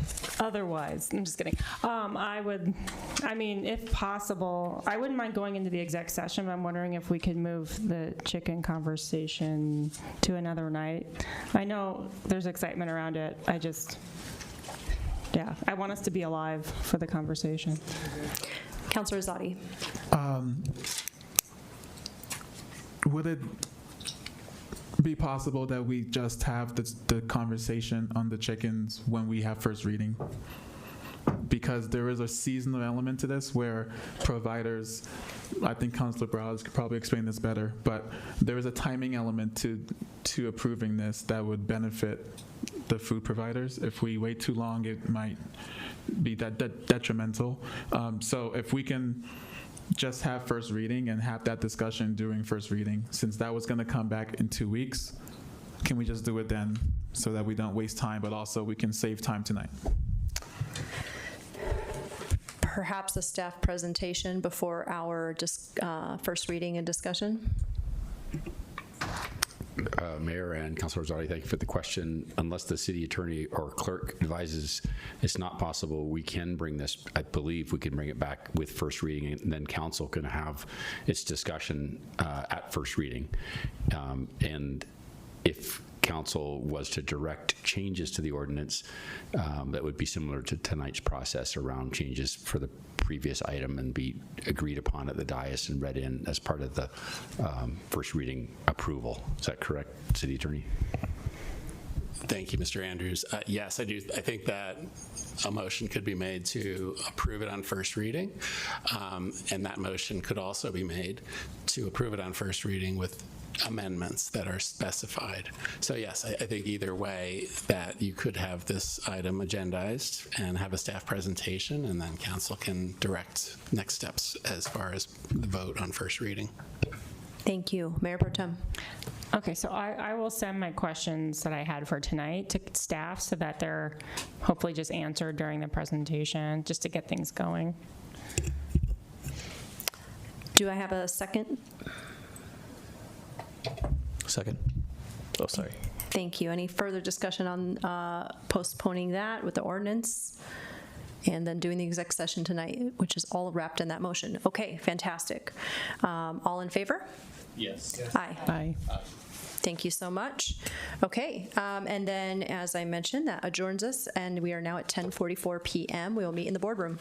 Otherwise, I'm just kidding. I mean, if possible, I wouldn't mind going into the exec session, but I'm wondering if we could move the chicken conversation to another night. I know there's excitement around it. I want us to be alive for the conversation. Councilor Azadi. Would it be possible that we just have the conversation on the chickens when we have first reading? Because there is a seasonal element to this where providers, I think Councilor Browse could probably explain this better, but there is a timing element to approving this that would benefit the food providers. If we wait too long, it might be detrimental. So if we can just have first reading and have that discussion during first reading, since that was going to come back in 2 weeks, can we just do it then so that we don't waste time, but also we can save time tonight? Perhaps a staff presentation before our first reading and discussion. Mayor and Councilor Zari, thank you for the question. Unless the city attorney or clerk advises it's not possible, we can bring this, I believe we can bring it back with first reading, and then council can have its discussion at first reading. And if council was to direct changes to the ordinance that would be similar to tonight's process around changes for the previous item and be agreed upon at the dais and read in as part of the first reading approval. Is that correct, City Attorney? Thank you, Mr. Andrews. Yes, I do. I think that a motion could be made to approve it on first reading, and that motion could also be made to approve it on first reading with amendments that are specified. So yes, I think either way that you could have this item agendized and have a staff presentation, and then council can direct next steps as far as the vote on first reading. Thank you. Mayor Pro Tem. Okay, so I will send my questions that I had for tonight to staff so that they're hopefully just answered during the presentation, just to get things going. Do I have a second? Second. Oh, sorry. Thank you. Any further discussion on postponing that with the ordinance and then doing the exec session tonight, which is all wrapped in that motion? Okay, fantastic. All in favor? Yes. Aye. Aye. Thank you so much. Okay, and then as I mentioned, that adjourns us, and we are now at 10:44 p.m. We will meet in the boardroom.